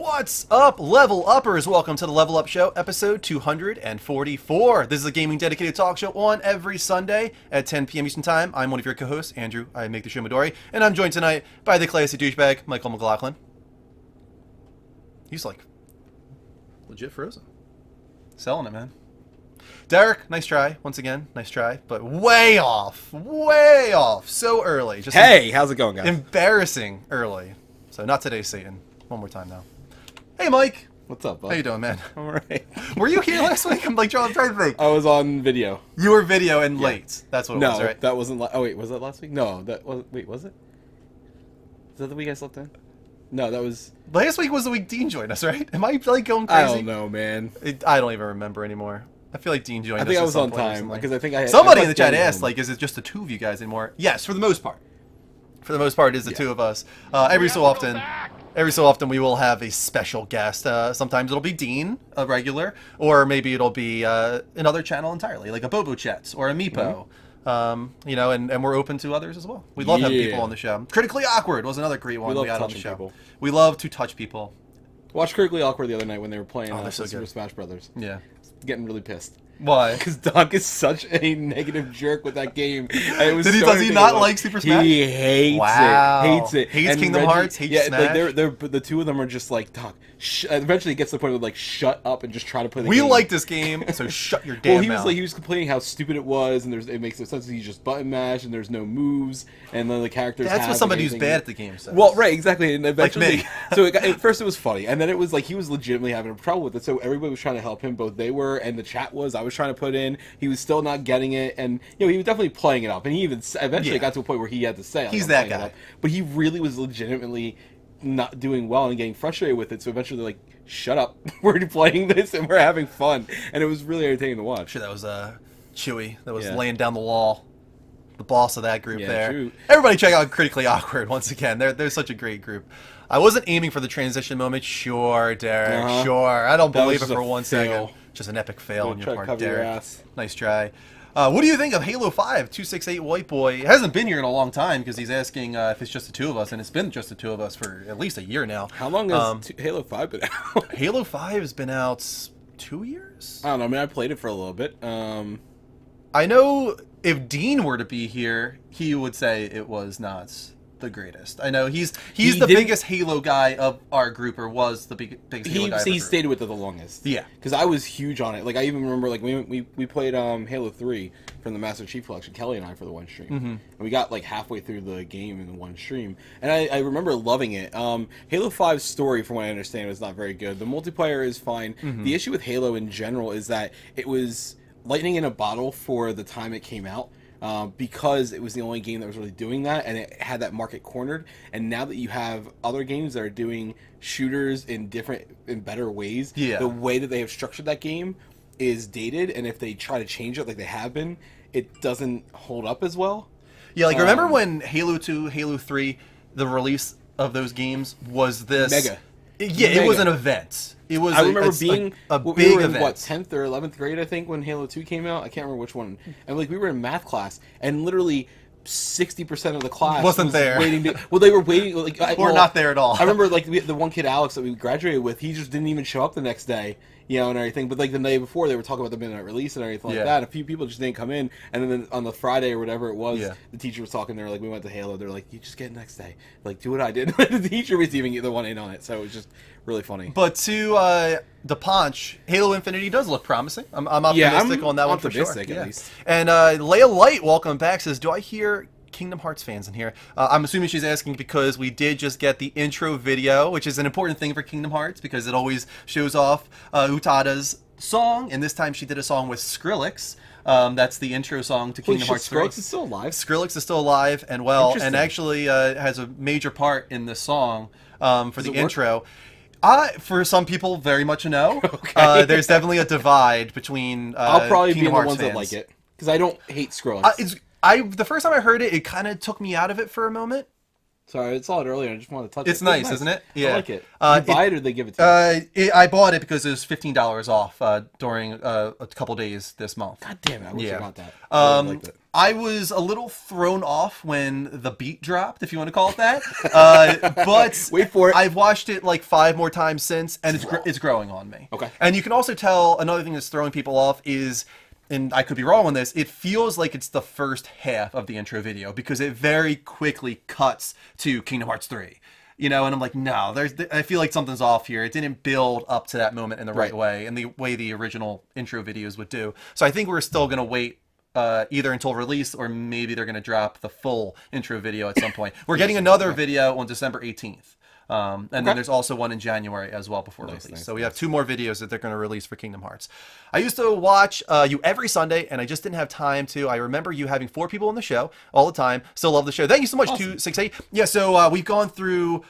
What's up, level uppers? Welcome to the Level Up Show, episode 244. This is a gaming dedicated talk show on every Sunday at 10 p.m. Eastern Time. I'm one of your co-hosts, Andrew. I make the show Midori, and I'm joined tonight by the classy douchebag, Michael McLaughlin. He's like legit frozen. Selling it, man. Derek, nice try. Once again, nice try, but way off. Way off. So early. Just hey, how's it going, guys? Embarrassing early. So not today, Satan. One more time now. Hey, Mike. What's up, bud? How you doing, man? All right. Were you here last week? I'm like trying to think. I was on video. You were video and late. That's what it was, right? No, that wasn't. Oh wait, was that last week? No, that was. Wait, was it? Is that the week I slept in? No, that was. Last week was the week Dean joined us, right? Am I like going crazy? I don't know, man. I don't even remember anymore. I feel like Dean joined us. I think I was on time because I think I had. Somebody in the chat asked, like, is it just the two of you guys anymore? Yes, for the most part. For the most part, it is the two of us. Every so often, we will have a special guest. Sometimes it'll be Dean, a regular, or maybe it'll be another channel entirely, like a Bobo Chats or a Meepo. You know, and we're open to others as well. We love having people on the show. Critically Awkward was another great one we had on the show. People. We love to touch people. Watched Critically Awkward the other night when they were playing Super Smash Brothers. Yeah. Getting really pissed. Why? Because Doc is such a negative jerk with that game. It was does he not like Super Smash? He hates it. Hates it. Hates Kingdom Hearts. Hates Smash. Like the two of them are just like, Doc. Eventually, it gets to the point where like, shut up and just try to play the game. We like this game, so shut your damn mouth. Well, he was complaining how stupid it was, and it makes no sense. He's just button mash, and there's no moves, and then the characters. That's what somebody who's bad at the game says. Well, right, exactly, and eventually, like me. So at first it was funny, and then it was like he was legitimately having trouble with it. So everybody was trying to help him, both they were, and the chat was. I was trying to put in. He was still not getting it, and you know he was definitely playing it up, and he even eventually got to a point where he had to say, like, "He's that guy," but he really was legitimately not doing well and getting frustrated with it. So eventually, they're like, "Shut up! We're playing this and we're having fun," and it was really entertaining to watch. Sure, that was Chewy. That was laying down the law. The boss of that group there. True. Everybody check out Critically Awkward once again. They're such a great group. I wasn't aiming for the transition moment. Sure, Derek. Sure. I don't believe it for one second. Just an epic fail on your part, Derek. Nice try. What do you think of Halo 5? 268 White Boy. He hasn't been here in a long time because he's asking if it's just the two of us, and it's been just the two of us for at least a year now. How long has Halo 5 been out? Halo 5 has been out 2 years? I don't know. I mean, I played it for a little bit. I know if Dean were to be here, he would say it was not the greatest. I know he's the biggest Halo guy of our group, or was the biggest Halo guy. He stayed with it the longest. Yeah, because I was huge on it. Like I even remember, like we played Halo 3 from the Master Chief Collection, Kelly and I, for the one stream, and we got like halfway through the game in the one stream, and I remember loving it. Halo 5's story, from what I understand, was not very good. The multiplayer is fine. The issue with Halo in general is that it was lightning in a bottle for the time it came out. Because it was the only game that was really doing that, and it had that market cornered. And now that you have other games that are doing shooters in better ways, the way that they have structured that game is dated. And if they try to change it like they have been, it doesn't hold up as well. Yeah, like remember when Halo 2, Halo 3, the release of those games was this mega. Yeah, it was an event. It was. I remember being a big event. What, 10th or 11th grade, I think, when Halo 2 came out. I can't remember which one. And like we were in math class, and literally 60% of the class wasn't there. Waiting to, well, they were waiting, like, or not there at all. I remember like the one kid, Alex, that we graduated with. He just didn't even show up the next day. You know, and everything. But like the day before, they were talking about the midnight release and everything like that. A few people just didn't come in, and then on the Friday or whatever it was, the teacher was talking. They're like, "We went to Halo." They're like, "You just get it next day. Like, do what I did." The teacher was even the one in on it, so it was just really funny. But to the punch, Halo Infinity does look promising. I'm optimistic on that one for sure. At least. And Leia Light, welcome back, says, "Do I hear Kingdom Hearts fans in here?" I'm assuming she's asking because we did just get the intro video, which is an important thing for Kingdom Hearts because it always shows off Utada's song, and this time she did a song with Skrillex. That's the intro song to Kingdom Hearts 3. Skrillex is still alive? Skrillex is still alive and well, and actually has a major part in this song for the intro. For some people, very much a no. Okay. There's definitely a divide between I'll probably Kingdom be Hearts the ones fans. that like it, because I don't hate Skrillex. The first time I heard it, it kind of took me out of it for a moment. Sorry, I saw it earlier. I just wanted to touch it. It's nice, isn't it? Yeah. I like it. You buy it or they give it to you? I bought it because it was $15 off during a couple days this month. God damn it! I wish I got that. I really liked it. I was a little thrown off when the beat dropped, if you want to call it that. But wait for it. I've watched it like 5 more times since, and it's growing on me. Okay. And you can also tell another thing that's throwing people off is, and I could be wrong on this, it feels like it's the first half of the intro video because it very quickly cuts to Kingdom Hearts 3. You know, and I'm like, no, I feel like something's off here. It didn't build up to that moment in the right way, and the way the original intro videos would do. So I think we're still going to wait either until release, or maybe they're going to drop the full intro video at some point. We're getting another video on December 18th. And then there's also one in January as well before release. So we have 2 more videos that they're going to release for Kingdom Hearts. I used to watch you every Sunday, and I just didn't have time to. I remember you having 4 people on the show all the time. Still love the show. Thank you so much, 268. Yeah, so we've gone through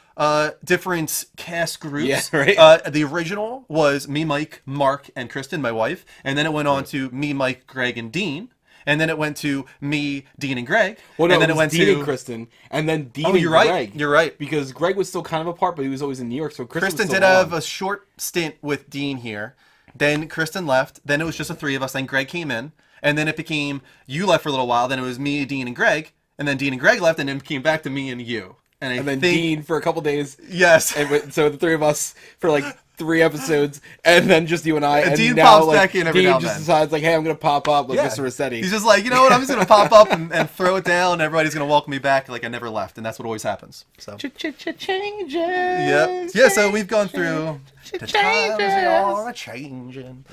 different cast groups. Yeah, right. The original was me, Mike, Mark, and Kristen, my wife. And then it went on to me, Mike, Greg, and Dean. And then it went to me, Dean, and Greg. Well, no, and then it went Dean and Kristen, and then Dean and Greg. Right. You're right. Because Greg was still kind of apart, but he was always in New York, so Kristen did have a short stint with Dean here. Then Kristen left. Then it was just the 3 of us. Then Greg came in. And then it became, you left for a little while. Then it was me, Dean, and Greg. And then Dean and Greg left, and then it came back to me and you. And then Dean for a couple days. Yes. And so the 3 of us for like 3 episodes, and then just you and I. And Dean now, pops back in every now and Dean just then. decides, like, hey, I'm going to pop up like Mr. Rossetti. He's just like, you know what, I'm just going to pop up and throw it down, and everybody's going to welcome me back like I never left, and that's what always happens. So. Changes. Yep. Yeah, so we've gone through the times are changing.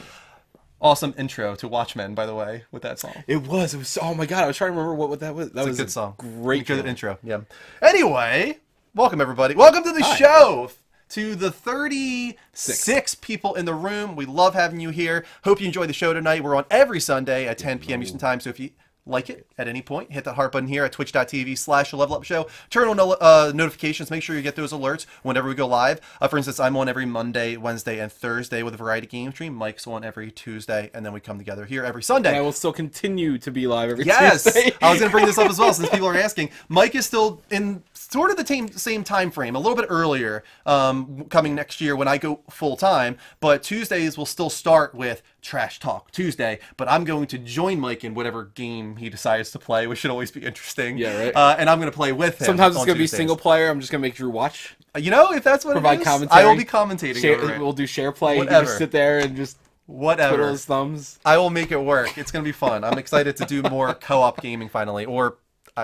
Awesome intro to Watchmen, by the way, with that song. It was, oh my god, I was trying to remember what that was. That was a good song. Great good intro, yeah. Anyway, welcome everybody. Welcome to the show. To the 36 people in the room. We love having you here. Hope you enjoy the show tonight. We're on every Sunday at 10 p.m. Eastern Time. So if you like it at any point, hit that heart button here at twitch.tv/levelupshow. Turn on notifications. Make sure you get those alerts whenever we go live. For instance, I'm on every Monday, Wednesday, and Thursday with a variety game stream. Mike's on every Tuesday, and then we come together here every Sunday. And I will still continue to be live every Tuesday. Yes! I was going to bring this up as well since people are asking. Mike is still in sort of the same time frame, a little bit earlier, coming next year when I go full-time, but Tuesdays will still start with Trash Talk Tuesday, but I'm going to join Mike in whatever game he decides to play, which should always be interesting. Yeah, right. And I'm going to play with him. Sometimes it's going to be single player. I'm just going to make Drew watch. You know, if that's what Provide it is, commentary. I will be commentating. We'll do share play. Whatever. You can just sit there and just twiddle his thumbs. I will make it work. It's going to be fun. I'm excited to do more co-op gaming finally, or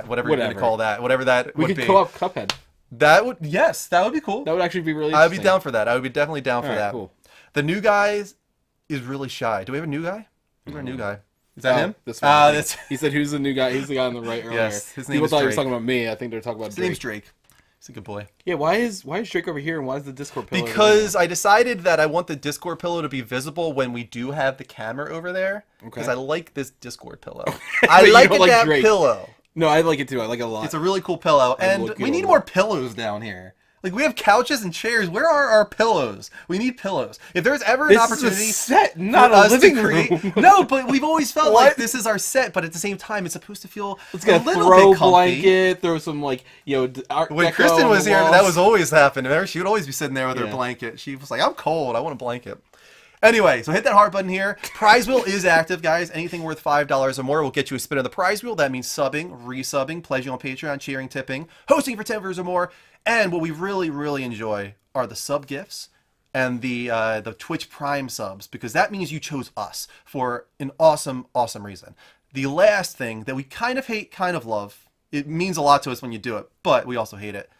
whatever you're going to call that. Whatever that would be. We could co-op Cuphead. That would, yes, that would be cool. That would actually be really interesting. I would be down for that. I would be definitely down for that. Cool. The new guy is really shy. Do we have a new guy? Who's our new guy? Is that him? This one. That's... He said, who's the new guy? He's the guy on the right earlier. Yes, his name People is thought Drake. he was talking about me. I think they're talking about Drake. His name's Drake. He's a good boy. Yeah, why is Drake over here and why is the Discord pillow Because I decided that I want the Discord pillow to be visible when we do have the camera over there. Because I like this Discord pillow. I like that pillow. No, I like it too. I like it a lot. It's a really cool pillow. And we need more pillows down here. Like, we have couches and chairs. Where are our pillows? We need pillows. If there's ever an opportunity... This is a set, not a living room. No, but we've always felt like this is our set, but at the same time, it's supposed to feel a little bit comfy. Throw blanket, throw some, like, art when Kristen was here, that was always happening. She would always be sitting there with her blanket. She was like, I'm cold. I want a blanket. Anyway, so hit that heart button here. Prize wheel is active, guys. Anything worth $5 or more will get you a spin of the prize wheel. That means subbing, resubbing, pledging on Patreon, cheering, tipping, hosting for $10 or more. And what we really, really enjoy are the sub gifts and the Twitch Prime subs, because that means you chose us for an awesome, awesome reason. The last thing that we kind of hate, kind of love, it means a lot to us when you do it, but we also hate it.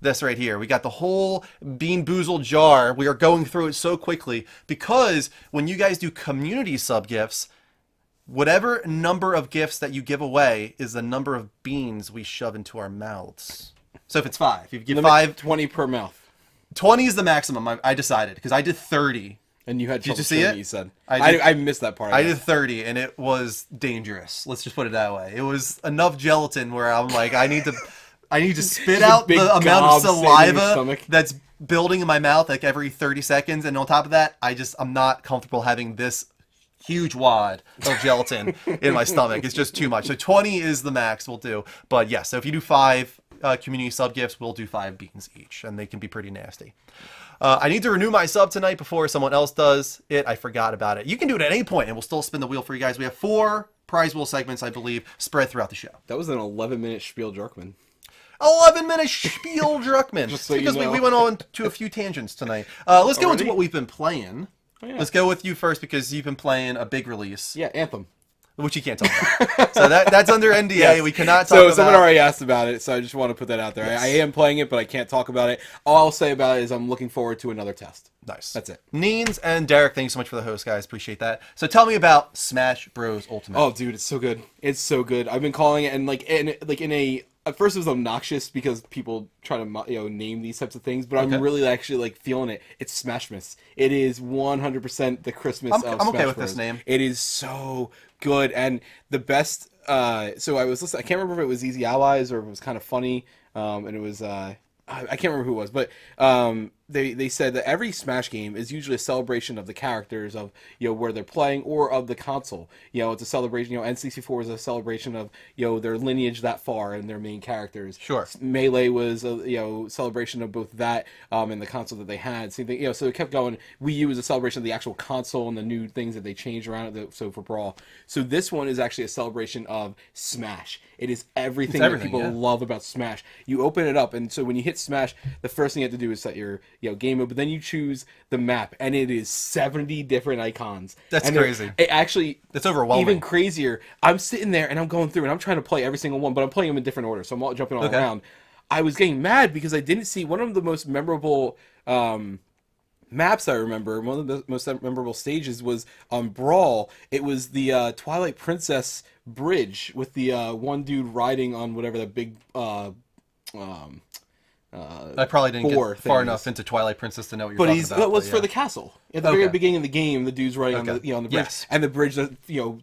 This right here. We got the whole Bean Boozled jar. We are going through it so quickly because when you guys do community sub gifts, whatever number of gifts that you give away is the number of beans we shove into our mouths. So if it's 5, if you give 5, 20 per mouth. 20 is the maximum. I decided because I did 30. And you had did you see it? You said I missed that part. I did 30, and it was dangerous. Let's just put it that way. It was enough gelatin where I'm like, I need to spit out the amount of saliva that's building in my mouth like every 30 seconds, and on top of that, I'm not comfortable having this huge wad of gelatin in my stomach. It's just too much. So 20 is the max we'll do. But yes, so if you do 5, community sub gifts, we'll do 5 beans each, and they can be pretty nasty. I need to renew my sub tonight before someone else does it. I forgot about it. You can do it at any point, and we'll still spin the wheel for you guys. We have 4 prize wheel segments, I believe, spread throughout the show. That was an 11-minute spiel, Druckmann. 11-minute spiel, Druckmann. Just so because you know. we went on to a few tangents tonight. Let's go into Already? what we've been playing. Oh, yeah. Let's go with you first because you've been playing a big release. Yeah, Anthem. Which you can't talk about. So that's under NDA. Yes. We cannot talk So about. someone already asked about it, so I just want to put that out there. Yes. I am playing it, but I can't talk about it. All I'll say about it is I'm looking forward to another test. Nice. That's it. Neens and Derek, thank you so much for the host, guys. Appreciate that. So tell me about Smash Bros. Ultimate. Oh, dude, it's so good. It's so good. I've been calling it, and at first it was obnoxious because people try to name these types of things, but Okay. I'm really actually like feeling it. It's Smashmas. It is 100% the Christmas of I'm Smash okay with Bros. this name. It is so good, and the best. So I was listening. I can't remember if it was Easy Allies or if it was Kind of Funny, and it was. I can't remember who it was, but they said that every Smash game is usually a celebration of the characters of where they're playing or of the console. It's a celebration. N64 is a celebration of their lineage that far and their main characters. Sure. Melee was a celebration of both that and the console that they had. Same thing. So it kept going. Wii U was a celebration of the actual console and the new things that they changed around it. So for Brawl, so this one is actually a celebration of Smash. It is everything that people love about Smash. You open it up, and so when you hit Smash, the first thing you have to do is set your game mode, but then you choose the map, and it is 70 different icons. That's and crazy. It's overwhelming. Even crazier. I'm sitting there, and I'm going through, and I'm trying to play every single one, but I'm playing them in different order, so I'm all jumping all around. I was getting mad because I didn't see one of the most memorable maps I remember. One of the most memorable stages was on Brawl. It was the Twilight Princess bridge with the one dude riding on whatever that big I probably didn't get far enough into Twilight Princess to know what you're talking about. But it was for the castle. At the very beginning of the game, the dude's riding on the on the bridge, Yes. and the bridge that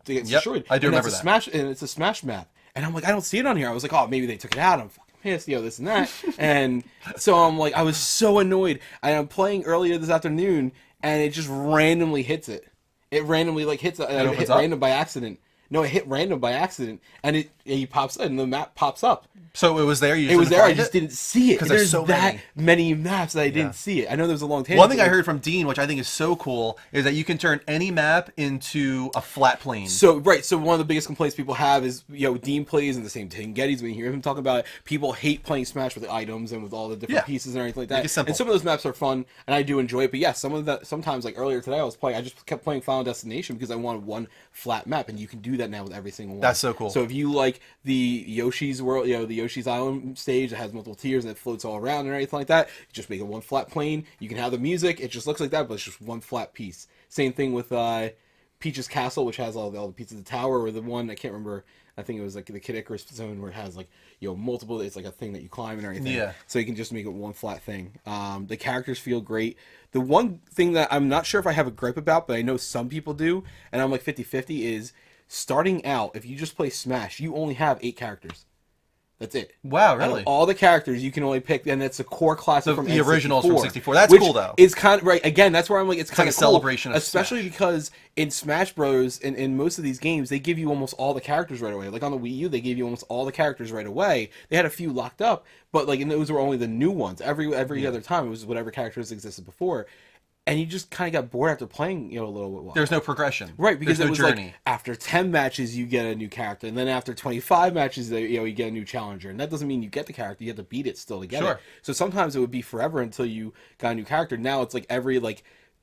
gets destroyed. I do and remember that's a that. Smash, and it's a Smash map. And I'm like, I don't see it on here. I was like, oh, maybe they took it out. I'm fucking pissed, this and that. And so I'm like, I was so annoyed. And I'm playing earlier this afternoon, and it just randomly hits it. It randomly hits it. It hit random by accident. No, it hit random by accident, and he pops, and the map pops up. So it was there. It was there. I just didn't see it because there's so that many maps that I didn't see it. I know there was a long tangent. One thing I heard from Dean, which I think is so cool, is that you can turn any map into a flat plane. So one of the biggest complaints people have is Dean plays in the same thing. Getty's when you hear him talking about it, people hate playing Smash with the items and with all the different pieces and everything like that. It's simple. And some of those maps are fun, and I do enjoy it. But yeah, sometimes like earlier today I was playing. I just kept playing Final Destination because I wanted one flat map, and you can do that now with every single one. That's so cool. So if you like the Yoshi's World, the Yoshi's Island stage that has multiple tiers and it floats all around and everything like that, you just make it one flat plane. You can have the music. It just looks like that, but it's just one flat piece. Same thing with Peach's Castle, which has all the pieces of the tower, or the one I can't remember. I think it was like the Kid Icarus zone where it has like multiple. It's like a thing that you climb and everything. Yeah. So you can just make it one flat thing. The characters feel great. The one thing that I'm not sure if I have a gripe about, but I know some people do, and I'm like 50-50, is starting out. If you just play Smash, you only have 8 characters. That's it. Wow, Out really? of all the characters you can only pick, and it's a core classic from the N64, originals from 64. That's which cool, though. Is kind of right. Again, that's where I'm like, it's kind like of a celebration of especially Smash. because in Smash Bros. In most of these games, they give you almost all the characters right away. Like on the Wii U, they gave you almost all the characters right away. They had a few locked up, but like, and those were only the new ones. Every other time, it was whatever characters existed before. And you just kind of got bored after playing, a little bit. There's no progression. Right, because There's it was no journey. like after 10 matches you get a new character, and then after 25 matches you get a new challenger, and that doesn't mean you get the character; you have to beat it still to get it. So sometimes it would be forever until you got a new character. Now it's like every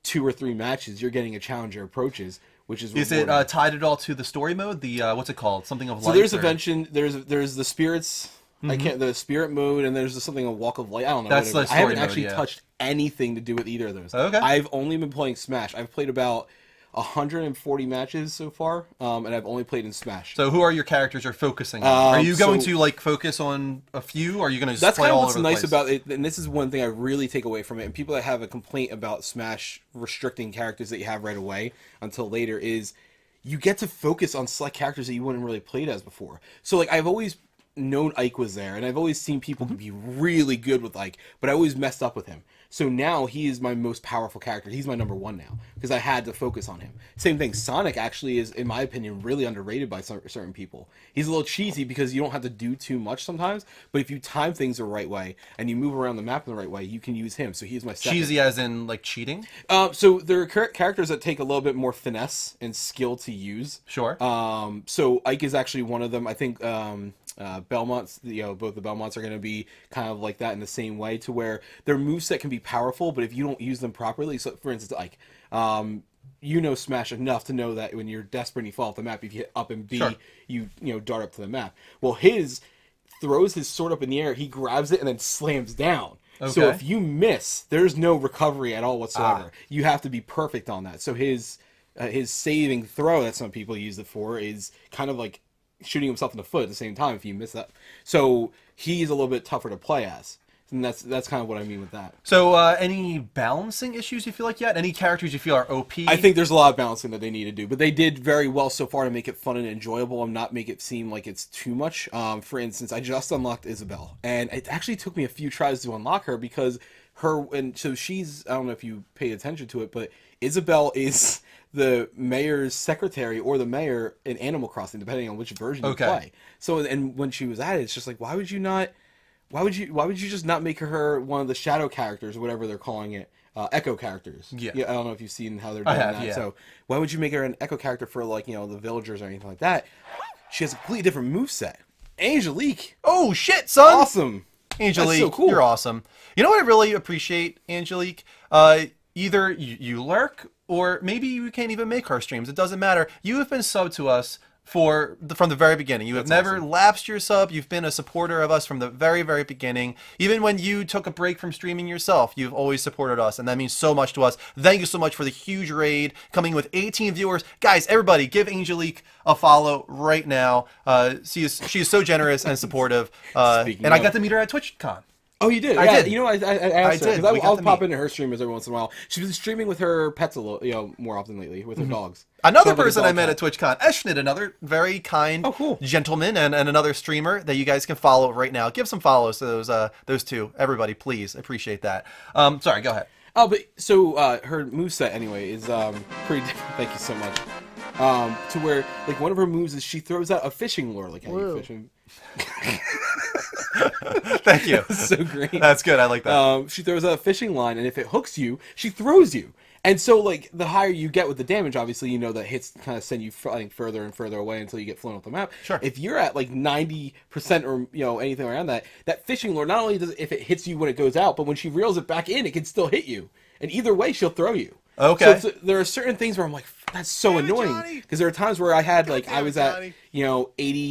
2 or 3 matches you're getting a challenger approaches, which is Is it tied at all to the story mode? The what's it called? Something of light. so there's there's the spirits. I can't the spirit mode, and there's something a walk of light. I don't know. That's the I story haven't mode, actually yeah. touched anything to do with either of those. Okay. I've only been playing Smash. I've played about 140 matches so far, and I've only played in Smash. So who are your characters you're focusing on? Are you going to focus on a few, or are you going to just That's play kind of all what's over the nice place? about it, and this is one thing I really take away from it. And people that have a complaint about Smash restricting characters that you have right away until later is you get to focus on select characters that you wouldn't really played as before. So I've always known Ike was there, and I've always seen people be really good with Ike, but I always messed up with him. So now he is my most powerful character. He's my #1 now because I had to focus on him. Same thing. Sonic actually is, in my opinion, really underrated by certain people. He's a little cheesy because you don't have to do too much sometimes, but if you time things the right way and you move around the map in the right way, you can use him. So he's my second. Cheesy as in like cheating? So there are characters that take a little bit more finesse and skill to use. Sure. So Ike is actually one of them. I think Belmonts, both the Belmonts are going to be kind of like that in the same way, to where their moveset can be powerful, but if you don't use them properly, so for instance, Ike, Smash enough to know that when you're desperate and you fall off the map, if you hit up and B, sure, you dart up to the map. Well, his throws his sword up in the air, he grabs it and then slams down. Okay. So if you miss, there's no recovery at all whatsoever. You have to be perfect on that. So his saving throw that some people use it for is kind of like shooting himself in the foot at the same time if you miss that. So he's a little bit tougher to play as. And that's kind of what I mean with that. So any balancing issues you feel like yet? Any characters you feel are OP? I think there's a lot of balancing that they need to do, but they did very well so far to make it fun and enjoyable and not make it seem like it's too much. For instance, I just unlocked Isabelle, and it actually took me a few tries to unlock her because she's, I don't know if you paid attention to it, but Isabelle is the mayor's secretary or the mayor in Animal Crossing, depending on which version you play. So, and when she was at it, it's just like, why would you just not make her one of the shadow characters, or whatever they're calling it, echo characters? Yeah. I don't know if you've seen how they're doing that. Yeah. So why would you make her an echo character for like the villagers or anything like that? She has a completely different moveset. Angelique. Oh shit, son! Awesome. Angelique, so cool. You're awesome. You know what I really appreciate, Angelique? Either you lurk, or maybe you can't even make our streams. It doesn't matter. You have been subbed to us from the very beginning. You have never lapsed your sub. You've been a supporter of us from the very, very beginning. Even when you took a break from streaming yourself, you've always supported us, and that means so much to us. Thank you so much for the huge raid, coming with 18 viewers. Guys, everybody, give Angelique a follow right now. She is so generous and supportive. And I got to meet her at TwitchCon. Oh, you did? I did. I asked her, because I'll pop into her streamers every once in a while. She's been streaming with her pets a little, more often lately, with her dogs. Another person I met at TwitchCon, Eshnit, another very kind gentleman and another streamer that you guys can follow right now. Give some follows to those two. Everybody, please. Appreciate that. Sorry, go ahead. Oh, but so her moveset, anyway, is pretty different. Thank you so much. To where, like, one of her moves is she throws out a fishing lure. Like, how you fishing? Thank you. So great. That's good. I like that. She throws out a fishing line, and if it hooks you, she throws you. And so, like, the higher you get with the damage, obviously, that hits kind of send you flying further and further away until you get flown off the map. Sure. If you're at, like, 90% or, anything around that, that fishing lure, not only does if it hits you when it goes out, but when she reels it back in, it can still hit you. And either way, she'll throw you. Okay. So there are certain things where I'm like, that's so annoying. Because there are times where I had, like, I was at, 80,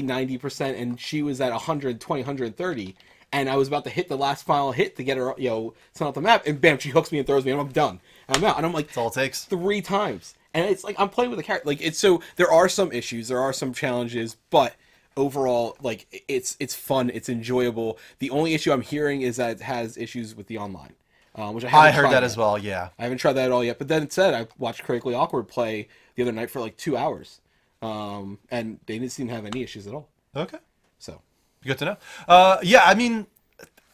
90%, and she was at 120, 130. And I was about to hit the last final hit to get her, sent off the map, and bam, she hooks me and throws me, and I'm done. And I'm out. And I'm like, that's all it takes. 3 times. And it's like, I'm playing with a character. Like, so there are some issues, there are some challenges, but overall, like, it's fun, it's enjoyable. The only issue I'm hearing is that it has issues with the online. Which I heard that as well, yeah. I haven't tried that at all yet. But then it said, I watched Critically Awkward play the other night for like 2 hours. And they didn't seem to have any issues at all. Okay. So. Good to know. Yeah, I mean,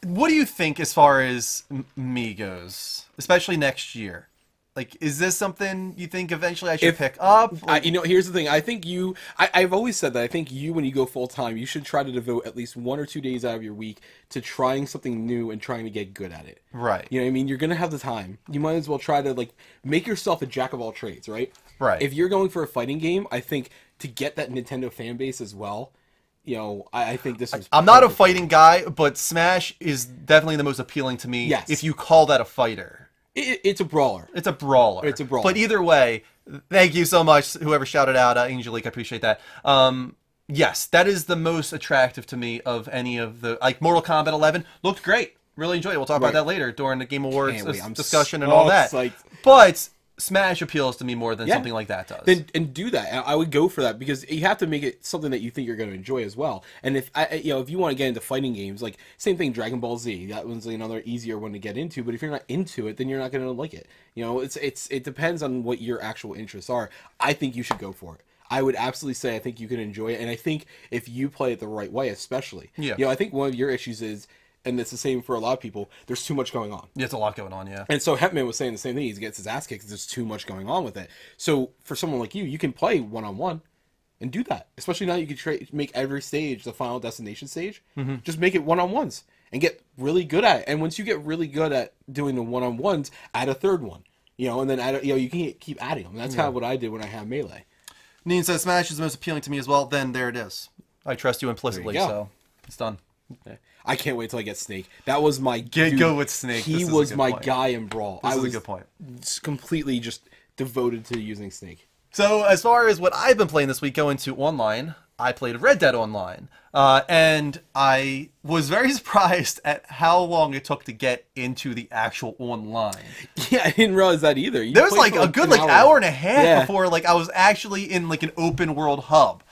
what do you think as far as me goes? Especially next year. Like, is this something you think eventually I should pick up? Here's the thing. I think I've always said that. I think when you go full-time, you should try to devote at least 1 or 2 days out of your week to trying something new and trying to get good at it. Right. You know what I mean? You're going to have the time. You might as well try to, like, make yourself a jack of all trades, right? Right. If you're going for a fighting game, I think to get that Nintendo fan base as well, I think this is... I'm not a fighting guy, but Smash is definitely the most appealing to me. Yes. If you call that a fighter. It's a brawler. It's a brawler. It's a brawler. But either way, thank you so much, whoever shouted out Angelique. I appreciate that. Yes, that is the most attractive to me of any of the... Like, Mortal Kombat 11 looked great. Really enjoyed it. We'll talk about that later during the Game Awards discussion and all that. Psyched. But Smash appeals to me more than something like that does. And do that. I would go for that because you have to make it something that you think you're going to enjoy as well. And if you want to get into fighting games, like same thing, Dragon Ball Z. That one's another easier one to get into. But if you're not into it, then you're not going to like it. It depends on what your actual interests are. I think you should go for it. I would absolutely say I think you can enjoy it, and I think if you play it the right way, especially, Yeah. I think one of your issues is, and it's the same for a lot of people, there's too much going on. Yeah, it's a lot going on, yeah. And so Hetman was saying the same thing. He gets his ass kicked because there's too much going on with it. So for someone like you can play one-on-one and do that. Especially now you can make every stage the final destination stage. Just make it one-on-ones and get really good at it. And once you get really good at doing the one-on-ones, add a third one. And then add, you can keep adding them. That's kind of what I did when I had Melee. Neen says Smash is the most appealing to me as well. Then there it is. I trust you implicitly, so it's done. I can't wait till I get Snake. That was my go with Snake. He was my guy in Brawl. This is a good point. Completely just devoted to using Snake. So as far as what I've been playing this week, going to online, I played Red Dead Online, and I was very surprised at how long it took to get into the actual online. Yeah, I didn't realize that either. There was like a good hour and a half before like I was actually in like an open world hub.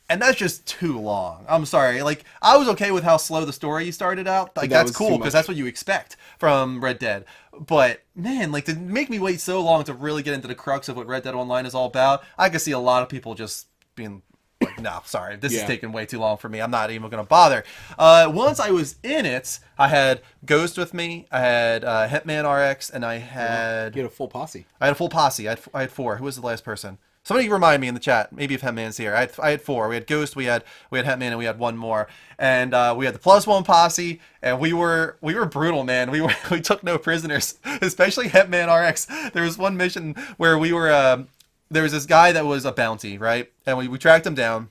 And that's just too long. I'm sorry. Like, I was okay with how slow the story started out. Like, that's cool, because that's what you expect from Red Dead. But, man, like, to make me wait so long to really get into the crux of what Red Dead Online is all about, I could see a lot of people just being like, no, sorry, this is taking way too long for me. I'm not even going to bother. Once I was in it, I had Ghost with me, I had Hitman RX, and I had... You had a full posse. I had a full posse. I had 4. Who was the last person? Somebody remind me in the chat, maybe if Hetman's here. I had 4. We had Ghost, we had Hetman, and we had 1 more. And we had the +1 posse, and we were brutal, man. We took no prisoners, especially Hetman RX. There was one mission where we were there was this guy that was a bounty, right? And we tracked him down.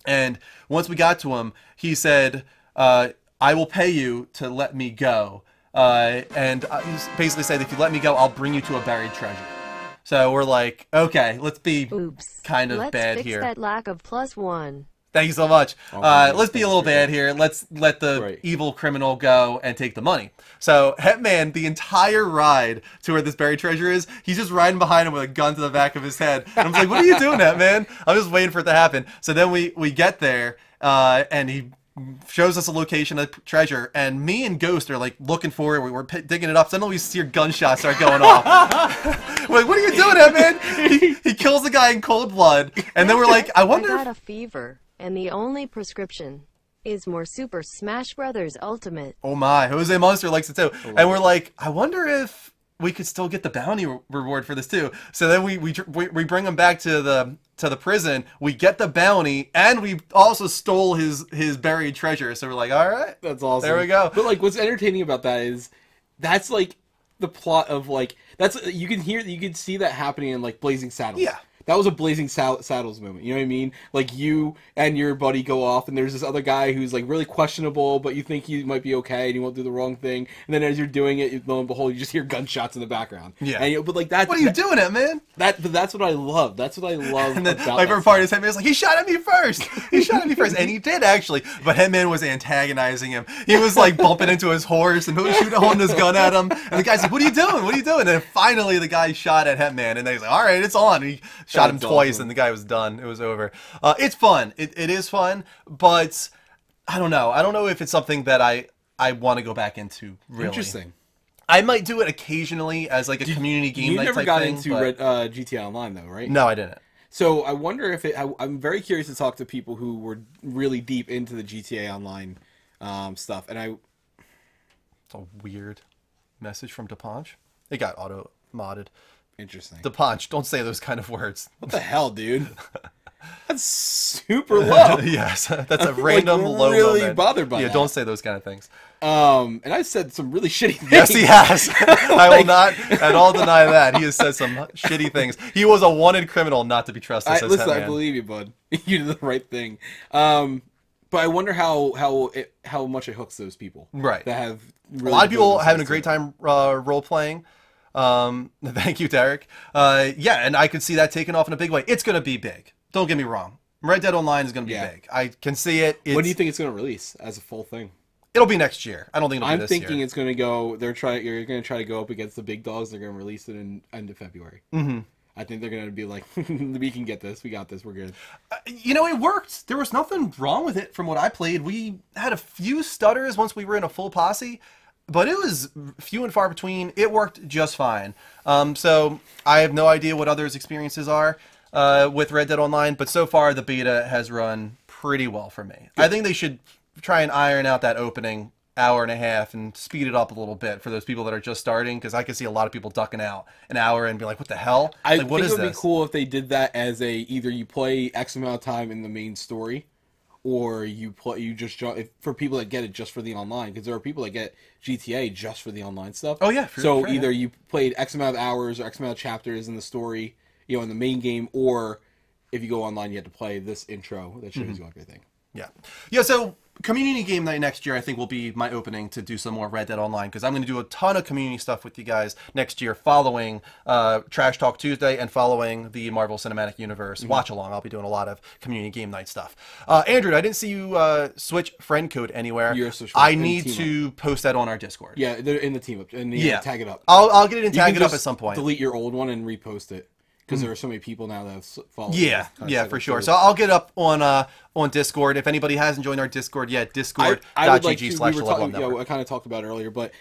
And once we got to him, he said, I will pay you to let me go. And he basically said, if you let me go, I'll bring you to a buried treasure. So we're like, okay, let's be kind of bad here. Let's fix that lack of +1. Thank you so much. Let's be a little bad here. Let's let the evil criminal go and take the money. So Hetman, the entire ride to where this buried treasure is, he's just riding behind him with a gun to the back of his head. And I'm like, what are you doing, Hetman? I'm just waiting for it to happen. So then we get there, and he shows us a location of treasure, and me and Ghost are like looking for it. We're digging it up. Suddenly we see gunshots start going off. We're like, what are you doing, Hetman? He kills the guy in cold blood, and then we're like, I wonder. I got a fever, and the only prescription is more Super Smash Brothers Ultimate. Oh my, Jose Monster likes it too. And we're like, I wonder if we could still get the bounty reward for this too. So then we bring him back to the prison. We get the bounty, and we also stole his buried treasure. So we're like, all right, that's awesome. There we go. But like, what's entertaining about that is that's like the plot of like you can see that happening in like Blazing Saddles. Yeah. That was a Blazing Saddles moment. You know what I mean? Like, you and your buddy go off, and there's this other guy who's, like, really questionable, but you think he might be okay, and he won't do the wrong thing. And then as you're doing it, lo and behold, you just hear gunshots in the background. Yeah. And but, like, that... What are you doing, Hetman? But that's what I love. That's what I love and then about my favorite part is Hetman was like, he shot at me first! He shot at me first! And he did, actually. But Hetman was antagonizing him. He was, like, bumping into his horse, and he was holding his gun at him. And the guy's like, what are you doing? What are you doing? And then finally the guy shot at Hetman, and then he's like, all right, it's on. And he shot him twice, and the guy was done. It was over. It's fun. It is fun, but I don't know. I don't know if it's something that I want to go back into, really. Interesting. I might do it occasionally as like a community game night type thing. You never got into GTA Online, though, right? No, I didn't. So I wonder if I'm very curious to talk to people who were really deep into the GTA Online stuff, and It's a weird message from DePonch. It got auto-modded. Interesting. DePonch, don't say those kind of words. What the hell, dude? That's super low. Yes, that's a random low really moment. Bothered by that. Don't say those kind of things. And I said some really shitty things. Yes, he has. I will not at all deny that. He has said some shitty things. He was a wanted criminal not to be trusted. Listen, I believe you, bud. You did the right thing. But I wonder how much it hooks those people. Right. That have really a lot of people having a great time role playing. Thank you, Derek. Yeah, and I could see that taking off in a big way. It's going to be big. Don't get me wrong. Red Dead Online is going to be big. I can see it. When do you think it's going to release as a full thing? It'll be next year. I don't think it'll be this year. I'm thinking it's going to go. You're going to try to go up against the big dogs. They're going to release it in end of February. Mm-hmm. I think they're going to be like, we can get this. We got this. We're good. It worked. There was nothing wrong with it from what I played. We had a few stutters once we were in a full posse, but it was few and far between. It worked just fine. So I have no idea what others' experiences are. with Red Dead Online, but so far the beta has run pretty well for me. I think they should try and iron out that opening hour and a half and speed it up a little bit for those people that are just starting, because I can see a lot of people ducking out an hour and be like, what the hell? I like, what think is it would this? be cool if they did that as a either you play X amount of time in the main story, or you just for people that get it just for the online, because there are people that get GTA just for the online stuff. Oh yeah. So either you played X amount of hours or X amount of chapters in the story, in the main game, or if you go online, you have to play this intro that shows you everything. Yeah. Yeah, so community game night next year, I think, will be my opening to do some more Red Dead Online, because I'm going to do a ton of community stuff with you guys next year following Trash Talk Tuesday and following the Marvel Cinematic Universe watch along. I'll be doing a lot of community game night stuff. Andrew, I didn't see you switch friend code anywhere. I need to post that on our Discord. Yeah, they're in the team up, and tag it up. I'll get it and tag it up at some point. Delete your old one and repost it. Because there are so many people now that have followed. Yeah, for sure. So I'll get up on Discord. If anybody hasn't joined our Discord yet, discord.gg/levelup. I kind of talked about it earlier, but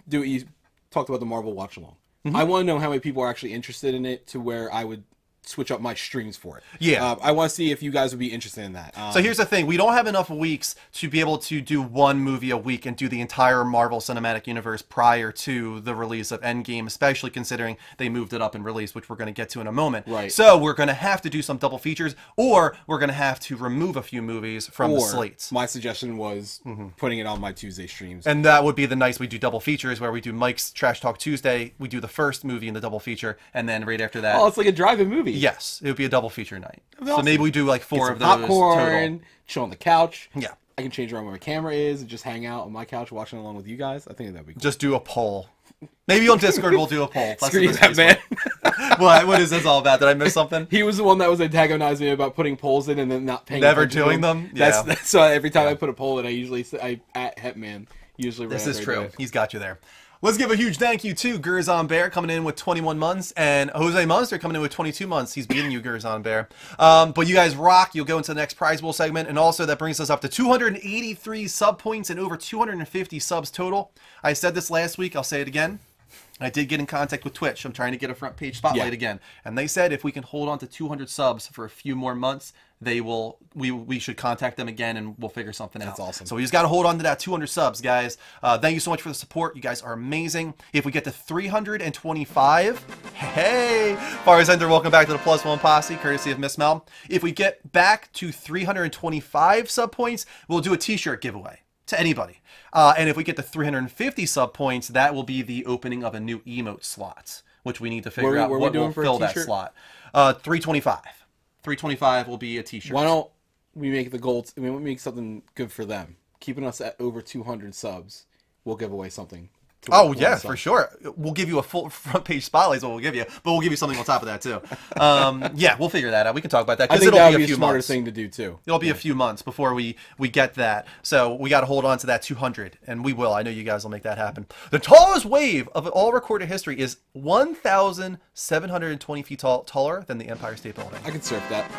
you talked about the Marvel watch along. I want to know how many people are actually interested in it, to where I would switch up my streams for it. Yeah. I want to see if you guys would be interested in that. So here's the thing. We don't have enough weeks to be able to do one movie a week and do the entire Marvel Cinematic Universe prior to the release of Endgame, especially considering they moved it up in release, which we're going to get to in a moment. Right. So we're going to have to do some double features, or we're going to have to remove a few movies from the slates. My suggestion was putting it on my Tuesday streams. And that would be the nights we do double features, where we do Mike's Trash Talk Tuesday, we do the first movie in the double feature, and then right after that... Oh, it's like a drive-in movie. Yes, it would be a double feature night. So awesome. maybe we do like 4 of those popcorn, total. chill on the couch. Yeah. I can change around where my camera is and just hang out on my couch watching along with you guys. I think that'd be cool. Just do a poll. Maybe on Discord we'll do a poll. Screw that, man. What is this all about? Did I miss something? He was the one that was antagonizing me about putting polls in and then not paying Never attention doing to them? That's so every time I put a poll in, I at Hetman. Usually this is true. He's got you there. Let's give a huge thank you to Gurzon Bear coming in with 21 months, and Jose Munster coming in with 22 months. He's beating you, Gurzon Bear. But you guys rock. You'll go into the next prize pool segment, and also that brings us up to 283 sub points and over 250 subs total. I said this last week. I'll say it again. I did get in contact with Twitch. I'm trying to get a front page spotlight again, and they said if we can hold on to 200 subs for a few more months, they will. We should contact them again, and we'll figure something out. That's awesome. So we just got to hold on to that 200 subs, guys. Thank you so much for the support. You guys are amazing. If we get to 325, hey, Farzender, welcome back to the Plus One Posse, courtesy of Miss Mel. If we get back to 325 sub points, we'll do a T-shirt giveaway to anybody. And if we get to 350 sub points, that will be the opening of a new emote slot, which we need to figure out what will fill that slot. 325. 325 will be a T-shirt. Why don't we make the goal? We make something good for them. Keeping us at over 200 subs, we'll give away something. Oh yeah, for sure. We'll give you a full front page spotlight is what we'll give you, but we'll give you something on top of that too. Yeah, we'll figure that out. We can talk about that, because it'll be a few smarter months. Thing to do too. It'll be a few months before we get that. So we got to hold on to that 200, and we will. I know you guys will make that happen. The tallest wave of all recorded history is 1,720 feet taller than the Empire State Building. I can surf that.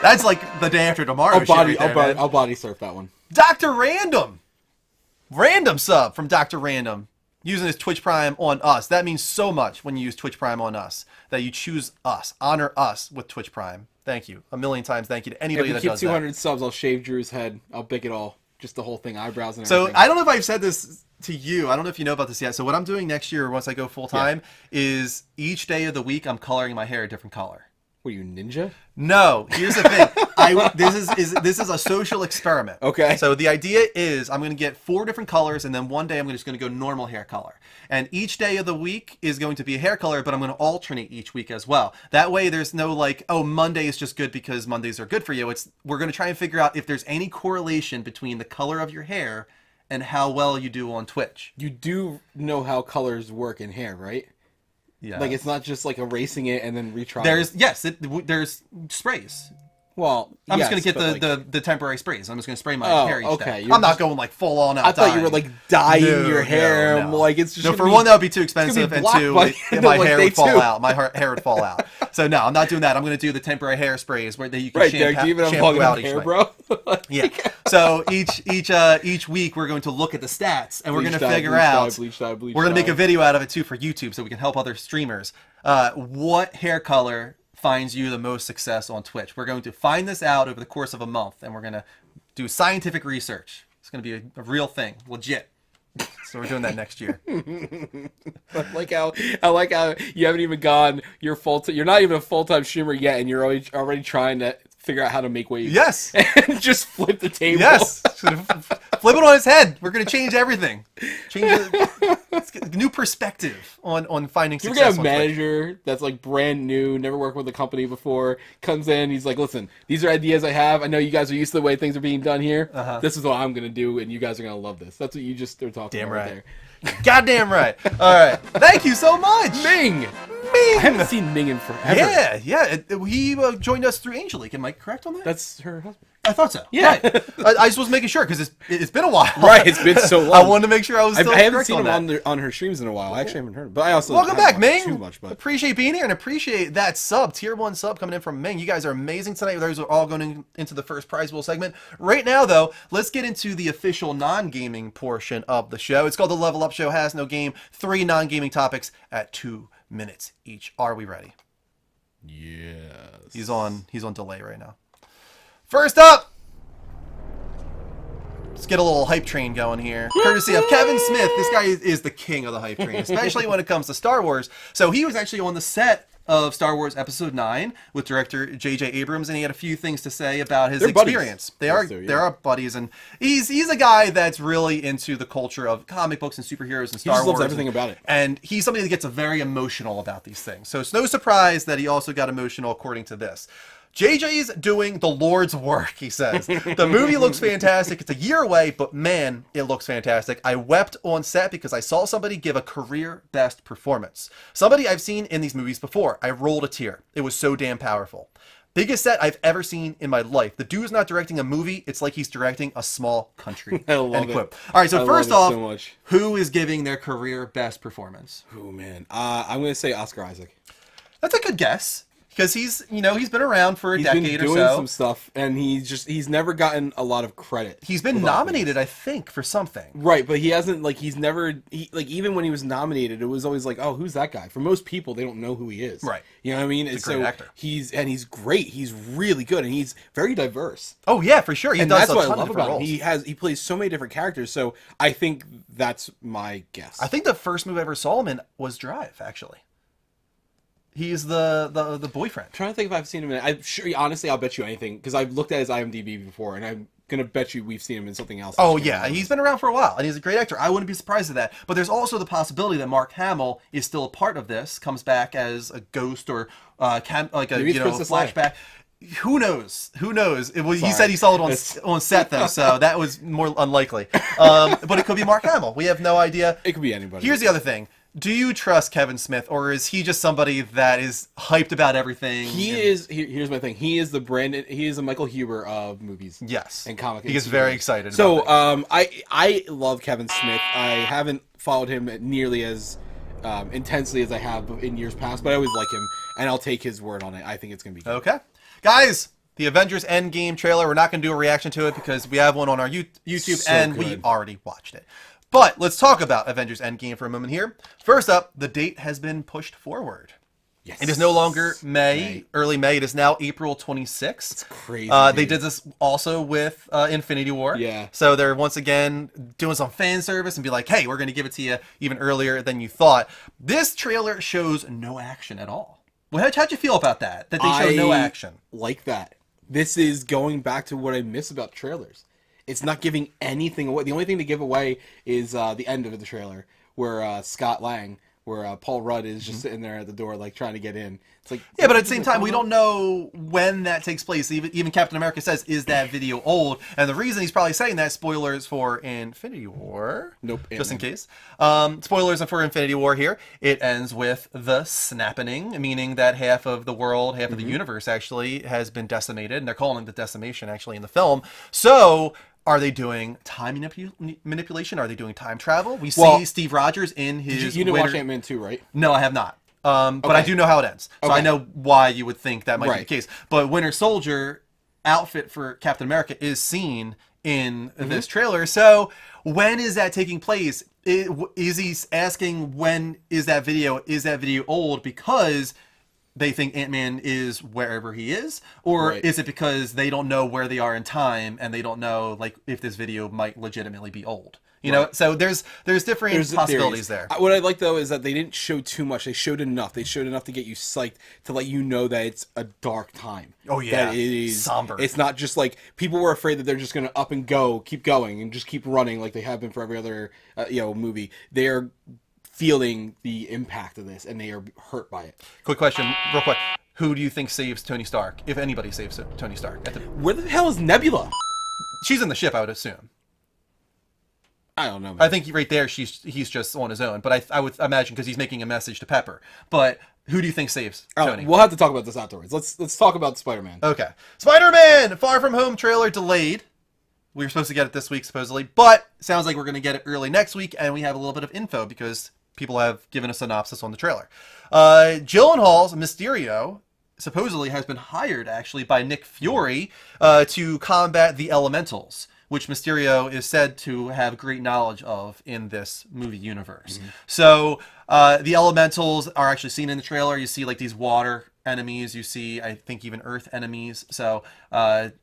That's like the day after tomorrow. I'll body surf that one. Dr. Random sub from Dr. Random, using his Twitch Prime on us. That means so much when you use Twitch Prime on us, that you choose us, honor us with Twitch Prime. Thank you. A million times thank you to anybody that does that. If you keep 200 subs, I'll shave Drew's head. I'll pick it all. Just the whole thing, eyebrows and So everything. I don't know if I've said this to you. I don't know if you know about this yet. So what I'm doing next year, once I go full time, is each day of the week I'm coloring my hair a different color. What are you, ninja? No, here's the thing. This is a social experiment. Okay. So the idea is I'm going to get 4 different colors, and then one day I'm just going to go normal hair color. And each day of the week is going to be a hair color, but I'm going to alternate each week as well. That way there's no like, oh, Monday is just good because Mondays are good for you. We're going to try and figure out if there's any correlation between the color of your hair and how well you do on Twitch. You do know how colors work in hair, right? Yeah. Like, it's not just like erasing it and then retrying. There's sprays. Well, I'm just yes, gonna get but, the temporary sprays. I'm just gonna spray my hair each okay. day. I'm not going like full on out. I thought you were like dyeing your hair. No. Like it's just no. For one, that would be too expensive, and two, by my like hair day would fall two. out. My hair would fall out. So no, I'm not doing that. I'm gonna do the temporary hair sprays where you can right, Derek, do you even have shampoo out each hair, night. bro? Yeah. So each week we're going to look at the stats and we're going to figure out. We're going to make a video out of it too for YouTube so we can help other streamers. What hair color finds you the most success on Twitch? We're going to find this out over the course of a month, and we're going to do scientific research. It's going to be a real thing, legit. So we're doing that next year. I like how you haven't even gone your you're not even a full-time streamer yet, and you're already trying to figure out how to make waves. Yes. And just flip the table. Yes. Flip it on his head. We're going to change everything. Let's get a new perspective on finding success. You get a on manager that's like brand new, never worked with the company before, comes in, he's like, listen, these are ideas I have. I know you guys are used to the way things are being done here. This is what I'm going to do, and you guys are going to love this. That's what you just are talking about right there. Goddamn right. All right. Thank you so much. Ming! I haven't seen Ming in forever. Yeah. He joined us through Angel League. Am I correct on that? That's her husband. I thought so. Yeah. Right. I just was making sure because it's been a while. Right, it's been so long. I wanted to make sure I was still I haven't correct seen on him on her streams in a while. I actually haven't heard. But I also welcome back, Ming. Too much, but appreciate being here and appreciate that sub, tier 1 sub coming in from Ming. You guys are amazing tonight. Those are all going into the first prize pool segment. Right now, though, let's get into the official non-gaming portion of the show. It's called the Level Up Show. Has no game. 3 non-gaming topics at 2 minutes each. Are we ready? Yes. He's on delay right now. First up. Let's get a little hype train going here. Courtesy of Kevin Smith. This guy is the king of the hype train, especially when it comes to Star Wars. So he was actually on the set of Star Wars Episode 9 with director J.J. Abrams, and he had a few things to say about his experience. They are buddies, and he's a guy that's really into the culture of comic books and superheroes and Star Wars. He loves everything about it. And he's somebody that gets very emotional about these things. So it's no surprise that he also got emotional according to this. JJ's doing the Lord's work, he says. The movie looks fantastic. It's a year away, but man, it looks fantastic. I wept on set because I saw somebody give a career best performance. Somebody I've seen in these movies before. I rolled a tear. It was so damn powerful. Biggest set I've ever seen in my life. The dude's not directing a movie. It's like he's directing a small country. I love it. All right, so first off, so much. Who is giving their career best performance? Oh, man. I'm going to say Oscar Isaac. That's a good guess. Because he's been around for a decade or so. He's been doing some stuff, and he's never gotten a lot of credit. He's been nominated, I think, for something. Right, but he hasn't, even when he was nominated, it was always like, oh, who's that guy? For most people, they don't know who he is. Right. You know what I mean? He's a great actor. He's great. He's really good, and he's very diverse. Oh, yeah, for sure. That's what I love about him. He plays so many different characters, so I think that's my guess. I think the first movie I ever saw him in was Drive, actually. He's the boyfriend. I'm trying to think if I've seen him in. I'm sure. Honestly, I'll bet you anything because I've looked at his IMDb before, and I'm gonna bet you we've seen him in something else. Oh yeah, he's been around for a while, and he's a great actor. I wouldn't be surprised at that. But there's also the possibility that Mark Hamill is still a part of this, comes back as a ghost or flashback. Who knows? Who knows? He said he saw it on set though, so that was more unlikely. But it could be Mark Hamill. We have no idea. It could be anybody. Here's the other thing. Do you trust Kevin Smith, or is he just somebody that is hyped about everything? Here's my thing. He is the Michael Huber of movies. Yes. And comic. He gets very excited. So, I love Kevin Smith. I haven't followed him nearly as intensely as I have in years past, but I always like him, and I'll take his word on it. I think it's gonna be good. Okay, guys. The Avengers Endgame trailer. We're not gonna do a reaction to it because we have one on our YouTube, we already watched it. But let's talk about Avengers Endgame for a moment here. First up, the date has been pushed forward. Yes. It is no longer early May. It is now April 26th. It's crazy. They did this also with Infinity War. Yeah. So they're once again doing some fan service and be like, hey, we're going to give it to you even earlier than you thought. This trailer shows no action at all. Well, how'd you feel about that? That they show no action? Like that. This is going back to what I miss about trailers. It's not giving anything away. The only thing to give away is the end of the trailer, where Scott Lang, where Paul Rudd is just sitting there at the door, like trying to get in. It's like, yeah, but at the same time, we don't know when that takes place. Even Captain America says, "Is that video old?" And the reason he's probably saying that, spoilers for Infinity War. Nope. Just in case. Spoilers for Infinity War here. It ends with the snapping, meaning that half of the world, half of the universe actually has been decimated, and they're calling it the decimation actually in the film. So, are they doing time manipulation? Are they doing time travel? We see Steve Rogers in his... You didn't watch Ant-Man 2, right? No, I have not. But I do know how it ends. So I know why you would think that might be the case. But Winter Soldier outfit for Captain America is seen in this trailer. So when is that taking place? Is he asking when is that video old because they think Ant-Man is wherever he is? Or is it because they don't know where they are in time and they don't know like if this video might legitimately be old? You know, so there's different possibilities there. What I like though is that they didn't show too much. They showed enough. They showed enough to get you psyched to let you know that it's a dark time. Oh yeah, that it is somber. It's not just like people were afraid that they're just going to up and go, keep going, and just keep running like they have been for every other movie. They are feeling the impact of this, and they are hurt by it. Quick question, real quick. Who do you think saves Tony Stark, if anybody saves Tony Stark? Where the hell is Nebula? She's in the ship, I would assume. I don't know, man. I think right there he's just on his own, but I would imagine because he's making a message to Pepper. But who do you think saves Tony? We'll have to talk about this afterwards. Let's talk about Spider-Man. Okay. Spider-Man! Far From Home trailer delayed. We were supposed to get it this week, supposedly, but sounds like we're going to get it early next week, and we have a little bit of info because people have given a synopsis on the trailer. Gyllenhaal's Mysterio supposedly has been hired, actually, by Nick Fury to combat the elementals, which Mysterio is said to have great knowledge of in this movie universe. So the elementals are actually seen in the trailer. You see like these water enemies. You see, I think, even earth enemies. So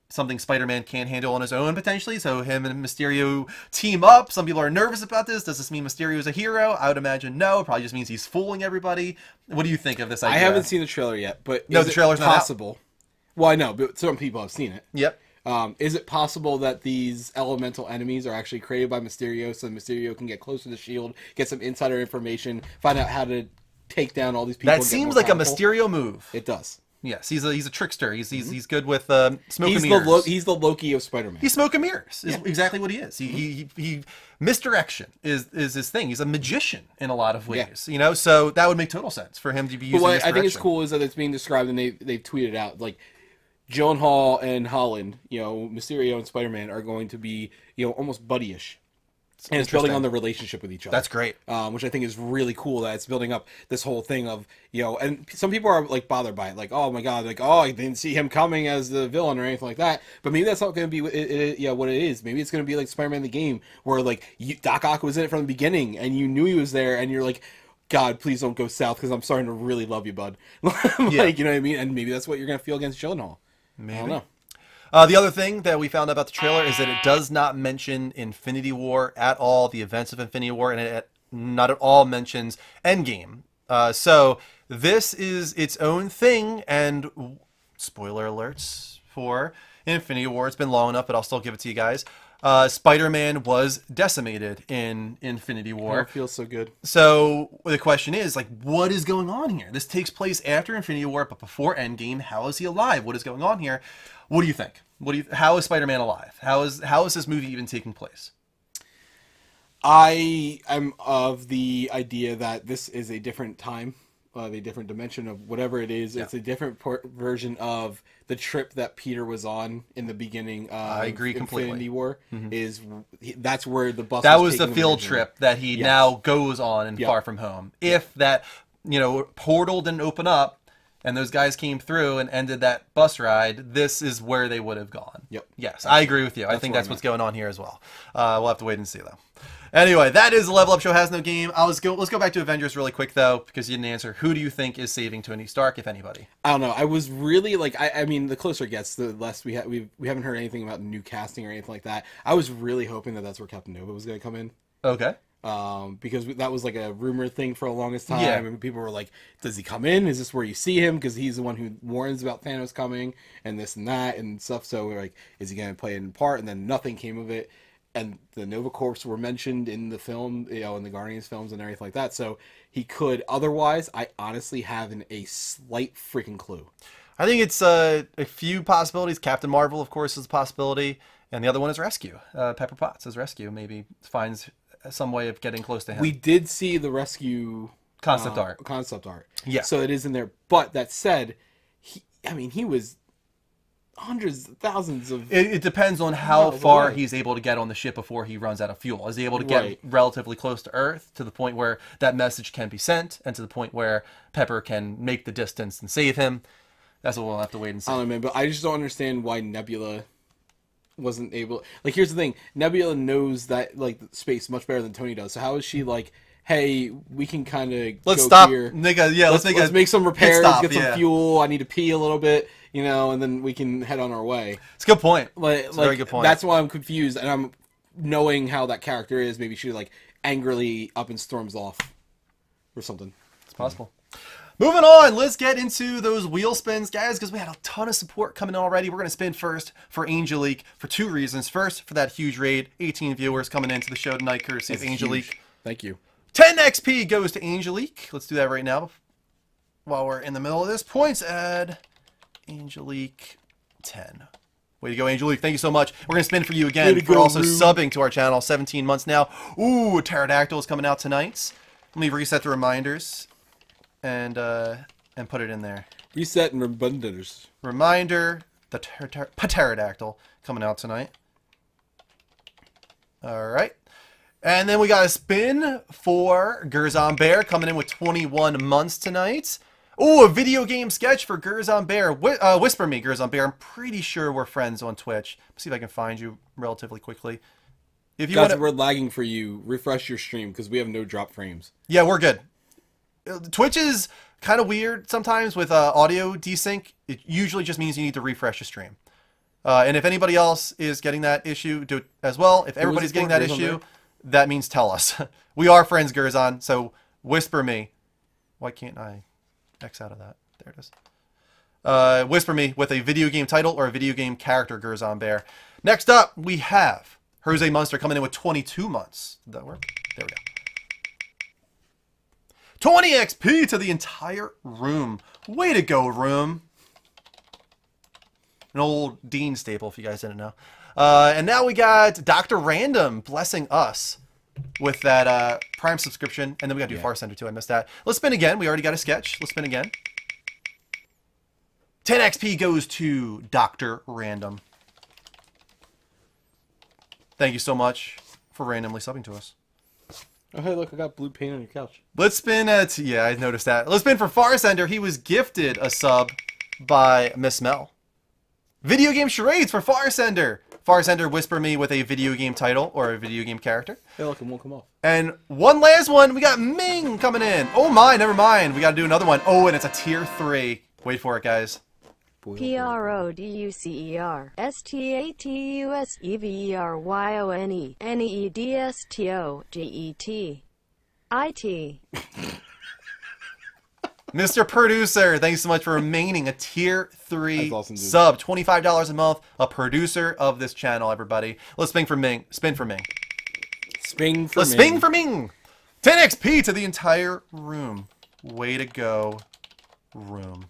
something Spider-Man can't handle on his own, potentially. So him and Mysterio team up. Some people are nervous about this. Does this mean Mysterio is a hero? I would imagine no. It probably just means he's fooling everybody. What do you think of this idea? I haven't seen the trailer yet, but no, the trailer's not possible. Well, I know, but some people have seen it. Yep. Is it possible that these elemental enemies are actually created by Mysterio so Mysterio can get close to the shield, get some insider information, find out how to take down all these people? That seems like a Mysterio move. It does. Yes, he's a trickster. He's good with smoke and mirrors. He's the Loki of Spider-Man. He's smoke and mirrors. Is exactly what he is. He misdirection is his thing. He's a magician in a lot of ways. You know, so that would make total sense for him to be using. But what I think is cool is that it's being described and they've tweeted out like Gyllenhaal and Holland, Mysterio and Spider-Man are going to be, almost buddy-ish. And it's building on the relationship with each other. That's great. Which I think is really cool that it's building up this whole thing of, and some people are like bothered by it. Like, oh my God, like, oh, I didn't see him coming as the villain or anything like that. But maybe that's not going to be what it is. Maybe it's going to be like Spider-Man the game where like Doc Ock was in it from the beginning and you knew he was there and you're like, God, please don't go south because I'm starting to really love you, bud. You know what I mean? And maybe that's what you're going to feel against Gyllenhaal. Maybe. I don't know. The other thing that we found out about the trailer is that it does not mention Infinity War at all, the events of Infinity War, and it not at all mentions Endgame. So this is its own thing, and spoiler alerts for Infinity War. It's been long enough, but I'll still give it to you guys. Spider-Man was decimated in Infinity War. Oh, it feels so good. So the question is, like, what is going on here? This takes place after Infinity War, but before Endgame. How is he alive? What is going on here? What do you think? How is Spider-Man alive? How is this movie even taking place? I am of the idea that this is a different time, a different dimension of whatever it is. Yeah. It's a different version of the trip that Peter was on in the beginning of I agree completely. Infinity War. That's where the bus was the field trip that he now goes on in Far From Home. If that portal didn't open up and those guys came through and ended that bus ride, this is where they would have gone. Yep. Yes, I agree with you. I think that's what's going on here as well. We'll have to wait and see, though. Anyway, that is the Level Up Show Has No Game. Let's go back to Avengers really quick, though, because you didn't answer. Who do you think is saving Tony Stark, if anybody? I don't know. I was really, like, I mean, the closer it gets, the less we haven't heard anything about new casting or anything like that. I was really hoping that that's where Captain Nova was going to come in. Okay. Because that was like a rumor thing for the longest time. Yeah. And people were like, does he come in? Is this where you see him? Because he's the one who warns about Thanos coming and this and that and stuff. So we're like, is he going to play a part? And then nothing came of it. and the Nova Corps were mentioned in the film, you know, in the Guardians films and everything like that. So he could. Otherwise, I honestly haven't a slight freaking clue. I think it's a few possibilities. Captain Marvel, of course, is a possibility. And the other one is Rescue. Pepper Potts is Rescue. Maybe finds some way of getting close to him. We did see the Rescue concept art. Concept art. Yeah. So it is in there. But that said, he was hundreds of thousands of... It depends on how far he's able to get on the ship before he runs out of fuel. Is he able to get relatively close to Earth to the point where that message can be sent and to the point where Pepper can make the distance and save him? That's what we'll have to wait and see. I don't know, man, but I just don't understand why Nebula wasn't able... Like, here's the thing. Nebula knows that, like, space much better than Tony does. So how is she like, hey, we can kind of let's go stop. here. Let's make some repairs, get some yeah. fuel. I need to pee a little bit, you know, and then we can head on our way. It's a good point. It's a very good point. That's why I'm confused, and I'm knowing how that character is. Maybe she like angrily up and storms off or something. It's possible. Moving on, let's get into those wheel spins, guys, because we had a ton of support coming in already. We're going to spin first for Angelique for 2 reasons. First, for that huge raid, 18 viewers coming into the show tonight, courtesy of Angelique. Huge. Thank you. 10 XP goes to Angelique. Let's do that right now while we're in the middle of this. Points add Angelique 10. Way to go, Angelique. Thank you so much. We're going to spin for you again for also subbing to our channel. 17 months now. Ooh, Pterodactyl is coming out tonight. Let me reset the reminders and put it in there. Reset and reminders. Reminder, the Pterodactyl coming out tonight. All right. And then we got a spin for Gerzon Bear coming in with 21 months tonight. Ooh, a video game sketch for Gerzon Bear. Whisper me, Gerzon Bear. I'm pretty sure we're friends on Twitch. Let's see if I can find you relatively quickly. If you Guys, we're lagging for you. Refresh your stream because we have no drop frames. Yeah, we're good. Twitch is kind of weird sometimes with audio desync. It usually just means you need to refresh your stream. And if anybody else is getting that issue, do it as well. If everybody's getting that issue, that means tell us. We are friends, Gerzon, so whisper me. Why can't I X out of that? There it is. Whisper me with a video game title or a video game character, Gerzon Bear. Next up, we have Jose Munster coming in with 22 months. Did that work? There we go. 20 XP to the entire room. Way to go, room. An old Dean staple, if you guys didn't know. And now we got Dr. Random blessing us with that Prime subscription. And then we got to do Far Center, too. I missed that. Let's spin again. We already got a sketch. Let's spin again. 10 XP goes to Dr. Random. Thank you so much for randomly subbing to us. Oh, hey, look, I got blue paint on your couch. Let's spin at... Yeah, I noticed that. Let's spin for Farsender. He was gifted a sub by Miss Mel. Video game charades for Farsender. Farsender, whisper me with a video game title or a video game character. Hey, look, it won't come off. And one last one. We got Ming coming in. Oh my, never mind. We got to do another one. Oh, and it's a tier 3. Wait for it, guys. PRODUCER STATUSEVERYONE NEEDSTOGET IT. Mr. Producer, thanks so much for remaining a tier 3 awesome, sub. $25 a month. A producer of this channel, everybody. Let's spin for Ming. Spin for Ming. Spin for Let's Ming. spin for Ming. 10 XP to the entire room. Way to go, room.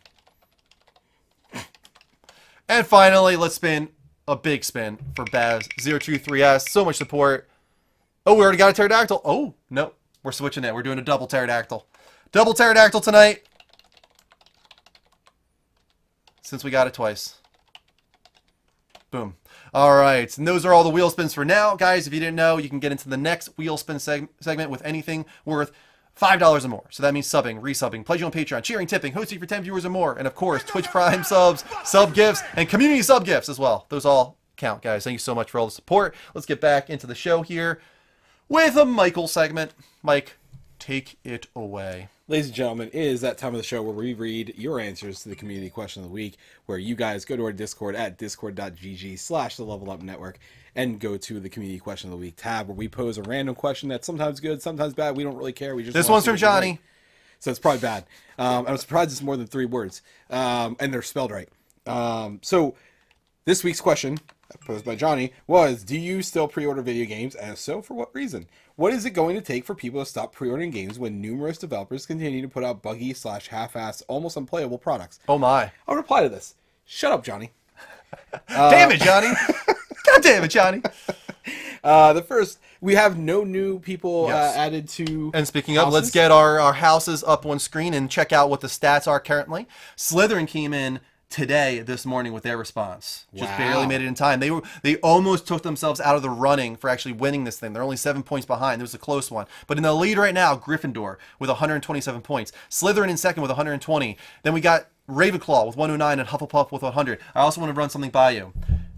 And finally, let's spin a big spin for Baz023S. So much support. Oh, we already got a pterodactyl. Oh, no. We're switching it. We're doing a double pterodactyl. Double pterodactyl tonight. Since we got it twice. Boom. All right. And those are all the wheel spins for now. Guys, if you didn't know, you can get into the next wheel spin segment with anything worth $5 or more. So that means subbing, resubbing, pledging on Patreon, cheering, tipping, hosting for 10 viewers or more, and of course, Twitch Prime subs, sub gifts, and community sub gifts as well. Those all count, guys. Thank you so much for all the support. Let's get back into the show here with a Michael segment. Mike, take it away. Ladies and gentlemen, it is that time of the show where we read your answers to the community question of the week, where you guys go to our Discord at discord.gg/thelevelupnetwork and go to the community question of the week tab, where we pose a random question that's sometimes good, sometimes bad. We don't really care. We just This one's from Johnny. So it's probably bad. I'm surprised it's more than 3 words. And they're spelled right. So this week's question posed by Johnny, was, do you still pre-order video games, and if so, for what reason? What is it going to take for people to stop pre-ordering games when numerous developers continue to put out buggy / half-assed, almost unplayable products? Oh my. I'll reply to this. Shut up, Johnny. Damn it, Johnny. God damn it, Johnny. The first, we have no new people Yes. added to And speaking of, houses. let's get our houses up on screen and check out what the stats are currently. Slytherin came in this morning with their response. Just Wow. barely made it in time. They almost took themselves out of the running for actually winning this thing. They're only 7 points behind. It was a close one. But in the lead right now, Gryffindor with 127 points. Slytherin in second with 120. Then we got Ravenclaw with 109 and Hufflepuff with 100. I also want to run something by you.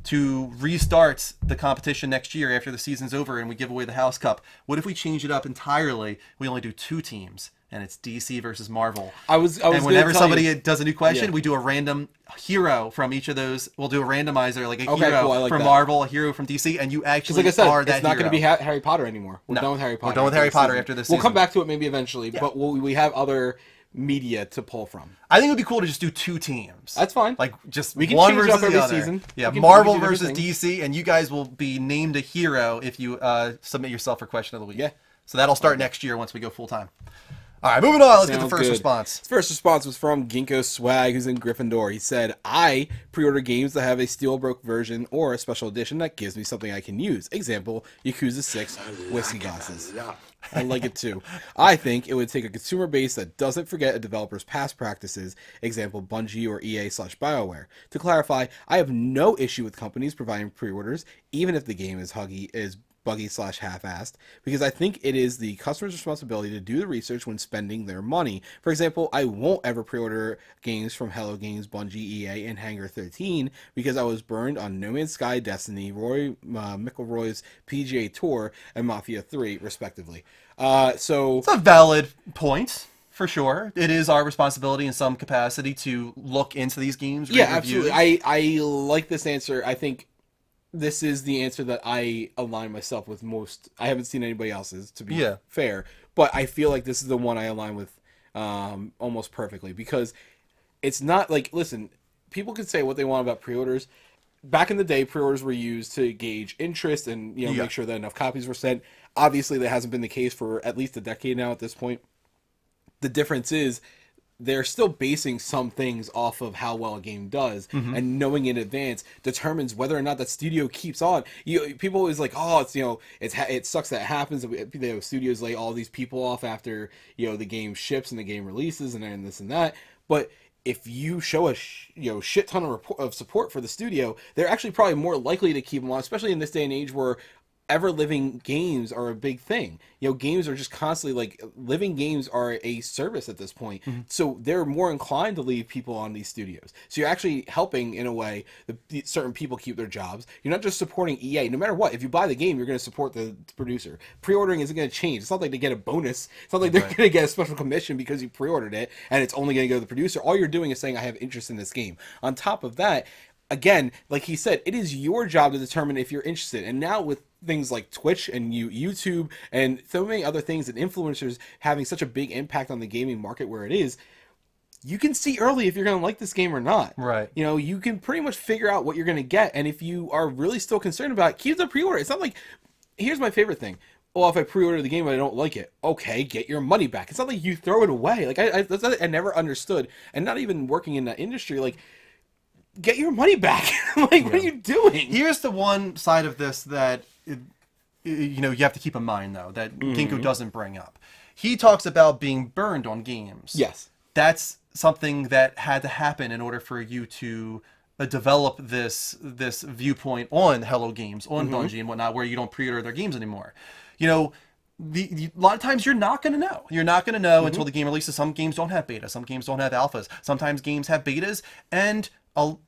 To restart the competition next year after the season's over and we give away the House Cup, what if we change it up entirely? We only do 2 teams, and it's DC versus Marvel. I was and whenever somebody does a new question, Yeah. we do a random hero from each of those. We'll do a randomizer, like a Okay, hero cool, I like from that. Marvel, a hero from DC, and you actually like I said, are that it's not going to hero. be Harry Potter anymore. We're No, done with Harry Potter. we're done with after Harry this Potter season. after this We'll come season. back to it maybe eventually, but we have other media to pull from. I think it would be cool to just do 2 teams. That's fine. Like just We can one change it versus up every the other. season. Yeah, We can Marvel do different versus things. DC, and you guys will be named a hero if you submit yourself for question of the week. Yeah. So that'll start next year once we go full time. All right, moving on. Let's get the Sounds first good. response. His first response was from Ginkgo Swag, who's in Gryffindor. He said, I pre-order games that have a Steelbook version or a special edition that gives me something I can use. Example, Yakuza 6 whiskey glasses. I like it too. I think it would take a consumer base that doesn't forget a developer's past practices, example Bungie or EA / BioWare. To clarify, I have no issue with companies providing pre-orders, even if the game is buggy / half-assed, because I think it is the customer's responsibility to do the research when spending their money. For example, I won't ever pre-order games from Hello Games, Bungie, EA, and Hangar 13 because I was burned on No Man's Sky, Destiny, Roy McIlroy's PGA Tour, and Mafia 3, respectively. So It's a valid point. For sure. It is our responsibility in some capacity to look into these games. yeah, read absolutely. reviews. I like this answer. I think this is the answer that I align myself with most. I haven't seen anybody else's, to be fair, but I feel like this is the one I align with almost perfectly, because it's not like, listen, people can say what they want about pre-orders. Back in the day, pre-orders were used to gauge interest and make sure that enough copies were sent. Obviously, that hasn't been the case for at least a decade now at this point. The difference is they're still basing some things off of how well a game does, and knowing in advance determines whether or not that studio keeps on. People always like, oh, it sucks that it happens. Studios lay all these people off after the game ships and the game releases and this and that. But if you show a shit ton of support for the studio, they're actually probably more likely to keep them on, especially in this day and age where ever-living games are a big thing. Games are just constantly, like, living games are a service at this point. So they're more inclined to leave people on these studios. So you're actually helping, in a way, certain people keep their jobs. You're not just supporting EA. No matter what, if you buy the game, you're going to support the producer. Pre-ordering isn't going to change. It's not like they get a bonus. It's not like they're going to get a special commission because you pre-ordered it, and it's only going to go to the producer. All you're doing is saying, I have interest in this game. On top of that, again, like he said, it is your job to determine if you're interested. And now with things like Twitch and YouTube and so many other things, and influencers having such a big impact on the gaming market where it is, you can see early if you're going to like this game or not. Right. You can pretty much figure out what you're going to get. And if you are really still concerned about it, keep the pre-order. It's not like, here's my favorite thing. Well, if I pre-order the game and I don't like it, okay, get your money back. It's not like you throw it away. Like that's what I never understood. And not even working in that industry, like, get your money back. What are you doing? Here's the one side of this that you have to keep in mind, though, that Ginkgo doesn't bring up. He talks about being burned on games. Yes. That's something that had to happen in order for you to develop this viewpoint on Hello Games, on Bungie and whatnot, where you don't pre-order their games anymore. A lot of times you're not going to know. You're not going to know until the game releases. Some games don't have beta. Some games don't have alphas. Sometimes games have betas, and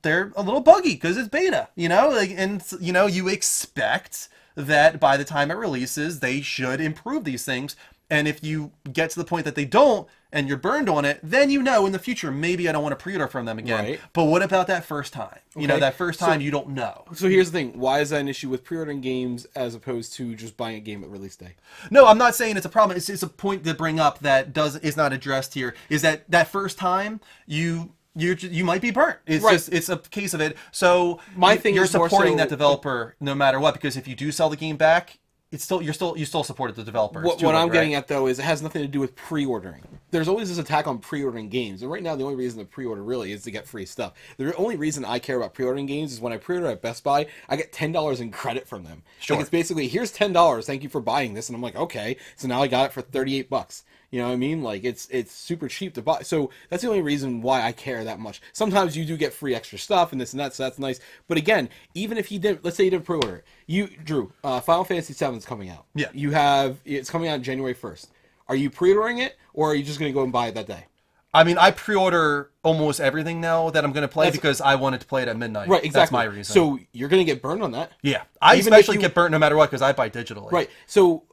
they're a little buggy because it's beta, you expect that by the time it releases, they should improve these things. And if you get to the point that they don't, and you're burned on it, then in the future, maybe I don't want to pre-order from them again. Right. But what about that first time? Okay. That first time you don't know. So here's the thing. Why is that an issue with pre-ordering games as opposed to just buying a game at release day? No, I'm not saying it's a problem. It's a point to bring up that is not addressed here, is that first time you you might be burnt. It's Right. just it's a case of it. So My thing you're is more supporting so- that developer no matter what, because if you do sell the game back, it's still you still supported the developer. What I'm getting at though is it has nothing to do with pre-ordering. There's always this attack on pre-ordering games, and right now the only reason to pre-order really is to get free stuff. The only reason I care about pre-ordering games is when I pre-order at Best Buy, I get $10 in credit from them. Sure. Like it's basically here's $10, thank you for buying this, and I'm like okay, so now I got it for $38. You know what I mean? Like it's super cheap to buy. So that's the only reason why I care that much. Sometimes you do get free extra stuff and this and that, so that's nice. But again, even if you didn't, let's say you didn't pre-order it, Drew, Final Fantasy VII is coming out. Yeah. It's coming out January 1st. Are you pre-ordering it, or are you just going to go and buy it that day? I mean, I pre-order almost everything now that I'm going to play because I wanted to play it at midnight. Right, exactly. That's my reason. So you're going to get burned on that. yeah, I Even especially if you- get burnt no matter what because I buy digitally. Right. So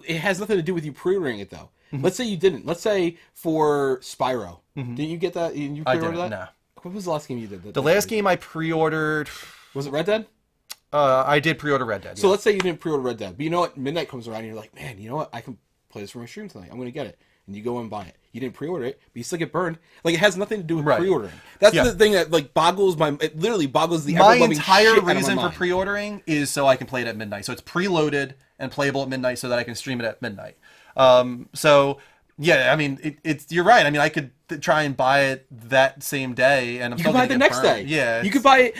it has nothing to do with you pre-ordering it, though. Mm-hmm. Let's say you didn't. Let's say for Spyro. Didn't you get that? You I pre-ordered didn't. that? No. What was the last game you did? The last game I pre-ordered, Was it Red Dead? I did pre-order Red Dead. So yeah. let's say you didn't pre-order Red Dead, but you know what? Midnight comes around and you're like, man, you know what? I can play this for my stream tonight. I'm going to get it. And you go and buy it. You didn't pre-order it, but you still get burned. Like, it has nothing to do with Right. pre-ordering. That's Yeah. the thing that, like, it literally boggles the My ever-loving entire shit out of my reason for mind. pre-ordering is so I can play it at midnight. So it's preloaded and playable at midnight so that I can stream it at midnight. So yeah, I mean, you're right. I mean, I could try and buy it that same day, and I'm You still could buy it gonna the get next burned. day. Yeah, You could buy it.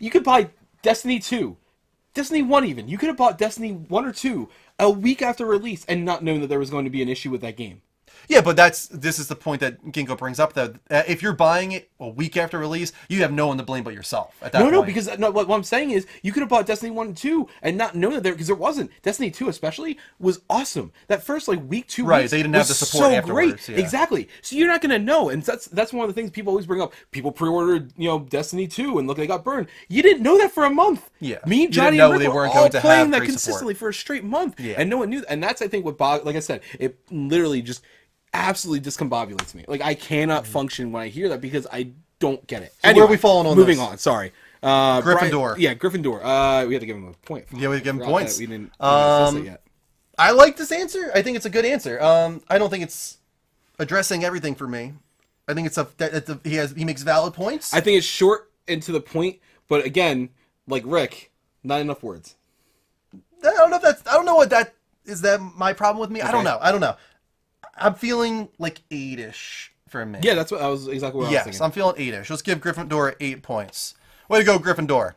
You could buy Destiny 2. Destiny 1 even. You could have bought Destiny 1 or 2 a week after release and not known that there was going to be an issue with that game. Yeah, but this is the point that Ginkgo brings up, though. If you're buying it a week after release, you have no one to blame but yourself at that point. No, because what I'm saying is you could have bought Destiny 1 and 2 and not known that because there wasn't. Destiny 2 especially was awesome. That first like week, 2 Right, weeks they didn't have was the support so afterwards, great. yeah. Exactly. So you're not going to know. And that's one of the things people always bring up. People pre-ordered, Destiny 2 and look, they got burned. You didn't know that for a month. Yeah. Me, You Johnny, didn't know and Rick they were weren't all going to playing have that great consistently support. for a straight month. Yeah. And no one knew that. And that's, I think, like I said, it literally just absolutely discombobulates me. Like I cannot function when I hear that because I don't get it. So where are we falling on moving this? on. Sorry. Gryffindor. Gryffindor. We had to give him a point. Yeah, we give him Forgot points. that we didn't discuss it yet. I like this answer. I think it's a good answer. I don't think it's addressing everything for me. I think he makes valid points. I think it's short and to the point, but again, like Rick, not enough words. I don't know what that is. That my problem with me? I don't know. I'm feeling like 8-ish for me. Yeah, that's exactly what I was Yes, thinking. I'm feeling 8-ish. Let's give Gryffindor 8 points. Way to go, Gryffindor.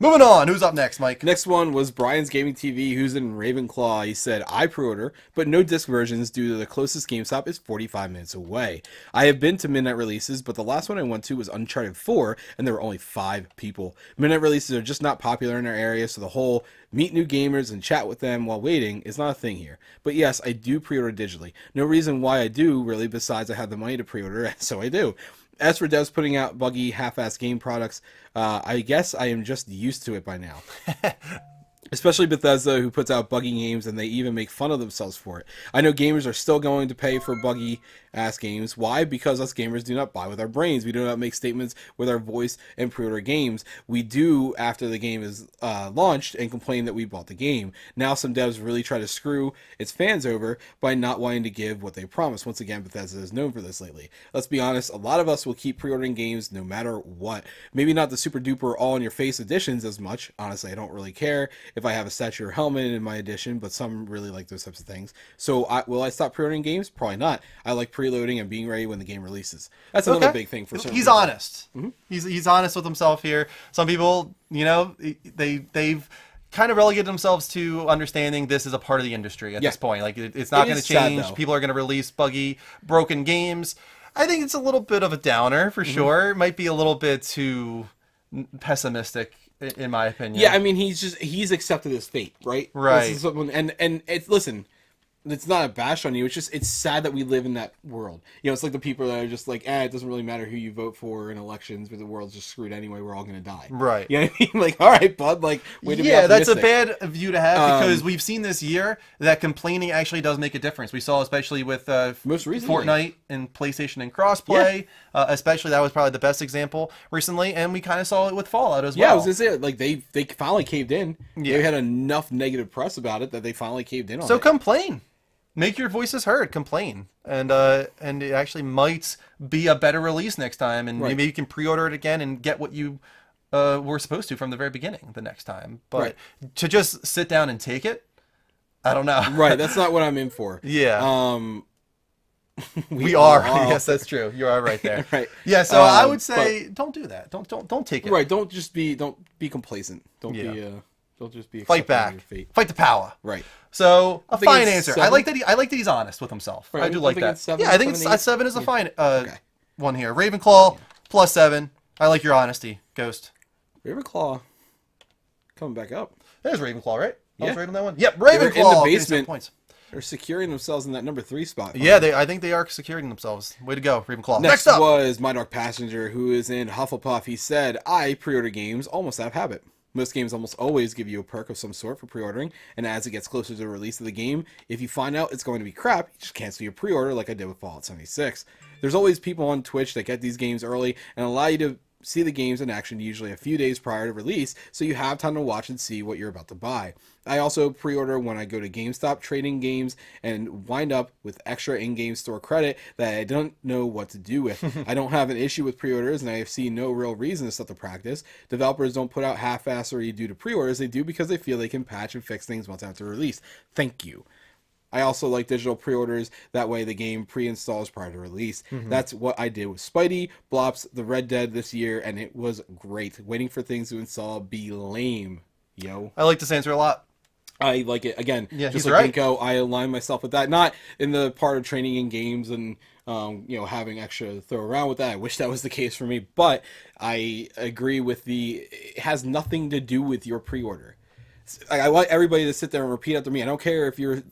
Moving on. Who's up next, Mike? Next one was Brian's Gaming TV, who's in Ravenclaw. He said, I pre-order, but no disc versions due to the closest GameStop is 45 minutes away. I have been to midnight releases, but the last one I went to was Uncharted 4, and there were only 5 people. Midnight releases are just not popular in our area, so the whole meet new gamers and chat with them while waiting is not a thing here. But yes, I do pre-order digitally. No reason why I do, really, besides I have the money to pre-order, so I do. As for devs putting out buggy, half-assed game products, I guess I am just used to it by now. Especially Bethesda, who puts out buggy games, and they even make fun of themselves for it. I know gamers are still going to pay for buggy-ass games. Why? Because us gamers do not buy with our brains. We do not make statements with our voice and pre-order games. We do after the game is launched and complain that we bought the game. Now some devs really try to screw its fans over by not wanting to give what they promise. Once again, Bethesda is known for this lately. Let's be honest, a lot of us will keep pre-ordering games no matter what. Maybe not the super-duper all-in-your-face editions as much. Honestly, I don't really care if I have a statue or helmet in my edition, but some really like those types of things. So will I stop pre-ordering games? Probably not. I like preloading and being ready when the game releases. That's another big thing for certain He's people. honest. He's honest with himself here. Some people, they've kind of relegated themselves to understanding this is a part of the industry at this point. Like it's not going to is sad, change. though. People are going to release buggy, broken games. I think it's a little bit of a downer for sure. It might be a little bit too pessimistic in my opinion. Yeah, I mean, he's accepted his fate, right? Right. This is someone, and listen, it's not a bash on you. It's sad that we live in that world. It's like the people that are just like, it doesn't really matter who you vote for in elections, but the world's just screwed anyway. We're all gonna die. Right. You know what I mean? Like, all right, bud. Like, way to be that's a optimistic. bad view to have because we've seen this year that complaining actually does make a difference. We saw especially with Most recently. Fortnite and PlayStation and crossplay. Especially that was probably the best example recently, and we kind of saw it with Fallout as well. Yeah, I was gonna say like they finally caved in. They had enough negative press about it that they finally caved in on So it. complain. make your voices heard, complain, and it actually might be a better release next time, and maybe you can pre-order it again and get what you were supposed to from the very beginning the next time. But to just sit down and take it, I don't know. Right, that's not what I'm in for. Yeah. We are. Yes, that's true. You are right there. Right. Yeah. So I would say don't do that. Don't take it. Right. Don't be complacent. Don't just be fight back. Your fate. Fight the power. Right. So a fine answer. 7. I like that he's honest with himself. Right. I do like that. 7, yeah, I think 7 is a fine one here. Ravenclaw plus 7. I like your honesty, Ghost. Ravenclaw coming back up. There's Ravenclaw, right? I was Yeah. right on that one. Yep, Ravenclaw in the basement. Points. They're securing themselves in that number 3 spot. Yeah, I think they are securing themselves. Way to go, Ravenclaw. Next up was My Dark Passenger, who is in Hufflepuff. He said, I pre-order games almost out of habit. Most games almost always give you a perk of some sort for pre-ordering, and as it gets closer to the release of the game, if you find out it's going to be crap, you just cancel your pre-order like I did with Fallout 76. There's always people on Twitch that get these games early and allow you to see the games in action usually a few days prior to release, so you have time to watch and see what you're about to buy. I also pre-order when I go to GameStop trading games and wind up with extra in-game store credit that I don't know what to do with. I don't have an issue with pre-orders, and I have seen no real reason to start the practice. Developers don't put out half-assery due to pre-orders. They do because they feel they can patch and fix things once after release. Thank you. I also like digital pre-orders. That way the game pre-installs prior to release. That's what I did with Spidey, Blops, the Red Dead this year, and it was great. Waiting for things to install be lame, yo. I like this answer a lot. I like it. Again, yeah, just like Binko, I align myself with that. Not in the part of training in games and having extra to throw around with that. I wish that was the case for me, but I agree with it has nothing to do with your pre-order. I want everybody to sit there and repeat after me. I don't care if you're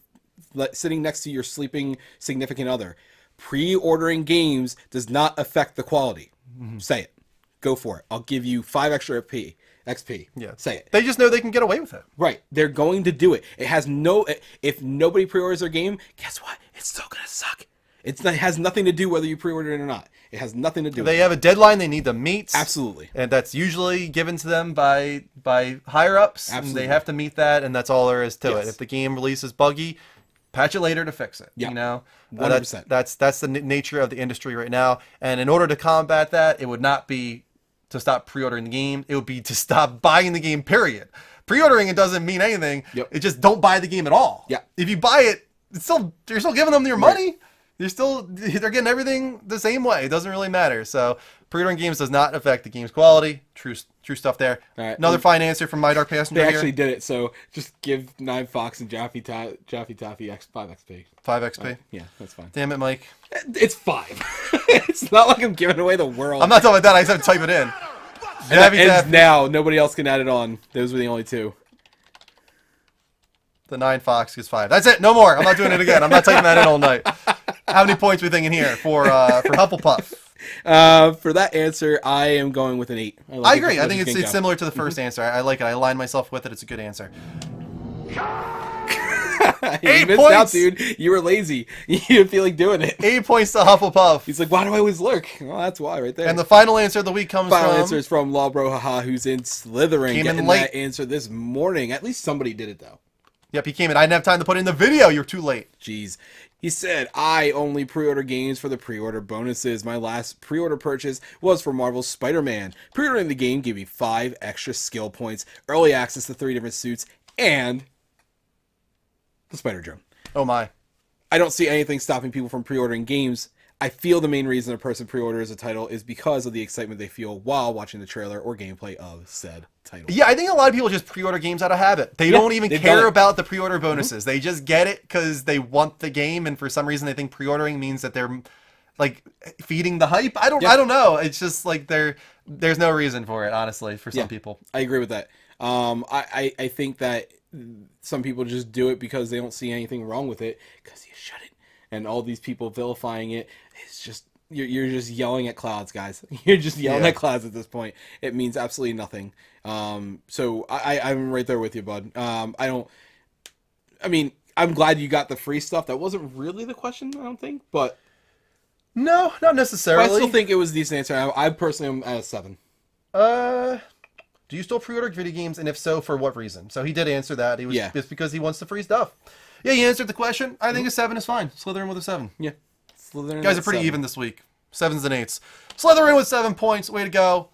sitting next to your sleeping significant other. Pre-ordering games does not affect the quality. Say it. Go for it. I'll give you 5 extra XP. Yeah. Say it. They just know they can get away with it. Right. They're going to do it. It has if nobody pre-orders their game, guess what? It's still going to suck. It has nothing to do whether you pre-order it or not. It has nothing to do with it. They have a deadline they need to meet. Absolutely. And that's usually given to them by higher ups. Absolutely. And they have to meet that, and that's all there is to it. If the game releases buggy, patch it later to fix it. Yeah. You know? 100%. That's the nature of the industry right now. And in order to combat that, it would not be to stop pre-ordering the game. It would be to stop buying the game, period. Pre-ordering it doesn't mean anything. Yep. It just don't buy the game at all. Yeah. If you buy it, you're still giving them your money. They're getting everything the same way. It doesn't really matter. So pre-ordering games does not affect the game's quality. True stuff there. All right. Another fine answer from My Dark Passenger. They actually did it. So just give 9 Fox and Jaffe Taffy 5 XP. 5 XP. Yeah, that's fine. Damn it, Mike. It's 5. It's not like I'm giving away the world. I'm not talking about that. I just have to type it in. And now nobody else can add it on. Those were the only 2. The 9 Fox gives 5. That's it. No more. I'm not doing it again. I'm not typing that in all night. How many points are we thinking here for Hufflepuff? For that answer, I am going with an 8. I agree. I think it's similar to the first answer. I like it. I align myself with it. It's a good answer. 8 points, out, dude. You were lazy. You didn't feel like doing it. 8 points to Hufflepuff. He's like, why do I always lurk? Well, that's why, right there. And the final answer of the week comes final answer is from Lawbro Haha, who's in Slytherin. Came in getting late. That answer this morning. At least somebody did it though. Yep, he came in. I didn't have time to put it in the video. You're too late. Jeez. He said, I only pre-order games for the pre-order bonuses. My last pre-order purchase was for Marvel's Spider-Man. Pre-ordering the game gave me 5 extra skill points, early access to 3 different suits, and the Spider Drone. Oh my. I don't see anything stopping people from pre-ordering games. I feel the main reason a person pre-orders a title is because of the excitement they feel while watching the trailer or gameplay of said title. Yeah, I think a lot of people just pre-order games out of habit. They don't even care about the pre-order bonuses. They just get it because they want the game, and for some reason they think pre-ordering means that they're like feeding the hype. I don't know. It's just like there's no reason for it, honestly, for some people. I agree with that. I think that some people just do it because they don't see anything wrong with it because you shouldn't. And all these people vilifying it, it's just you're just yelling at clouds, guys. You're just yelling at clouds at this point. It means absolutely nothing. So I'm right there with you, bud. I'm glad you got the free stuff. That wasn't really the question, I don't think, but no, not necessarily. But I still think it was a decent answer. I personally am at a 7. Do you still pre-order video games, and if so, for what reason? So he did answer that. It's because he wants the free stuff. Yeah, you answered the question. I think a 7 is fine. Slytherin with a 7. Yeah. Slytherin You guys at are pretty 7. even this week. 7s and 8s. Slytherin with 7 points. Way to go.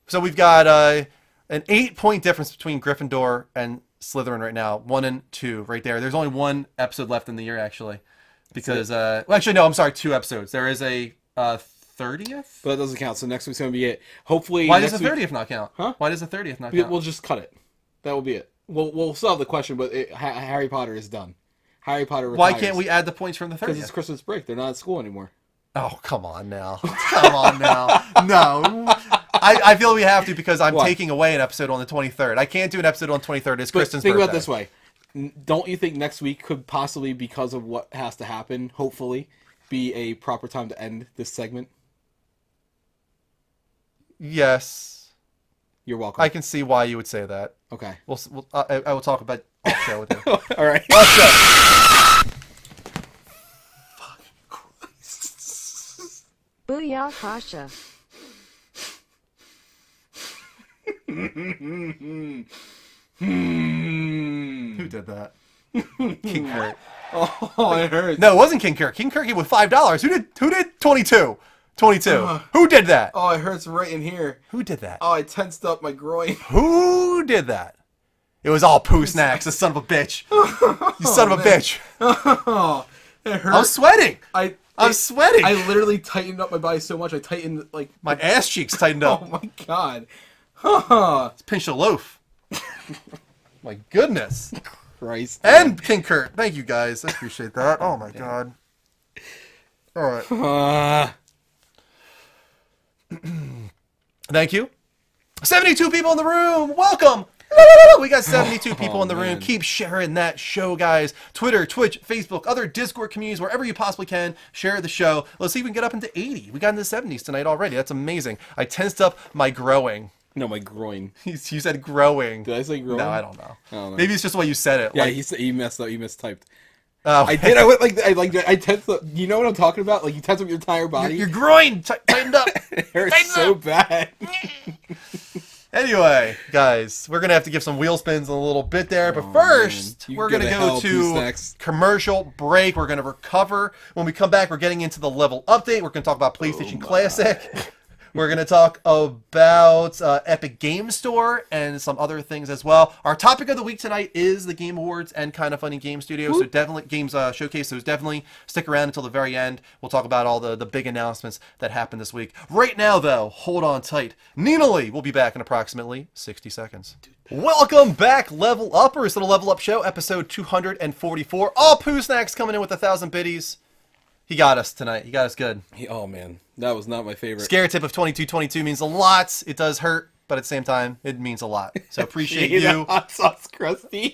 So we've got an 8-point difference between Gryffindor and Slytherin right now. 1 and 2 right there. There's only one episode left in the year, actually. Because, well, actually, no, I'm sorry, 2 episodes. There is a 30th? But that doesn't count, so next week's going to be it. Hopefully Why does next the week... 30th not count? Huh? Why does the 30th not count? We'll just cut it. That will be it. We'll still have the question, but Harry Potter is done. Harry Potter retires. Why can't we add the points from the 30th? Because it's Christmas break. They're not at school anymore. Oh, come on now. Come on now. No. I feel we have to because I'm taking away an episode on the 23rd. I can't do an episode on the 23rd. It's Kristen's birthday. Think about it this way. Don't you think next week could possibly, because of what has to happen, hopefully, be a proper time to end this segment? Yes. You're welcome. I can see why you would say that. Okay. I will talk about off show with you. All right. Off show. Booyah Kasha. Who did that? King Kurt. Oh, it hurts. No, it wasn't King Kurt. King Kurt came with $5. Who did 22? 22. Who did that? Oh, it hurts right in here. Who did that? Oh, I tensed up my groin. Who did that? It was all Pooh Snacks, the son of a bitch. You son of a bitch. Oh, it hurts. I'm sweating. I'm sweating. I literally tightened up my body so much. I tightened, like... My ass cheeks tightened up. Oh, my God. Let's pinch a loaf. My goodness. Christ. And King Kurt. Thank you, guys. I appreciate that. Oh, my God. All right. Thank you. 72 people in the room. Welcome. We got 72 people in the room. Man. Keep sharing that show, guys. Twitter, Twitch, Facebook, other Discord communities, wherever you possibly can. Share the show. Let's see if we can get up into 80. We got into the 70s tonight already. That's amazing. I tensed up my growing. No, my groin. You said growing. Did I say growing? No, I don't know. I don't know. Maybe it's just the way you said it. Yeah, like, he messed up. He mistyped. Oh, I did. I went I tensed up. You know what I'm talking about? Like, you tense up your entire body. your groin tightened up. It hurts so bad. Anyway, guys, we're going to have to give some wheel spins in a little bit there. But first, we're going to go to commercial break. We're going to recover. When we come back, we're getting into the level update. We're going to talk about PlayStation Classic. We're going to talk about Epic Game Store and some other things as well. Our topic of the week tonight is the Game Awards and Kinda Funny Game Studios. So definitely, Games Showcase, so definitely stick around until the very end. We'll talk about all the big announcements that happened this week. Right now, though, hold on tight. Nina Lee will be back in approximately 60 seconds. Welcome back, Level Uppers, to the Level Up Show, episode 244. All Pooh Snacks coming in with 1,000 biddies. He got us tonight. He got us good. Oh, man. That was not my favorite. Scare tip of 2222 means a lot. It does hurt, but at the same time, it means a lot. So appreciate you. Hot sauce crusty.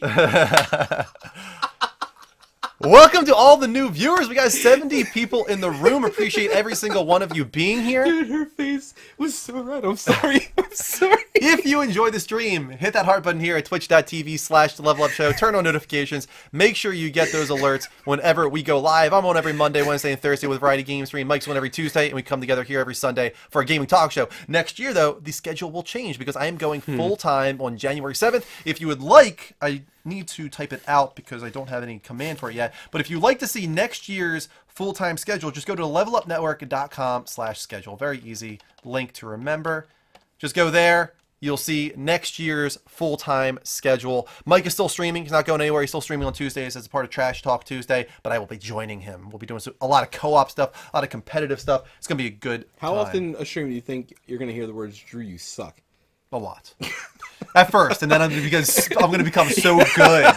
Welcome to all the new viewers. We got 70 people in the room. Appreciate every single one of you being here. Dude, her face was so red. I'm sorry. I'm sorry. If you enjoy the stream, hit that heart button here at twitch.tv/TheLevelUpShow. Turn on notifications. Make sure you get those alerts whenever we go live. I'm on every Monday, Wednesday, and Thursday with Variety Game Stream. Mike's on every Tuesday, and we come together here every Sunday for a gaming talk show. Next year, though, the schedule will change because I am going full-time on January 7th. If you would like, I need to type it out because I don't have any command for it yet. But if you'd like to see next year's full-time schedule, just go to levelupnetwork.com/schedule. Very easy link to remember. Just go there. You'll see next year's full-time schedule. Mike is still streaming. He's not going anywhere. He's still streaming on Tuesdays as a part of Trash Talk Tuesday, but I will be joining him. We'll be doing a lot of co-op stuff, a lot of competitive stuff. It's going to be a good How time. often a stream do you think you're going to hear the words, Drew, you suck? A lot. At first, and then I'm going to become so good.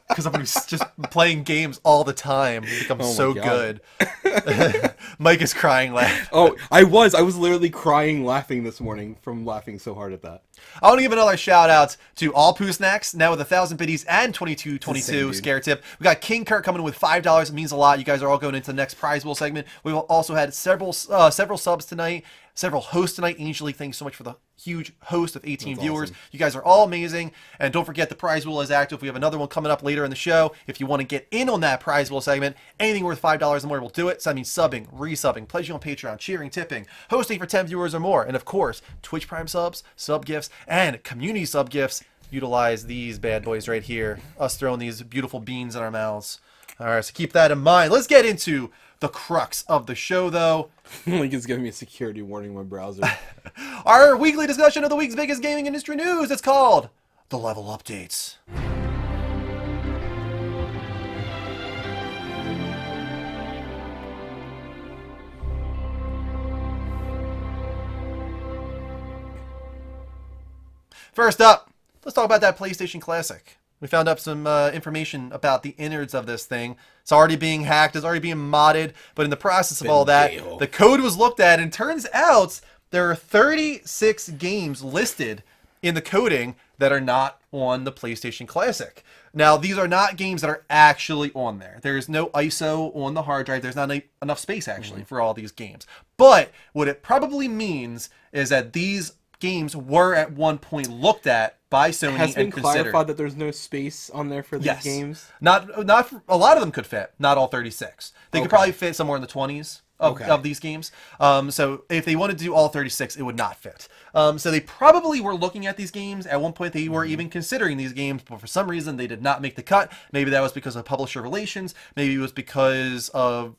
Because I'm going to be just playing games all the time. It becomes so good. Mike is crying laughing. Oh, I was literally crying laughing this morning from laughing so hard at that. I want to give another shout out to all Pooh Snacks, now with 1,000 biddies and 2222 scare tip. We got King Kurt coming in with $5. It means a lot. You guys are all going into the next prize wheel segment. We've also had several subs tonight. Several hosts tonight. Angel, thanks so much for the huge host of 18 That's viewers. awesome. You guys are all amazing. And don't forget the prize wheel is active. We have another one coming up later in the show. If you want to get in on that prize wheel segment, anything worth $5 or more will do it. So that means subbing, resubbing, pledging on Patreon, cheering, tipping, hosting for 10 viewers or more. And of course, Twitch Prime subs, sub gifts, and community sub gifts. utilize these bad boys right here. Us throwing these beautiful beans in our mouths. All right, so keep that in mind. Let's get into the crux of the show, though. Like it's giving me a security warning in my browser. Our weekly discussion of the week's biggest gaming industry news. It's called The Level Updates. First up, let's talk about that PlayStation Classic. We found up some information about the innards of this thing. It's already being hacked, it's already being modded, but in the process of all that, the code was looked at, and turns out there are 36 games listed in the coding that are not on the PlayStation Classic. Now, these are not games that are actually on there. There's no ISO on the hard drive. There's not enough space, actually, for all these games. But what it probably means is that these games were at one point looked at by Sony Has been and considered. clarified that there's no space on there for these games? Not a lot of them could fit, not all 36. They could probably fit somewhere in the 20s of these games. So if they wanted to do all 36, it would not fit. So they probably were looking at these games. At one point, they were even considering these games, but for some reason, they did not make the cut. Maybe that was because of publisher relations. Maybe it was because of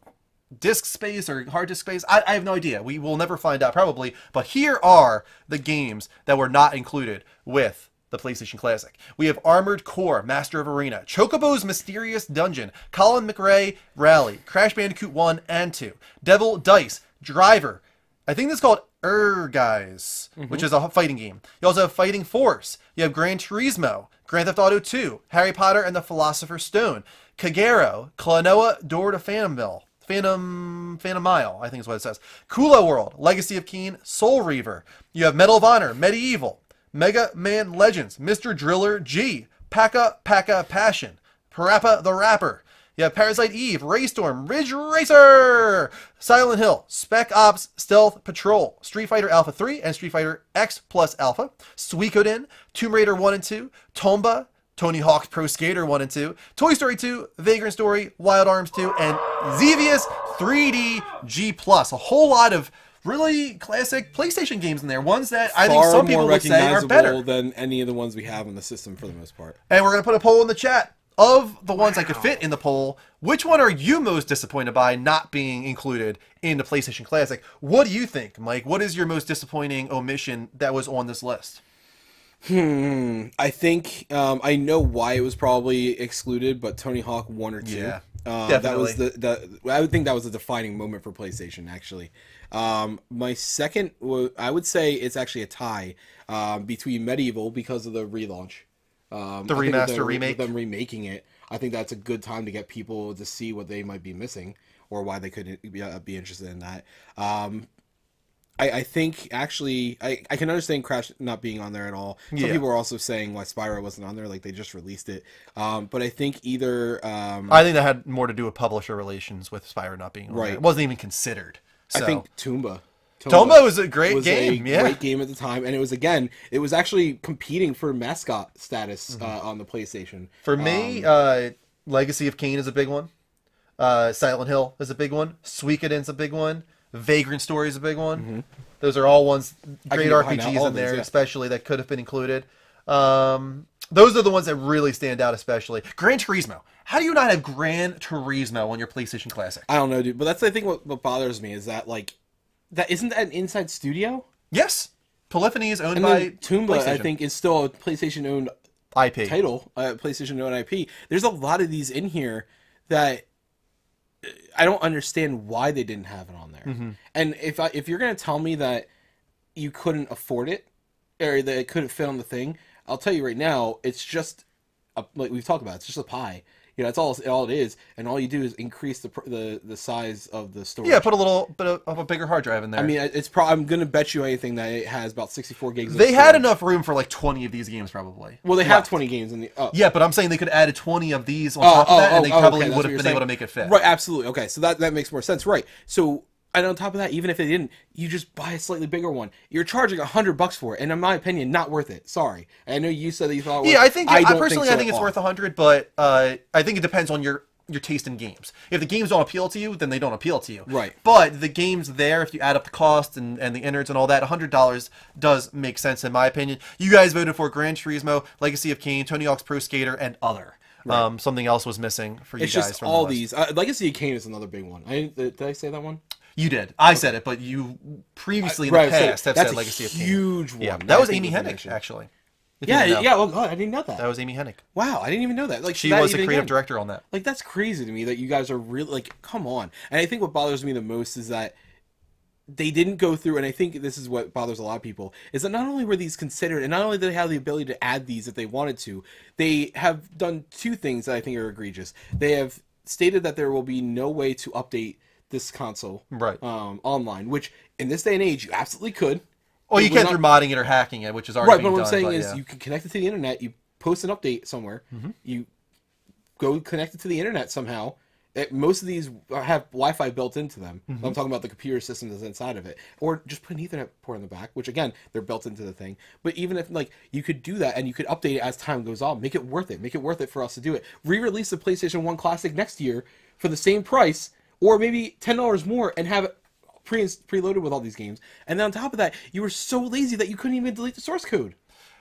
disk space or hard disk space. I have no idea. We will never find out probably. But here are the games that were not included with the PlayStation Classic. We have Armored Core, Master of Arena, Chocobo's Mysterious Dungeon, Colin McRae Rally, Crash Bandicoot 1 and 2, Devil Dice, Driver, I think this is called Guys, which is a fighting game. You also have Fighting Force. You have Gran Turismo, Grand Theft Auto 2, Harry Potter and the Philosopher's Stone, Kagero, Klonoa, Door to Phantomville, Phantom Mile, I think is what it says. Kula World, Legacy of Kain, Soul Reaver. You have Medal of Honor, Medieval, Mega Man Legends, Mr. Driller G, Paka Passion, Parappa the Rapper. You have Parasite Eve, Raystorm, Ridge Racer, Silent Hill, Spec Ops, Stealth Patrol, Street Fighter Alpha 3 and Street Fighter X Plus Alpha, Suikoden, Tomb Raider 1 and 2, Tomba, Tony Hawk's Pro Skater 1 and 2, Toy Story 2, Vagrant Story, Wild Arms 2, and Xevious 3D G+. A whole lot of really classic PlayStation games in there. Ones that I think some people would say are better than any of the ones we have in the system for the most part. And we're going to put a poll in the chat. Of the ones that could fit in the poll, which one are you most disappointed by not being included in the PlayStation Classic? What do you think, Mike? What is your most disappointing omission that was on this list? I think I know why it was probably excluded, but Tony Hawk 1 or 2. Yeah, definitely. That was I would think that was a defining moment for PlayStation, actually. My second, I would say it's actually a tie between Medieval because of the relaunch. The remaster remake? With them remaking it, I think that's a good time to get people to see what they might be missing or why they could be interested in that. I think actually I can understand Crash not being on there at all. Some people are also saying why Spyro wasn't on there, like they just released it. But I think either I think that had more to do with publisher relations with Spyro not being on there. It wasn't even considered. So. I think Tomba was a great game. Great game at the time, and it was actually competing for mascot status on the PlayStation. For me, Legacy of Kain is a big one. Silent Hill is a big one. Suikoden's a big one. Vagrant Story is a big one. Those are all ones, great RPGs in there, especially that could have been included. Those are the ones that really stand out, especially. Gran Turismo. How do you not have Gran Turismo on your PlayStation Classic? I don't know, dude. But that's the thing. What bothers me is that that isn't that an inside studio? Yes, Polyphony is owned by Tomba. I think is still a PlayStation-owned IP title, PlayStation-owned IP. There's a lot of these in here that I don't understand why they didn't have it on there. And if you're gonna tell me that you couldn't afford it or that it couldn't fit on the thing, I'll tell you right now, it's just like we've talked about. It's just a pie. You know, that's all it is, and all you do is increase the size of the storage. Yeah, put a little bit of a bigger hard drive in there. I mean, I'm gonna bet you anything that it has about 64 gigs. They had enough room for like 20 of these games, probably. Well, they have 20 games in the. Yeah, but I'm saying they could add 20 of these on top of that, and they probably would have been able to make it fit. Right, absolutely. Okay, so that makes more sense. Right, so. And on top of that, even if they didn't, you just buy a slightly bigger one. You're charging $100 for it, and in my opinion, not worth it. Sorry, I know you said that you thought. Yeah, I think personally, I think it's worth $100, but I think it depends on your your taste in games. If the games don't appeal to you, then they don't appeal to you. Right. But the games there, if you add up the cost and the innards and all that, $100 does make sense in my opinion. You guys voted for Gran Turismo, Legacy of Kain, Tony Hawk's Pro Skater, and other. Right. Something else was missing for you it's guys. Just from all the these. Legacy of Kain is another big one. Did I say that one? You did. I said it, but you previously in the past have said Legacy of Kain. Huge one. Yeah, that was Amy Hennig, actually. Yeah. Well, God, I didn't know that. That was Amy Hennig. Wow, I didn't even know that. Like she was the creative director on that. Like that's crazy to me that you guys are really like, come on. And I think what bothers me the most is that they didn't go through, and I think this is what bothers a lot of people, is that not only were these considered, and not only did they have the ability to add these if they wanted to, they have done two things that I think are egregious. They have stated that there will be no way to update this console online, which in this day and age you absolutely could. Or you can through modding it or hacking it, which is already being done. But what I'm saying is you can connect it to the internet, you post an update somewhere, you go connect it to the internet somehow. Most of these have Wi-Fi built into them. I'm talking about the computer system that's inside of it. Or just put an Ethernet port in the back, which again, they're built into the thing. But even if like you could do that and you could update it as time goes on, make it worth it. Make it worth it for us to do it. Re-release the PlayStation 1 Classic next year for the same price, or maybe $10 more, and have it preloaded with all these games. And then on top of that, you were so lazy that you couldn't even delete the source code.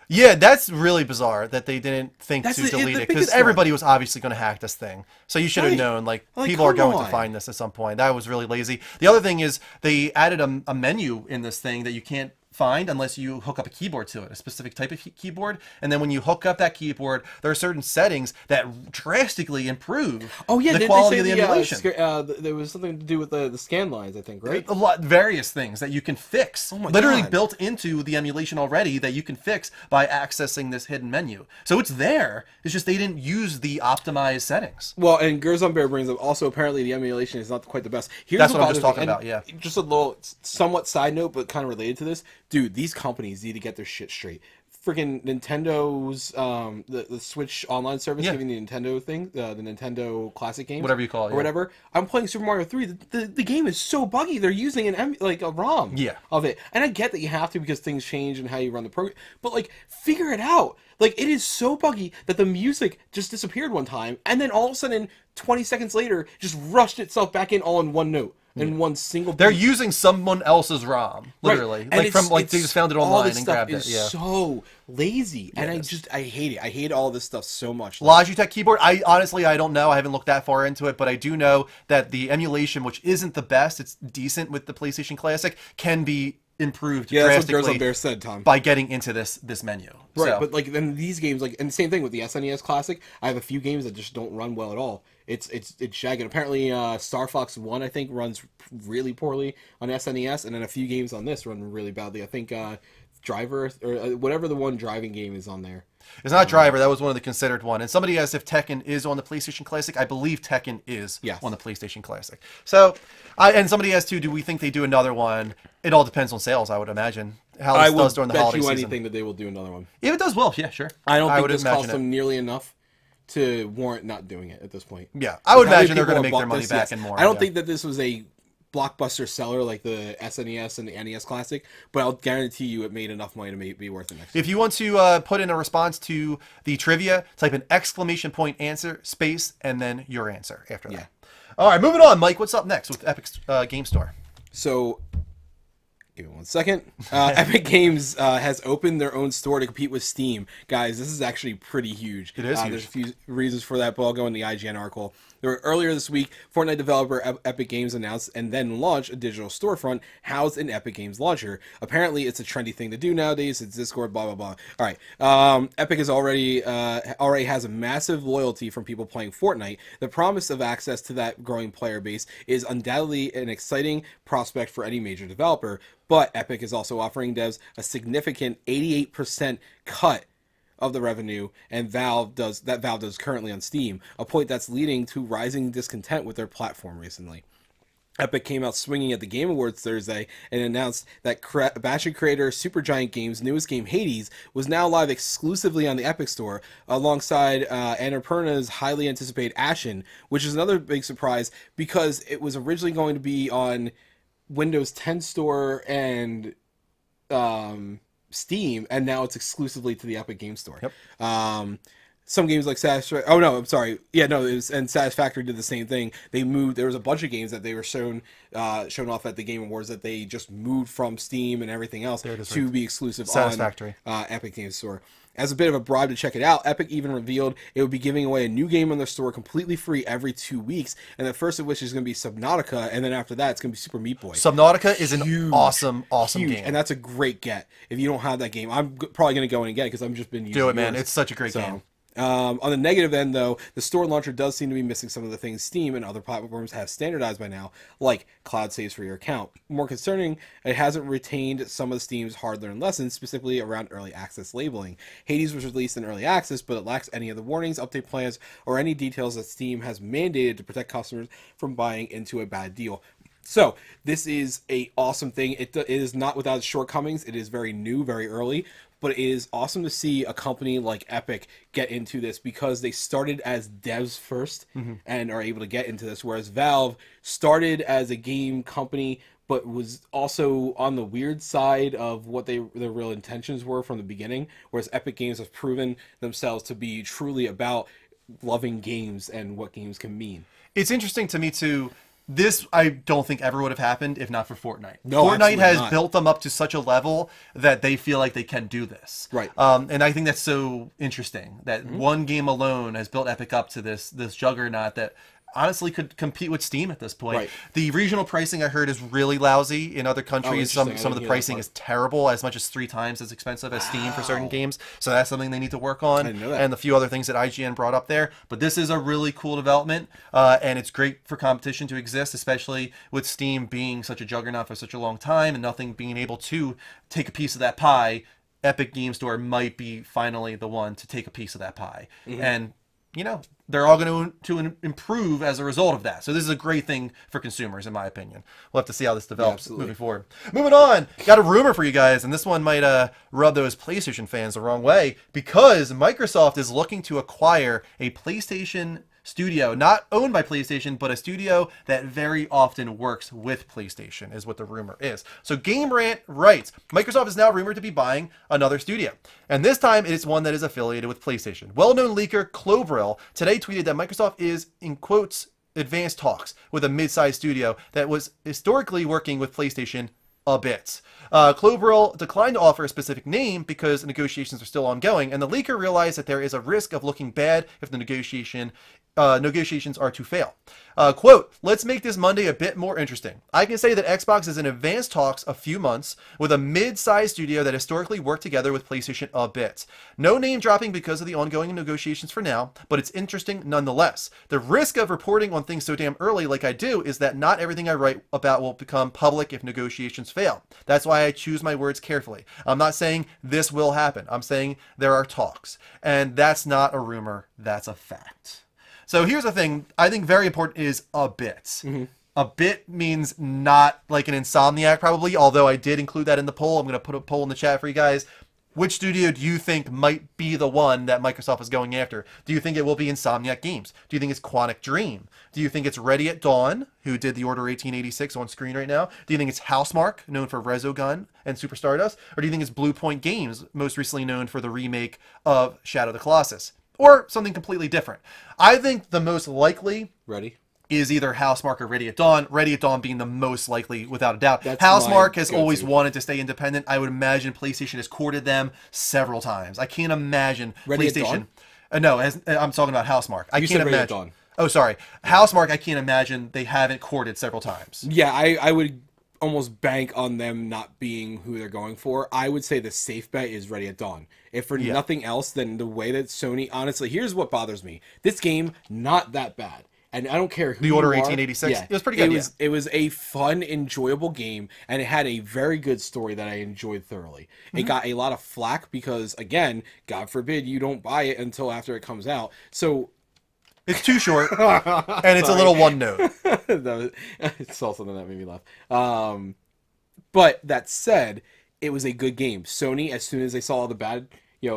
Yeah, that's really bizarre that they didn't think to delete it, because everybody was obviously going to hack this thing. So you should have known, like people are going to find this at some point. That was really lazy. The other thing is they added a menu in this thing that you can't find unless you hook up a keyboard to it, a specific type of keyboard. And then when you hook up that keyboard, there are certain settings that drastically improve the quality of the emulation. There was something to do with the scan lines, I think, right? Various things that you can fix, literally built into the emulation already, that you can fix by accessing this hidden menu. So it's there. It's just they didn't use the optimized settings. Well, and Gerzon Bear brings up also apparently the emulation is not quite the best. That's what I'm just talking about. Yeah. Just a little somewhat side note, but kind of related to this. Dude, these companies need to get their shit straight. Freaking Nintendo's the Switch online service giving the Nintendo thing, the Nintendo Classic games, whatever you call it, or whatever. I'm playing Super Mario 3. The game is so buggy. They're using a ROM of it, and I get that you have to because things change and how you run the program. But like, figure it out. Like, it is so buggy that the music just disappeared one time, and then all of a sudden, 20 seconds later, just rushed itself back in all in one note. In one single beat. They're using someone else's ROM, literally. Like they just found it online and grabbed it. Yeah. So lazy, and I hate it. I hate all this stuff so much. Logitech keyboard, I honestly don't know. I haven't looked that far into it, but I do know that the emulation, which isn't the best, it's decent with the PlayStation Classic, can be improved drastically that's what Bear said, Tom. by getting into this menu. Right, so. But like then these games, like, and the same thing with the SNES Classic, I have a few games that just don't run well at all. It's shagging. Apparently, Star Fox 1, I think, runs really poorly on SNES, and then a few games on this run really badly. I think Driver, or whatever the one driving game is on there. It's not Driver. That was one of the considered one. And somebody asked if Tekken is on the PlayStation Classic. I believe Tekken is on the PlayStation Classic. So, and somebody asked too, do we think they do another one? It all depends on sales, I would imagine. How this does during the holiday season. I would bet you anything that they will do another one. If it does well, yeah, sure. I don't think this costs them nearly enough to warrant not doing it at this point. Yeah, I would imagine they're going to make their money back and more. I don't think that this was a blockbuster seller like the SNES and the NES Classic, but I'll guarantee you it made enough money to be worth it next year. If you want to put in a response to the trivia, type an exclamation point answer, space, and then your answer after that. Yeah. All right, moving on, Mike. What's up next with Epic's Game Store? So, give me 1 second. Epic Games has opened their own store to compete with Steam. Guys, this is actually pretty huge. It is huge. There's a few reasons for that, but I'll go in the IGN article. Earlier this week, Fortnite developer Epic Games announced and then launched a digital storefront housed in Epic Games Launcher. Apparently, it's a trendy thing to do nowadays. It's Discord, blah, blah, blah. All right. Epic is already has a massive loyalty from people playing Fortnite. The promise of access to that growing player base is undoubtedly an exciting prospect for any major developer, but Epic is also offering devs a significant 88% cut of the revenue, and Valve does currently on Steam, a point that's leading to rising discontent with their platform recently. Epic came out swinging at the Game Awards Thursday and announced that batch creator Supergiant Games' newest game, Hades, was now live exclusively on the Epic Store, alongside Annapurna's highly anticipated Ashen, which is another big surprise because it was originally going to be on Windows 10 Store and Steam, and now it's exclusively to the Epic Game Store. Yep. some games like Satisfactory. Oh no, I'm sorry. Yeah, no, it was, and Satisfactory did the same thing. They moved. There was a bunch of games that they were shown off at the Game Awards that they just moved from Steam and everything else to be exclusive Satisfactory on Epic Games Store. As a bit of a bribe to check it out, Epic even revealed it would be giving away a new game on their store completely free every 2 weeks, and the first of which is going to be Subnautica, and then after that, it's going to be Super Meat Boy. Subnautica is an awesome huge game. And that's a great get. If you don't have that game, I'm probably going to go in and get it because I've just been using Do it, man. yours. It's such a great game. On the negative end, though, the store launcher does seem to be missing some of the things Steam and other platforms have standardized by now, like cloud saves for your account. More concerning, it hasn't retained some of Steam's hard-learned lessons, specifically around early access labeling. Hades was released in early access, but it lacks any of the warnings, update plans, or any details that Steam has mandated to protect customers from buying into a bad deal. So, this is a awesome thing. It is not without its shortcomings. It is very new, very early, but it is awesome to see a company like Epic get into this because they started as devs first and are able to get into this, whereas Valve started as a game company but was also on the weird side of what their real intentions were from the beginning, whereas Epic Games have proven themselves to be truly about loving games and what games can mean. It's interesting to me, too. This, I don't think ever would have happened if not for Fortnite. No, Fortnite has not. built them up to such a level that they feel like they can do this. Right. And I think that's so interesting that one game alone has built Epic up to this juggernaut that honestly could compete with Steam at this point. Right. The regional pricing I heard is really lousy in other countries. Some of the pricing is terrible, as much as 3 times as expensive as Steam for certain games. So that's something they need to work on. I didn't know that. And the few other things that IGN brought up there. But this is a really cool development, and it's great for competition to exist, especially with Steam being such a juggernaut for such a long time and nothing being able to take a piece of that pie. Epic Game Store might be finally the one to take a piece of that pie. And you know, they're all going to improve as a result of that. So this is a great thing for consumers, in my opinion. We'll have to see how this develops moving forward. Moving on, got a rumor for you guys, and this one might rub those PlayStation fans the wrong way, because Microsoft is looking to acquire a PlayStation studio, not owned by PlayStation, but a studio that very often works with PlayStation, is what the rumor is. So Game Rant writes, Microsoft is now rumored to be buying another studio, and this time it is one that is affiliated with PlayStation. Well-known leaker Clovril today tweeted that Microsoft is, in quotes, advanced talks with a mid-sized studio that was historically working with PlayStation a bit. Clovril declined to offer a specific name because negotiations are still ongoing, and the leaker realized that there is a risk of looking bad if the negotiations are to fail. Quote, let's make this Monday a bit more interesting. I can say that Xbox is in advanced talks a few months with a mid-sized studio that historically worked together with PlayStation a bit. No name dropping because of the ongoing negotiations for now, but it's interesting nonetheless. The risk of reporting on things so damn early like I do is that not everything I write about will become public if negotiations fail. That's why I choose my words carefully. I'm not saying this will happen. I'm saying there are talks. And that's not a rumor, that's a fact. So here's the thing, I think very important is a bit. A bit means not like an Insomniac probably, although I did include that in the poll. I'm going to put a poll in the chat for you guys. Which studio do you think might be the one that Microsoft is going after? Do you think it will be Insomniac Games? Do you think it's Quantic Dream? Do you think it's Ready at Dawn, who did the Order 1886 on screen right now? Do you think it's Housemarque, known for Resogun and Super Stardust? Or do you think it's Blue Point Games, most recently known for the remake of Shadow of the Colossus? Or something completely different? I think the most likely is either Housemarque or Ready at Dawn. Ready at Dawn being the most likely, without a doubt. Housemarque has always wanted to stay independent. I would imagine PlayStation has courted them several times. I can't imagine PlayStation. No, I'm talking about Housemarque. I can't imagine. Oh, sorry. Housemarque, I can't imagine they haven't courted several times. Yeah, I would almost bank on them not being who they're going for. I would say the safe bet is Ready at Dawn. If for nothing else, then the way that Sony, honestly, here's what bothers me. This game, not that bad. And I don't care who The Order 1886? It was pretty good. It was a fun, enjoyable game, and it had a very good story that I enjoyed thoroughly. It got a lot of flack because, again, God forbid you don't buy it until after it comes out. So it's too short, and it's a little one note. It's also something that made me laugh. But that said, it was a good game. Sony, as soon as they saw the bad, the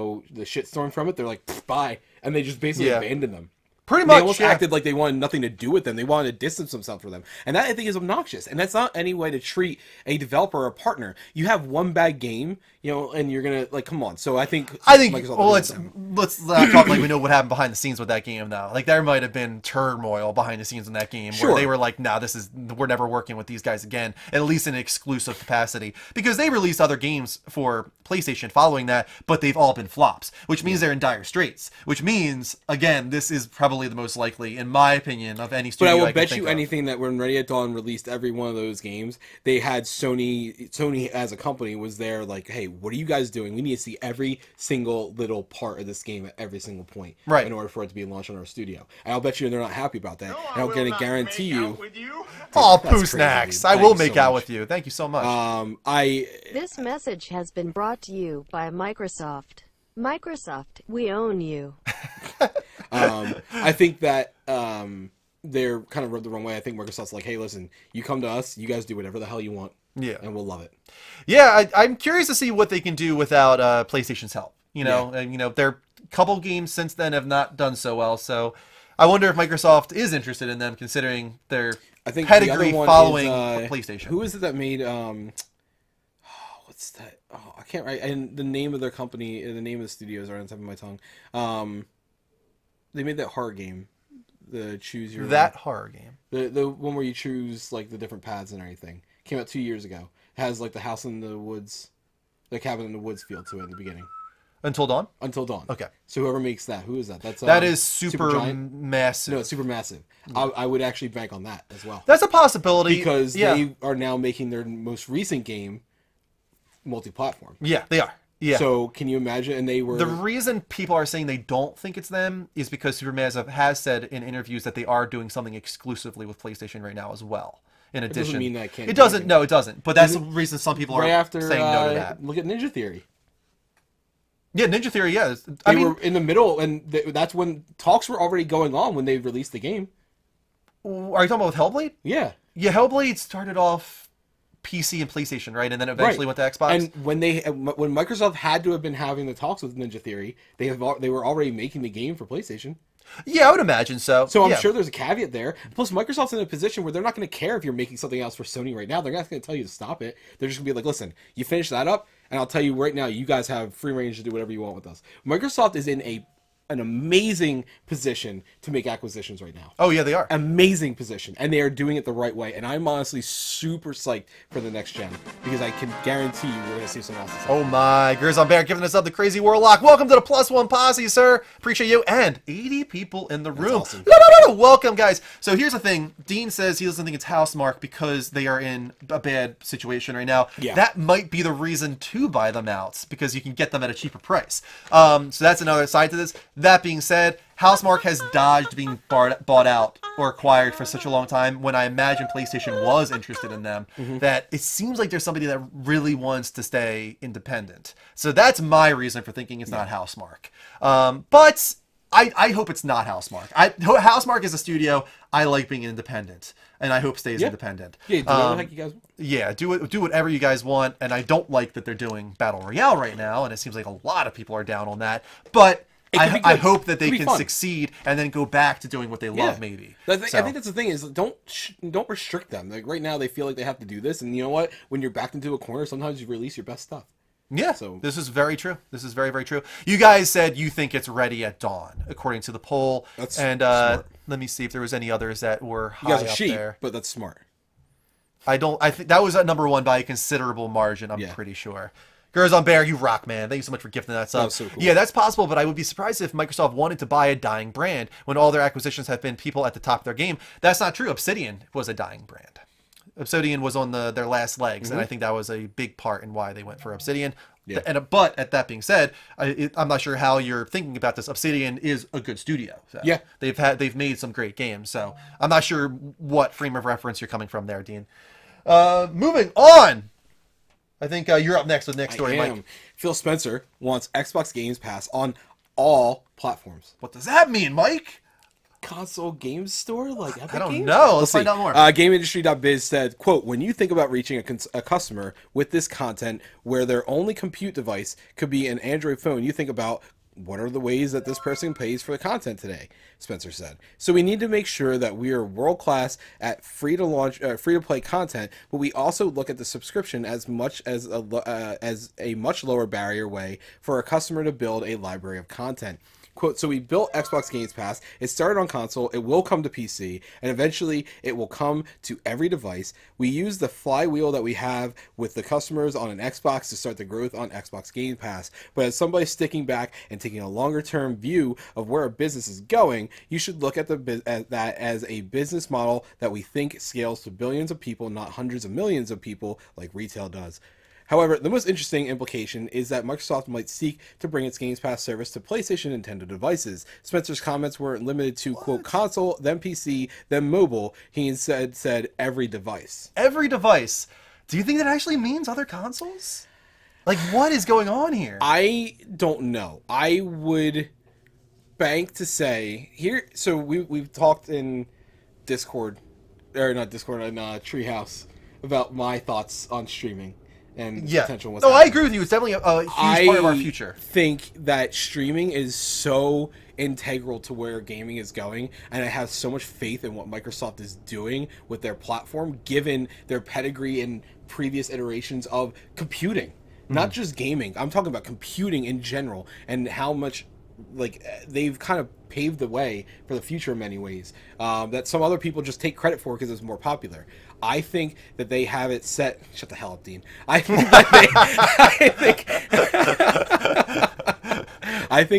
shitstorm from it, they're like, bye. And they just basically abandoned them. Pretty They much, almost yeah. acted like they wanted nothing to do with them. They wanted to distance themselves from them. And that, I think, is obnoxious. And that's not any way to treat a developer or a partner. You have one bad game, you know, and you're going to, like, come on. So I think Microsoft well, let's talk like we know what happened behind the scenes with that game, though. Like, there might have been turmoil behind the scenes in that game where they were like, nah, we're never working with these guys again, at least in an exclusive capacity. Because they released other games for PlayStation following that, but they've all been flops, which means they're in dire straits. Which means, again, this is probably the most likely, in my opinion, of any studio. But I will can bet think you of. anything that when Ready at Dawn released every one of those games, they had Sony as a company was there like, hey, what are you guys doing? We need to see every single little part of this game at every single point in order for it to be launched on our studio. And I'll bet you they're not happy about that. And I'm going to guarantee you. Oh, poo snacks! I will make out with you. Thank you so much. This message has been brought to you by Microsoft. Microsoft, we own you. I think that they're kind of rubbed the wrong way. I think Microsoft's like, hey, listen, you come to us, you guys do whatever the hell you want, and we'll love it. Yeah, I'm curious to see what they can do without PlayStation's help. You know, and their couple games since then have not done so well. So I wonder if Microsoft is interested in them, considering their pedigree following PlayStation. Who is it that made what's that? Oh, I can't write. And the name of their company, the name of the studios are on the tip of my tongue. They made that horror game, the choose your horror game, the one where you choose like the different paths and everything. Came out 2 years ago. It has like the house in the woods, the cabin in the woods feel to it in the beginning. Until Dawn. Until Dawn. Okay. So whoever makes that, who is that? That is Supermassive. No, it's Supermassive. I would actually bank on that as well. That's a possibility because they are now making their most recent game multi-platform. Yeah, they are. Yeah. So can you imagine? And they were the reason people are saying they don't think it's them is because Supermassive has said in interviews that they are doing something exclusively with PlayStation right now as well. In addition, it doesn't mean that it can't. It doesn't. No, it doesn't. But that's the reason some people are saying no to that. Look at Ninja Theory. Yeah, Ninja Theory. Yeah, they were in the middle, and that's when talks were already going on when they released the game. Are you talking about with Hellblade? Yeah. Yeah, Hellblade started off PC and PlayStation, right, and then eventually went to Xbox. And when Microsoft had to have been having the talks with Ninja Theory, they were already making the game for PlayStation. Yeah, I would imagine so. So I'm sure there's a caveat there. Plus, Microsoft's in a position where they're not going to care if you're making something else for Sony right now. They're not going to tell you to stop it. They're just going to be like, listen, you finish that up, and I'll tell you right now, you guys have free range to do whatever you want with us. Microsoft is in an amazing position to make acquisitions right now. Oh, yeah, they are. Amazing position. And they are doing it the right way. And I'm honestly super psyched for the next gen because I can guarantee you we're going to see some awesome stuff. Oh my, Grizzon Bear giving us up the Crazy Warlock. Welcome to the +1 posse, sir. Appreciate you. And 80 people in the room. Awesome. Welcome, guys. So here's the thing. Dean says he doesn't think it's Housemarque because they are in a bad situation right now. Yeah. That might be the reason to buy them out because you can get them at a cheaper price. So that's another side to this. That being said, Housemarque has dodged being bought out or acquired for such a long time when I imagine PlayStation was interested in them, that it seems like there's somebody that really wants to stay independent. So that's my reason for thinking it's not Housemarque. But I hope it's not Housemarque. Housemarque is a studio I like being independent, and I hope stays independent. Yeah, do whatever the heck you guys want. Yeah, do whatever you guys want, and I don't like that they're doing Battle Royale right now, and it seems like a lot of people are down on that. But I hope that they can succeed and then go back to doing what they love, maybe. I think that's the thing is don't restrict them. Like right now, they feel like they have to do this, and you know what? When you're backed into a corner, sometimes you release your best stuff. Yeah, so this is very true. This is very, very true. You guys said you think it's Ready at Dawn, according to the poll. That's smart. Let me see if there was any others that were high up there. But that's smart. I think that was at #1 by a considerable margin. I'm pretty sure. Gurzon Bear, you rock, man. Thank you so much for gifting that sub. That was so cool. Yeah, that's possible, but I would be surprised if Microsoft wanted to buy a dying brand when all their acquisitions have been people at the top of their game. That's not true. Obsidian was a dying brand. Obsidian was on their last legs, and I think that was a big part in why they went for Obsidian. Yeah. But at that being said, I'm not sure how you're thinking about this. Obsidian is a good studio. So yeah, they've made some great games. So I'm not sure what frame of reference you're coming from there, Dean. Moving on. I think you're up next with next story, Mike. Phil Spencer wants Xbox Games Pass on all platforms. What does that mean, Mike? Console games store? Like Epic I don't Games? know. Let's find out more. GameIndustry.biz said, quote, when you think about reaching a customer with this content where their only compute device could be an Android phone, you think about what are the ways that this person pays for the content today? Spencer said. So we need to make sure that we are world class at free to play content, but we also look at the subscription as much as a much lower barrier way for a customer to build a library of content. Quote, so we built Xbox Games Pass. It started on console. It will come to PC, and eventually it will come to every device. We use the flywheel that we have with the customers on an Xbox to start the growth on Xbox Game Pass. But as somebody sticking back and taking a longer-term view of where a business is going, you should look at that as a business model that we think scales to billions of people, not hundreds of millions of people like retail does. However, the most interesting implication is that Microsoft might seek to bring its Games Pass service to PlayStation and Nintendo devices. Spencer's comments weren't limited to, quote, console, then PC, then mobile. He instead said every device. Every device. Do you think that actually means other consoles? Like, what is going on here? I don't know. I would bank to say here. So we've talked in Discord, or not Discord, in Treehouse about my thoughts on streaming. And potential. No, I agree with you. It's definitely a huge part of our future. I think that streaming is so integral to where gaming is going, and I have so much faith in what Microsoft is doing with their platform, given their pedigree in previous iterations of computing, not just gaming. I'm talking about computing in general, and how much like they've kind of paved the way for the future in many ways that some other people just take credit for because it's more popular. I think that they have it set. Shut the hell up, Dean. I think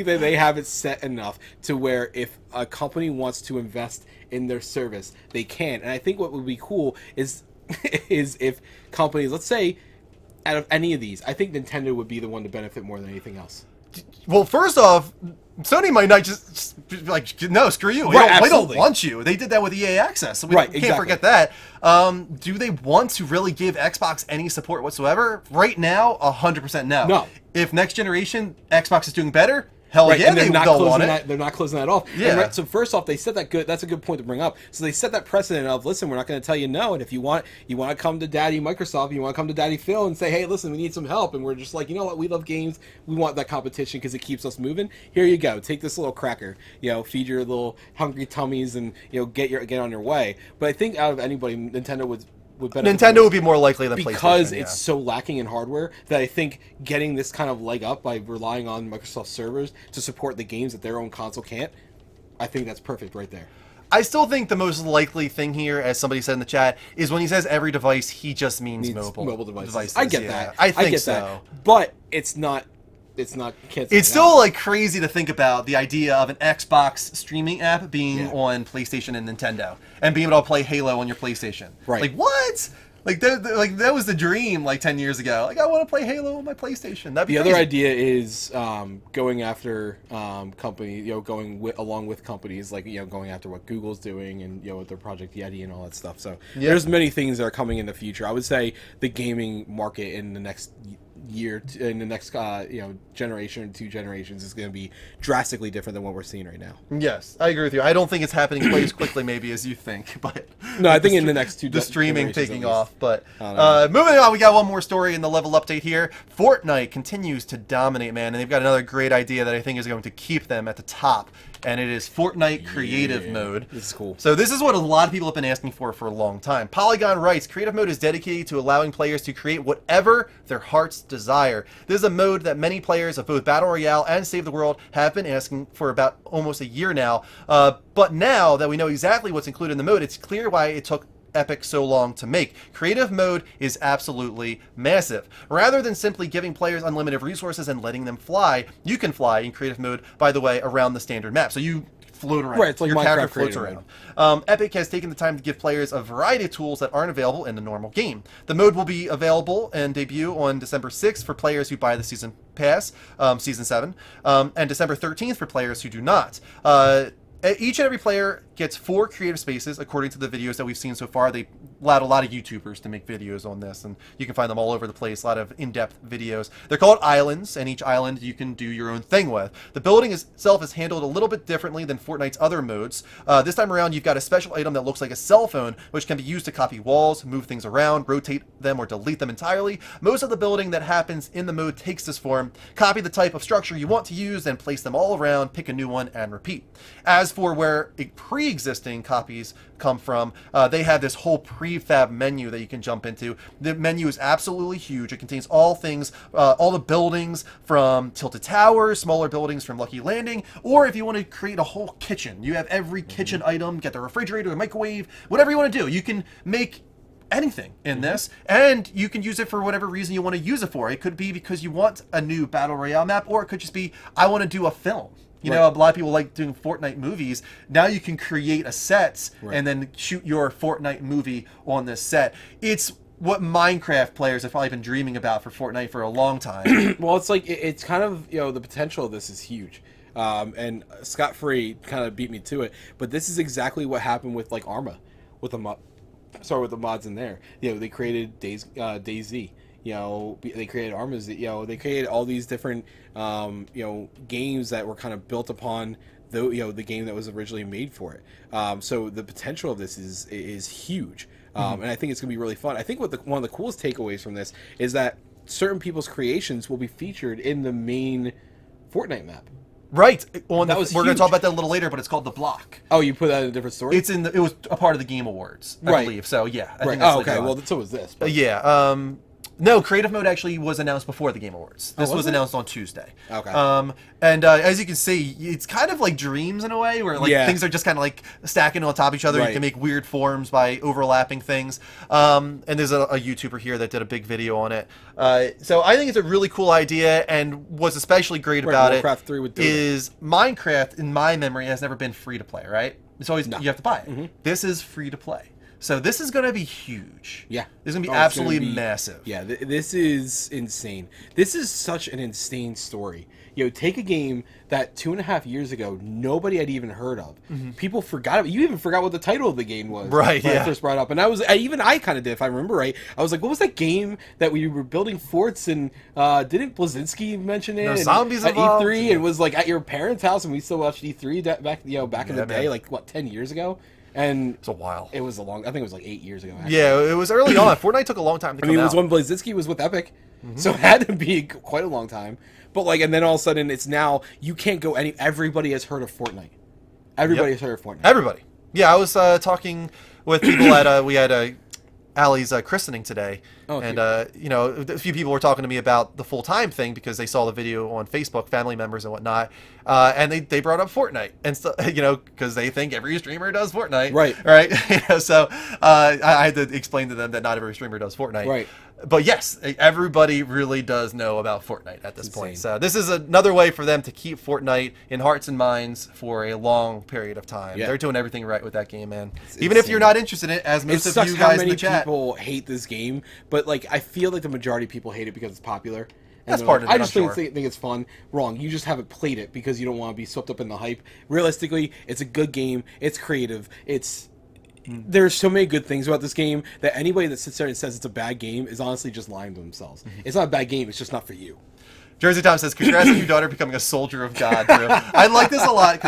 that they have it set enough to where if a company wants to invest in their service, they can. And I think what would be cool is if companies, let's say, out of any of these, I think Nintendo would be the one to benefit more than anything else. Well, first off, Sony might not just be like, no, screw you. We don't want you. They did that with EA Access, so we can't forget that. Do they want to really give Xbox any support whatsoever? Right now, 100% no. No. If next generation Xbox is doing better, hell yeah, they'll want it. They're not closing that off. Yeah. So first off, they set that good. That's a good point to bring up. So they set that precedent of, listen, we're not going to tell you no. And if you want to come to Daddy Microsoft, you want to come to Daddy Phil and say, hey, listen, we need some help. And we're just like, you know what? We love games. We want that competition because it keeps us moving. Here you go. Take this little cracker. Feed your little hungry tummies and get on your way. But I think out of anybody, Nintendo would Nintendo would be more likely than PlayStation. Because it's so lacking in hardware that I think getting this kind of leg up by relying on Microsoft servers to support the games that their own console can't, I think that's perfect right there. I still think the most likely thing here, as somebody said in the chat, is when he says every device, he just means mobile devices. I get that. I think so. That. But it's not. It's still like crazy to think about the idea of an Xbox streaming app being on PlayStation and Nintendo, and being able to play Halo on your PlayStation. Right? Like what? Like that was the dream like 10 years ago. Like I want to play Halo on my PlayStation. That'd be the crazy. other idea is going after company, going along with companies like going after what Google's doing and with their Project Yeti and all that stuff. So there's many things that are coming in the future. I would say the gaming market in the next generation or 2 generations is going to be drastically different than what we're seeing right now. Yes, I agree with you. I don't think it's happening quite as quickly maybe as you think, but no, I think in the next 2 the streaming taking off. But moving on, we got one more story in the level update here. Fortnite continues to dominate, man, and they've got another great idea that I think is going to keep them at the top. And it is Fortnite Creative Mode. This is cool. So this is what a lot of people have been asking for a long time. Polygon writes, Creative Mode is dedicated to allowing players to create whatever their hearts desire. This is a mode that many players of both Battle Royale and Save the World have been asking for about almost a year now. But now that we know exactly what's included in the mode, it's clear why it took Epic so long to make. Creative Mode is absolutely massive. Rather than simply giving players unlimited resources and letting them fly, you can fly in Creative Mode, by the way, around the standard map. So you float around. Right, it's like your character Minecraft floats around. Epic has taken the time to give players a variety of tools that aren't available in the normal game. The mode will be available and debut on December 6th for players who buy the Season Pass, Season 7, and December 13th for players who do not. Each and every player gets 4 creative spaces, according to the videos that we've seen so far. They allowed a lot of YouTubers to make videos on this, and you can find them all over the place, a lot of in-depth videos. They're called islands, and each island you can do your own thing with. The building itself is handled a little bit differently than Fortnite's other modes. This time around, you've got a special item that looks like a cell phone, which can be used to copy walls, move things around, rotate them, or delete them entirely. Most of the building that happens in the mode takes this form. Copy the type of structure you want to use, and place them all around, pick a new one, and repeat. As for where pre-existing copies come from, they have this whole prefab menu that you can jump into. The menu is absolutely huge. It contains all things, all the buildings from Tilted Towers, smaller buildings from Lucky Landing, or if you want to create a whole kitchen, you have every kitchen item, get the refrigerator, the microwave, whatever you want to do. You can make anything in this, and you can use it for whatever reason you want to use it for. It could be because you want a new Battle Royale map, or it could just be, I want to do a film. You know, a lot of people like doing Fortnite movies. Now you can create a set and then shoot your Fortnite movie on this set. It's what Minecraft players have probably been dreaming about for Fortnite for a long time. Well, it's like, it's kind of, you know, the potential of this is huge. And Scott Free kind of beat me to it, but this is exactly what happened with like Arma, with the with the mods in there. You know, they created DayZ. You know, they created Armas. You know, they created all these different you know, games that were kind of built upon the game that was originally made for it. So the potential of this is huge, and I think it's gonna be really fun. I think one of the coolest takeaways from this is that certain people's creations will be featured in the main Fortnite map. Right. We're going huge. to talk about that a little later, but it's called The Block. Oh, you put that in a different story? It was a part of the Game Awards, I believe. So yeah. I think Oh, okay. Well, so was this. Yeah. No, creative mode actually was announced before the Game Awards. This was announced on Tuesday. Okay. And as you can see, it's kind of like Dreams in a way, where like things are just kind of like stacking on top of each other. You can make weird forms by overlapping things. And there's a YouTuber here that did a big video on it. So I think it's a really cool idea, and what's especially great about Warcraft 3 would do is Minecraft, in my memory, has never been free to play, right? It's always you have to buy it. This is free to play. So this is going to be huge. Yeah. This is going to be absolutely massive. Yeah, this is insane. This is such an insane story. You know, take a game that 2.5 years ago nobody had even heard of. People forgot it. You even forgot what the title of the game was. Right, when I first brought it up. And I kind of did, if I remember right. I was like, what was that game that we were building forts and didn't Blazinski mention it? No, zombies at involved. E3, and it was like at your parents' house, and we still watched E3 back in the day, like what, 10 years ago? And it's a while. It was I think it was like 8 years ago. Actually. Yeah, it was early on. Fortnite took a long time to come out. I mean, it was when Blazinski was with Epic, so it had to be quite a long time. But like, and then all of a sudden, it's now you can't go everybody has heard of Fortnite. Everybody has heard of Fortnite. Everybody. Yeah, I was talking with people at we had Allie's christening today, and you know, a few people were talking to me about the full-time thing because they saw the video on Facebook, family members and whatnot, and they brought up Fortnite, and so, you know, because they think every streamer does Fortnite, right. You know, so I had to explain to them that not every streamer does Fortnite, right. But yes, everybody really does know about Fortnite at this point. So this is another way for them to keep Fortnite in hearts and minds for a long period of time. They're doing everything right with that game, man. Even if you're not interested in it, as most of you guys in the chat. People hate this game, but like I feel like the majority of people hate it because it's popular. That's part of it. I just think it's fun. Wrong. You just haven't played it because you don't want to be swept up in the hype. Realistically, it's a good game. It's creative. There's so many good things about this game that anybody that sits there and says it's a bad game is honestly just lying to themselves. It's not a bad game. It's just not for you. Jersey Tom says, congrats on your daughter becoming a soldier of God, Drew. I like this a lot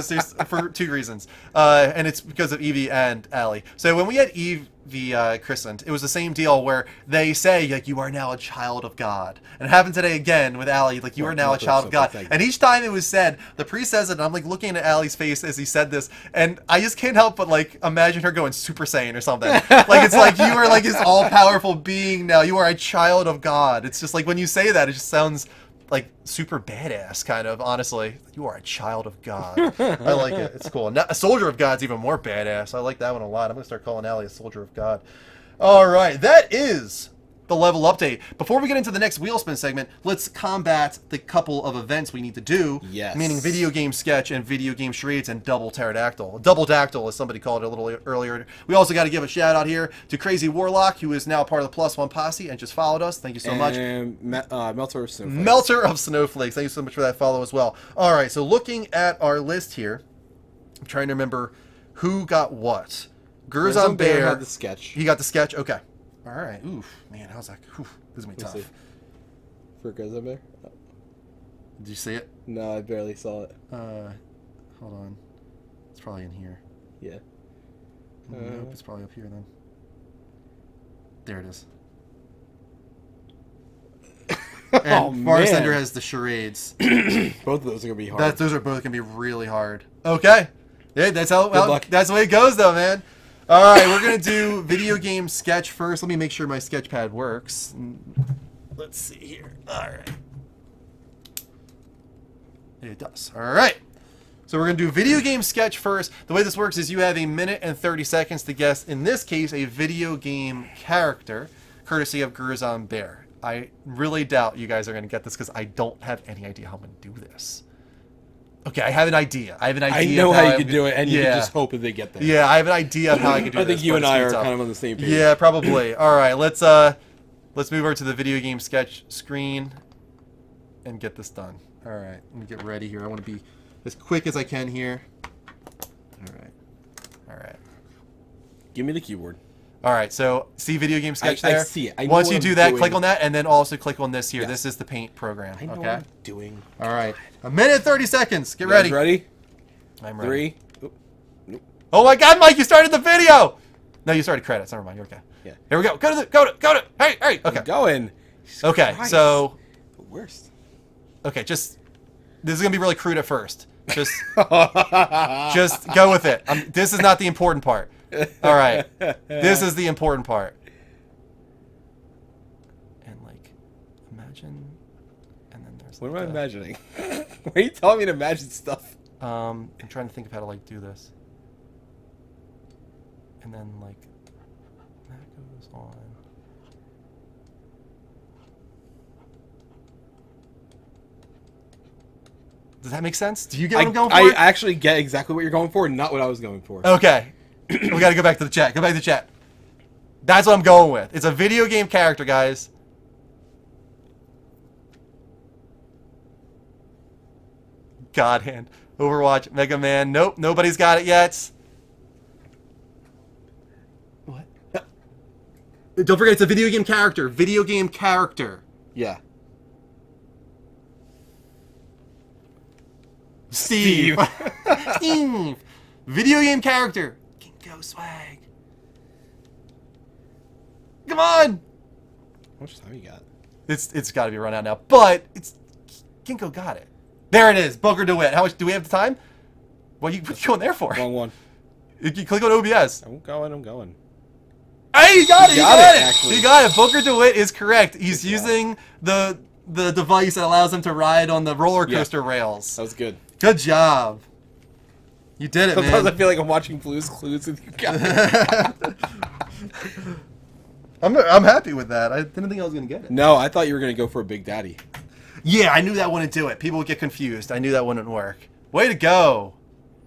for 2 reasons. And it's because of Evie and Allie. So when we had Evie christened, it was the same deal where they say, like, you are now a child of God. And it happened today again with Allie, like, you are now a child of God. And each time it was said, the priest says it, and I'm like looking at Allie's face as he said this, and I just can't help but like imagine her going Super Saiyan or something. Like, it's like you are like this all-powerful being now. You are a child of God. It's just like when you say that, it just sounds like super badass, kind of. Honestly, you are a child of God. I like it. It's cool. Now, a soldier of God's even more badass. I like that one a lot. I'm gonna start calling Allie a soldier of God. All right, that is the level update. Before we get into the next wheel spin segment, let's combat the couple of events we need to do. Yes. Meaning video game sketch and video game charades and double pterodactyl. Double dactyl, as somebody called it a little earlier. We also got to give a shout out here to Crazy Warlock, who is now part of the +1 posse and just followed us. Thank you so much. Melter of Snowflakes. Melter of Snowflakes. Thank you so much for that follow as well. All right, so looking at our list here, I'm trying to remember who got what. Gurzon Bear had the sketch. He got the sketch? Okay. All right. Oof. Man, how's that? Oof. This is going to be tough. For Gurzon Bear? Oh. Did you see it? No, I barely saw it. Hold on. It's probably in here. Yeah. Nope, it's probably up here then. There it is. And Forest Ender has the charades. Both of those are gonna be hard. Those are both gonna be really hard. Okay. Yeah, that's how. Well, that's the way it goes, though, man. All right, we're gonna do video game sketch first. Let me make sure my sketch pad works. Let's see here. All right. It does. All right. So we're going to do video game sketch first. The way this works is you have 1 minute and 30 seconds to guess, in this case, a video game character, courtesy of Gurzon Bear. I really doubt you guys are going to get this because I don't have any idea how I'm going to do this. Okay, I have an idea. I know how you can do it, and you can just hope that they get there. Yeah, I have an idea of how I can do this. I think you and I are kind of on the same page. Yeah, probably. All right, let's move over to the video game sketch screen and get this done. All right, let me get ready here. I want to be as quick as I can here. All right. All right. Give me the keyboard. All right, so see video game sketch there? I see it. Once you do that, click on that, and then also click on this here. Yes. This is the paint program. I know okay? what I'm doing. All right. 1 minute and 30 seconds. Get ready. Ready? I'm ready. 3. Oh my God, Mike! You started the video. No, you started credits. Never mind. You're okay. Yeah. Here we go. Go to. Hey. Okay. I'm going. Jesus okay. Christ. So. The worst. Okay. Just. This is gonna be really crude at first. Just go with it. This is not the important part. All right. This is the important part. And like, imagine. And then there's. What like am I imagining? Why are you telling me to imagine stuff? I'm trying to think of how to like do this. And then like that goes on. Does that make sense? Do you get what I'm going for? I actually get exactly what you're going for, not what I was going for. Okay. We gotta go back to the chat. Go back to the chat. That's what I'm going with. It's a video game character, guys. God Hand. Overwatch. Mega Man. Nope. Nobody's got it yet. What? Don't forget, it's a video game character. Video game character. Yeah. Steve. Steve. Video game character. Ginkgo swag. Come on. How much time you got? It's got to be run out now, but it's Ginkgo got it. There it is. Booker DeWitt. How much do we have the time? What are you going there for? Wrong one. You click on OBS. I'm going. Hey, you got it. You got it. Actually. You got it. Booker DeWitt is correct. He's using the device that allows him to ride on the roller coaster rails. That was good. Good job. You did it, Sometimes man. I feel like I'm watching Blue's Clues with you guys. I'm happy with that. I didn't think I was going to get it. No, I thought you were going to go for a Big Daddy. Yeah, I knew that wouldn't do it. People would get confused. I knew that wouldn't work. Way to go.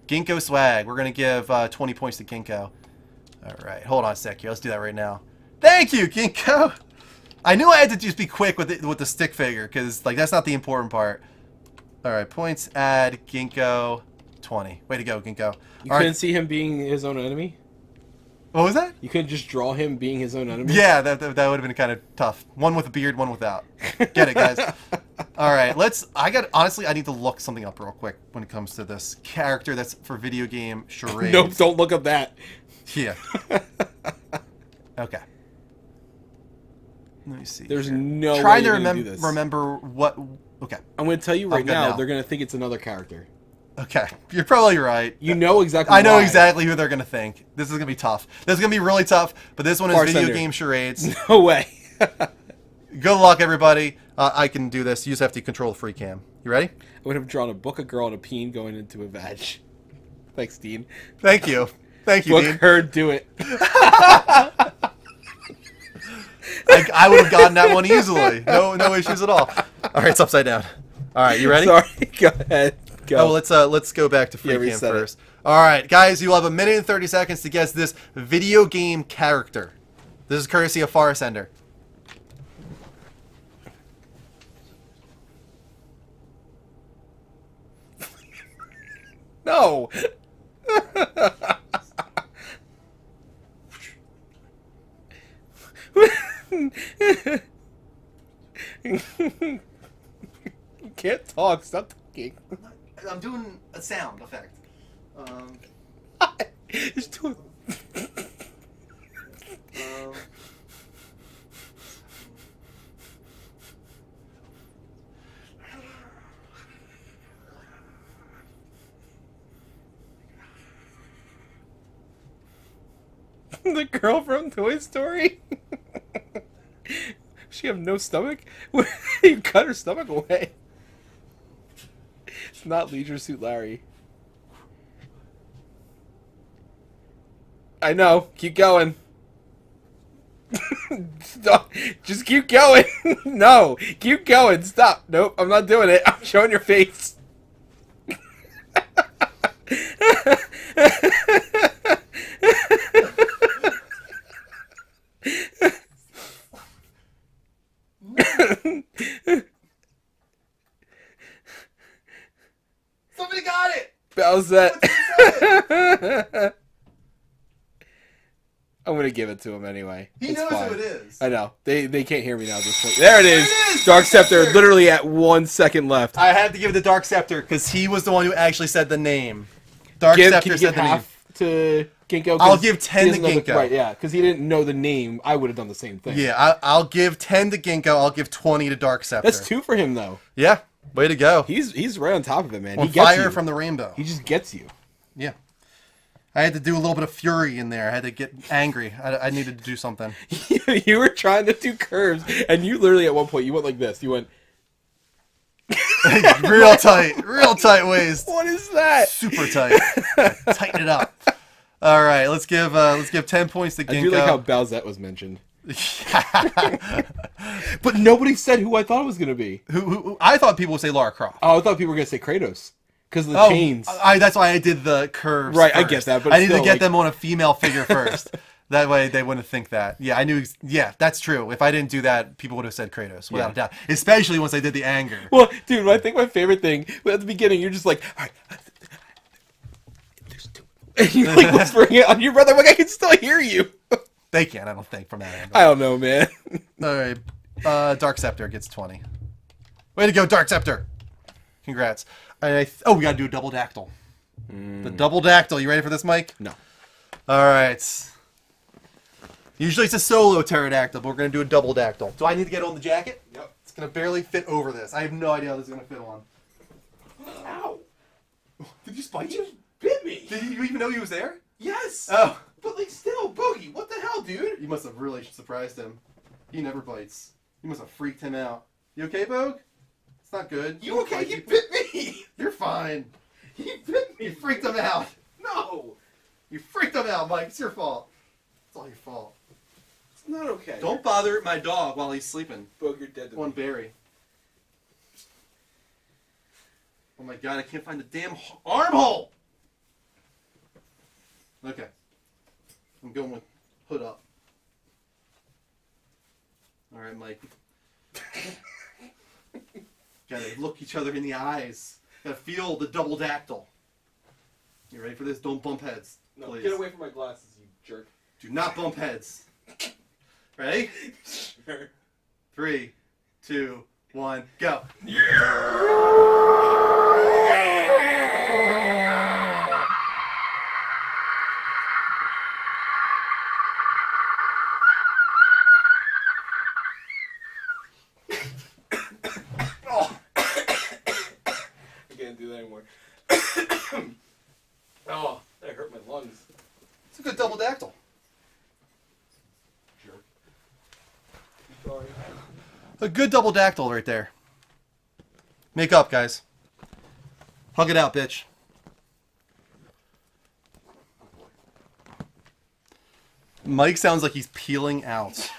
Ginkgo swag. We're going to give 20 points to Ginkgo. All right. Hold on a sec here. Let's do that right now. Thank you, Ginkgo. I knew I had to just be quick with the stick figure because like that's not the important part. All right. Points, add, Ginkgo, 20. Way to go, Ginkgo. You couldn't see him being his own enemy? What was that? You couldn't just draw him being his own enemy? Yeah, that would have been kind of tough. One with a beard, one without. Get it, guys. All right, honestly, I need to look something up real quick when it comes to this character that's for video game charades. Nope, don't look up that. Yeah. Okay. Let me see. There's no way Trying to you're gonna do this. remember what... Okay. I'm going to tell you right now. they're going to think it's another character. Okay. You're probably right. You know exactly I know why. exactly who they're going to think. This is going to be tough. This is going to be really tough, but this one is video game charades. No way. Good luck, everybody. I can do this. You just have to control the free cam. You ready? I would have drawn a book, a girl, and a peen going into a vag. Thanks, Dean. Thank you. Thank you, Book Dean. her, do it. I would have gotten that one easily. No issues at all. All right, it's upside down. All right, you ready? Sorry, go ahead. Go. Oh, let's go back to free cam reset it. first. All right, guys, you will have 1 minute and 30 seconds to guess this video game character. This is courtesy of Forest Ender. No. You can't talk. Stop talking. I'm doing a sound effect. Just do it. The girl from Toy Story? She have no stomach? You cut her stomach away. It's not Leisure Suit Larry. I know. Keep going. Stop. Just keep going. No. Keep going. Stop. Nope. I'm not doing it. I'm showing your face. Somebody got it! Bowsette. I'm gonna give it to him anyway. He It's knows fine. who it is. I know. They can't hear me now at this point. There it is! Dark Scepter, literally at 1 second left. I had to give it to Dark Scepter because he was the one who actually said the name. Dark Can Scepter you said give the name. half to Ginkgo? I'll give 10 he to doesn't know Ginkgo. Right, yeah, because he didn't know the name. I would have done the same thing. Yeah, I'll give 10 to Ginkgo. I'll give 20 to Dark Scepter. That's 2 for him, though. Yeah, way to go. He's right on top of it, man. On He gets fire you. from the rainbow. He just gets you. Yeah. I had to do a little bit of fury in there. I had to get angry. I needed to do something. You were trying to do curves, and you literally at one point, you went like this. You went... Real tight waist. What is that? Super tight. Tighten it up. All right, let's give 10 points to Ginkgo. I do like how Bowsette was mentioned. But nobody said who I thought it was going to be. who I thought people would say Lara Croft. Oh, I thought people were going to say Kratos. Because of the chains. That's why I did the curves. Right, first. I get that, but I needed still, to get like... them on a female figure first. That way they wouldn't think that. Yeah, I knew. Yeah, that's true. If I didn't do that, people would have said Kratos without a doubt. Especially once I did the anger. Well, dude, I think my favorite thing at the beginning, you're just like, all right, there's 2. And you're like whispering it on your brother. Like, I can still hear you. They can't. I don't think from that angle. I don't know, man. All right, Dark Scepter gets 20. Way to go, Dark Scepter! Congrats. We gotta do a double dactyl. The double dactyl. You ready for this, Mike? No. All right. Usually it's a solo pterodactyl, but we're gonna do a double dactyl. Do I need to get on the jacket? Yep. It's gonna barely fit over this. I have no idea how this is gonna fit on. Ow. Did you spite He you? just bit me. Did you even know he was there? Yes. Oh. But, like, still, Boogie, what the hell, dude? You must have really surprised him. He never bites. You must have freaked him out. You okay, Bogue? It's not good. You Don't okay? bite He people. bit me. You're fine. He bit You me. freaked him out. No. You freaked him out, Mike. It's your fault. It's all your fault. It's not okay. Don't bother my dog while he's sleeping. Boog, you're dead to On me. Barry. Oh my god, I can't find the damn armhole! Okay. I'm going with hood up. Alright, Mike. Gotta look each other in the eyes. Gotta feel the double dactyl. You ready for this? Don't bump heads. No, Please. get away from my glasses, you jerk. Do not bump heads. Ready? Sure. 3, 2, 1, go. Oh, that hurt my lungs. It's a good double dactyl. Jerk. Sorry. A good double dactyl right there. Make up, guys. Hug it out, bitch. Mike sounds like he's peeling out.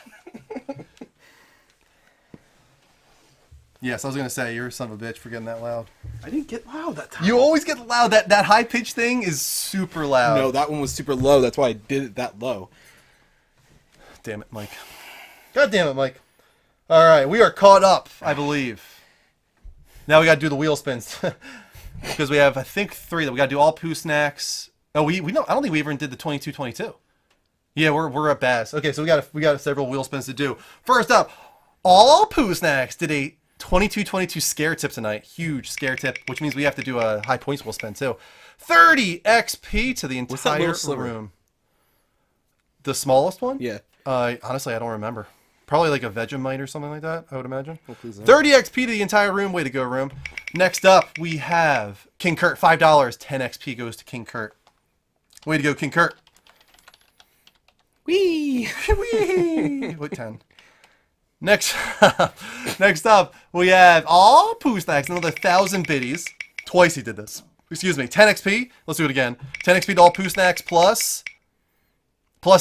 Yes, I was gonna say you're a son of a bitch for getting that loud. I didn't get loud that time. You always get loud. That high pitched thing is super loud. No, that one was super low. That's why I did it that low. Damn it, Mike. God damn it, Mike. All right, we are caught up, I believe. Now we got to do the wheel spins because we have, I think, 3 that we got to do. All poo snacks. Oh, we no, I don't think we even did the 22-22. Yeah, we're at best. Okay, so we got several wheel spins to do. First up, all Poo Snacks did a 22-22 scare tip tonight. Huge scare tip, which means we have to do a high points wheel spin too. 30 XP to the entire room. The smallest one? Yeah. Honestly, I don't remember. Probably like a Vegemite or something like that, I would imagine. Oh, 30 XP to the entire room. Way to go, room. Next up, we have King Kurt. $5. 10 XP goes to King Kurt. Way to go, King Kurt. Wee! Wee! What 10? Next up, we have all Poo Snacks. Another 1,000 biddies. Twice he did this. Excuse me. 10 XP. Let's do it again. 10 XP to all Poo Snacks plus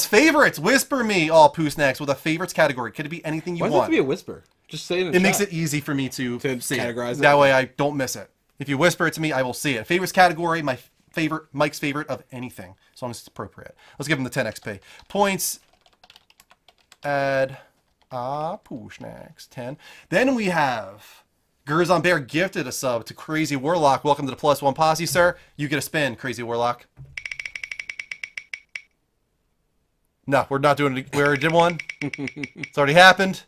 favorites. Whisper me all Poo Snacks with a favorites category. Could it be anything you want? Why does it have to be a whisper? Just say it in the It makes it easy for me to see categorize it. That way I don't miss it. If you whisper it to me, I will see it. Favorites category, my favorite, Mike's favorite of anything, as long as it's appropriate. Let's give him the 10 XP. Points. Add Poo Snacks 10. Then we have Gurzon Bear gifted a sub to Crazy Warlock. Welcome to the +1 posse, sir. You get a spin, Crazy Warlock. No, we're not doing it. We already did one. It's already happened.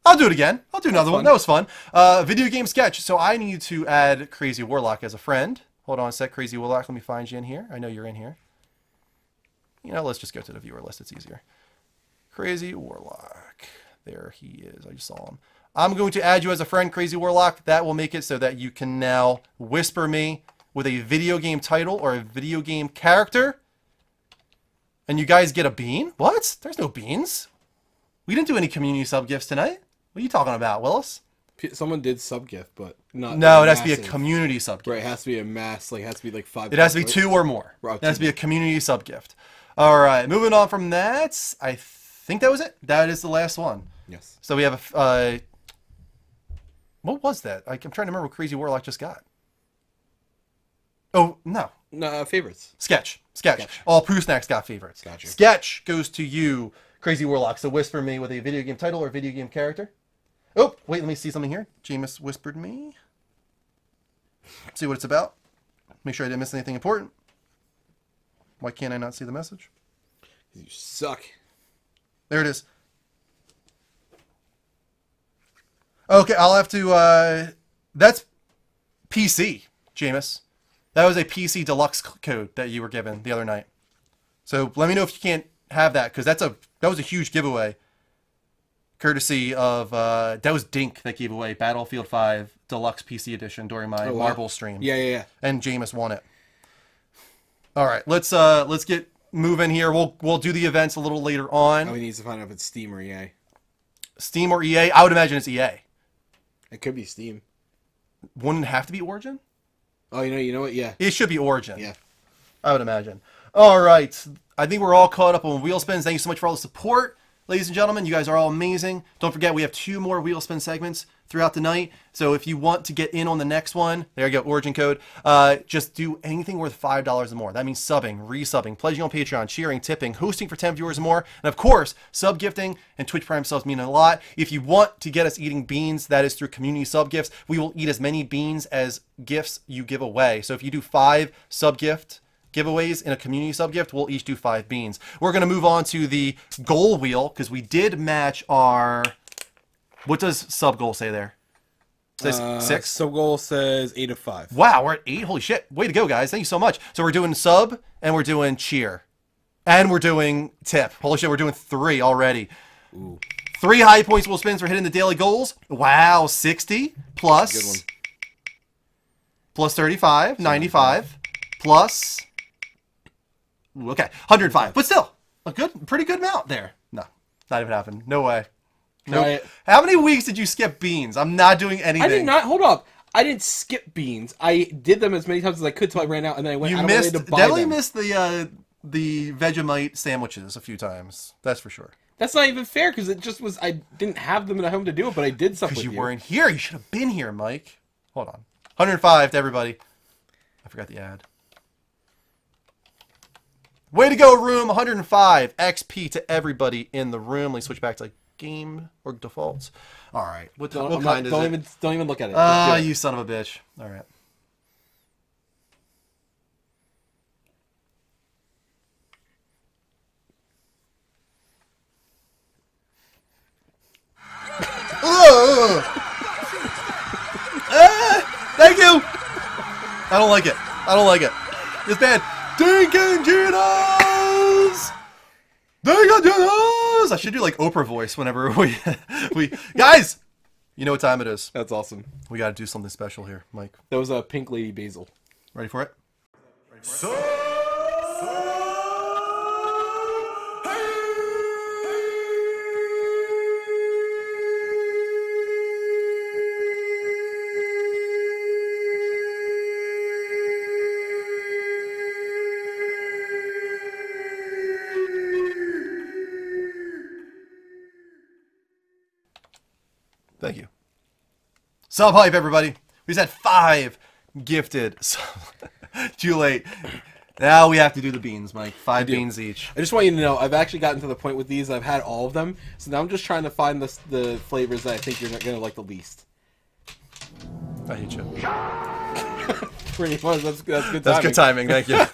I'll do it again. I'll do another one. That was fun. Video game sketch. So I need to add Crazy Warlock as a friend. Hold on a sec, Crazy Warlock. Let me find you in here. I know you're in here. You know, let's just go to the viewer list. It's easier. Crazy Warlock. There he is. I just saw him. I'm going to add you as a friend, Crazy Warlock. That will make it so that you can now whisper me with a video game title or a video game character. And you guys get a bean? What? There's no beans. We didn't do any community sub gifts tonight. What are you talking about, Willis? Someone did sub gift, but not. No, it has to be a community sub gift. Right, it has to be a mass. Like, it has to be like 5. It has to be 2 or more. Right, it has to be a community sub gift. All right, moving on from that. I think that was it. That is the last one. Yes. So we have a. What was that? I'm trying to remember what Crazy Warlock just got. Oh no. No, favorites. Sketch. All Poo Snacks got favorites. Gotcha. Sketch goes to you, Crazy Warlock. So whisper me with a video game title or video game character. Oh, wait, let me see something here. Jameis whispered me. See what it's about. Make sure I didn't miss anything important. Why can't I not see the message? You suck. There it is. Okay, I'll have to, that's PC, Jameis. That was a PC deluxe code that you were given the other night. So let me know if you can't have that, because that was a huge giveaway. Courtesy of, that was Dink that gave away Battlefield 5 Deluxe PC Edition during my Marble stream. Yeah. And Jameis won it. All right, let's get moving here. We'll do the events a little later on. Oh, he needs to find out if it's Steam or EA. Steam or EA? I would imagine it's EA. It could be Steam. Wouldn't it have to be Origin? Oh, you know what? Yeah. It should be Origin. Yeah. I would imagine. All right. I think we're all caught up on wheel spins. Thank you so much for all the support. Ladies and gentlemen, you guys are all amazing. Don't forget, we have 2 more wheel spin segments throughout the night. So if you want to get in on the next one, there you go, Origin code. Just do anything worth $5 or more. That means subbing, resubbing, pledging on Patreon, cheering, tipping, hosting for 10 viewers or more. And of course, sub gifting and Twitch Prime subs mean a lot. If you want to get us eating beans, that is through community sub gifts. We will eat as many beans as gifts you give away. So if you do 5 sub gift giveaways in a community sub gift, we'll each do 5 beans. We're going to move on to the goal wheel because we did match our... What does sub goal say there? It says 6? Sub goal says 8 of 5. Wow, we're at 8? Holy shit. Way to go, guys. Thank you so much. So we're doing sub, and we're doing cheer. And we're doing tip. Holy shit, we're doing 3 already. Ooh. 3 high points will spins for hitting the daily goals. Wow, 60 plus... Good one. Plus 35, 95, plus... Ooh, okay, 105. But still, pretty good amount there. No, not even happened. No way. No. How many weeks did you skip beans? I'm not doing anything. I did not. Hold up. I didn't skip beans. I did them as many times as I could till I ran out, and then I went. You definitely missed the Vegemite sandwiches a few times. That's for sure. That's not even fair because it just was. I didn't have them at home to do it, but I did something. Because you weren't here. You should have been here, Mike. Hold on. 105 to everybody. I forgot the ad. Way to go, room. 105 XP to everybody in the room. Let's switch back to game or defaults. All right. What kind is it? Don't even look at it. You son of a bitch. All right. Thank you. I don't like it. I don't like it. It's bad. Dinkin' Cheetos! Dinkin' Cheetos! I should do like Oprah voice whenever we guys. You know what time it is. That's awesome. We got to do something special here, Mike. That was a Pink Lady Basil. Ready for it? Thank you. Sub hype, everybody. We just had 5 gifted. Too late. Now we have to do the beans, Mike. 5 beans each. I just want you to know, I've actually gotten to the point with these. I've had all of them, so now I'm just trying to find the flavors that I think you're not gonna like the least. I hate you. Pretty much. That's good timing. That's good timing. Thank you.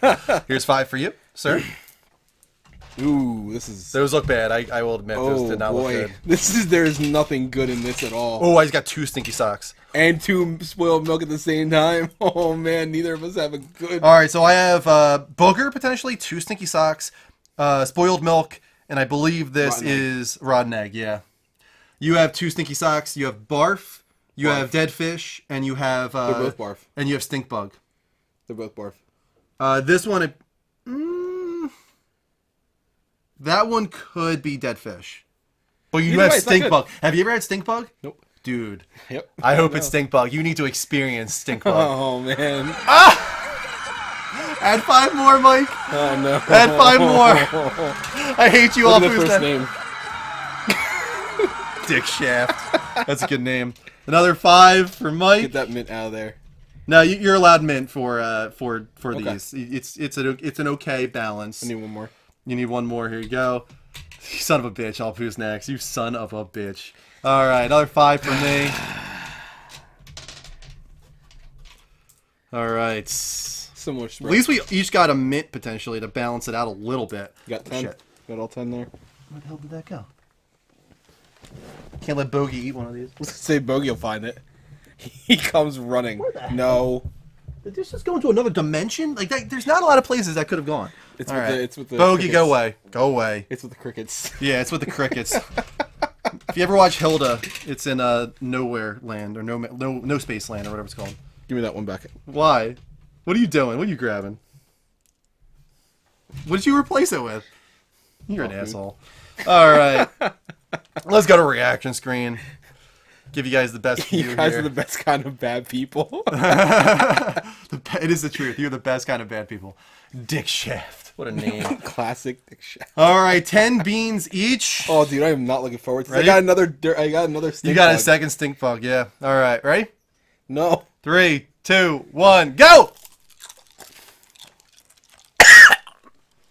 Here's 5 for you, sir. Ooh, this is... Those look bad. I will admit, those did not look good. There's nothing good in this at all. Oh, I just got 2 stinky socks. And 2 spoiled milk at the same time. Oh man, neither of us have a good... Alright, so I have booger, potentially, 2 stinky socks, spoiled milk, and I believe this is rotten egg, yeah. You have 2 stinky socks, you have barf, you have dead fish, and you have... They're both barf. And you have stink bug. They're both barf. This one... that one could be dead fish. But you have stink bug. Have you ever had stink bug? Nope. Dude. Yep. I hope it's stink bug. You need to experience stink bug. Oh, man. Ah! Add 5 more, Mike. Oh, no. Add 5 more. I hate you all. What's the first name? Dick Shaft. That's a good name. Another 5 for Mike. Get that mint out of there. No, you're allowed mint for these. It's an okay balance. I need one more. You need one more. Here you go. You son of a bitch. I'll who's next. You son of a bitch. All right, another 5 for me. All right. Similar spread. At least we each got a mint potentially to balance it out a little bit. You got 10. Shit. Got all 10 there. Where the hell did that go? Can't let Bogey eat one of these. Let's say Bogey will find it. He comes running. Where the hell? No. Did this just go into another dimension? Like that, there's not a lot of places that could have gone. It's all with right. it's with the Bogey, crickets. go away. Go away. It's with the crickets. Yeah, it's with the crickets. If you ever watch Hilda, it's in Nowhere Land or no Space Land or whatever it's called. Give me that one back. Why? What are you doing? What are you grabbing? What did you replace it with? You're an asshole. All right, let's go to reaction screen. Give you guys the best view You guys here. are the best kind of bad people. It is the truth. You're the best kind of bad people. Dick Shaft. What a name. Classic Dick Shaft. All right, 10 beans each. Oh, dude, I am not looking forward to this. Ready? I got another stink You got bug. a second stink bug, yeah. All right, ready? No. 3, 2, 1, go!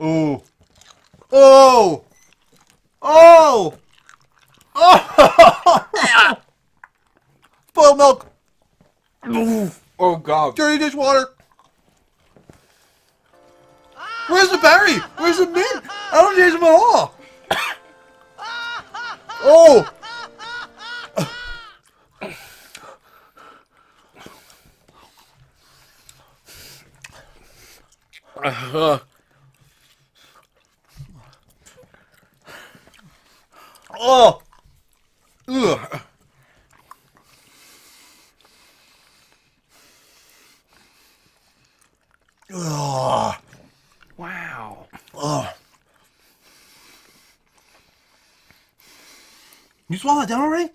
Ooh. Oh! Oh! Oh! Spoiled milk! Ooh. Oh, God. Dirty dishwater! Where's the berry? Where's the mint? I don't taste them at all! Oh! Oh! Ugh. Ugh. Wow. Ugh. You swallow that down already?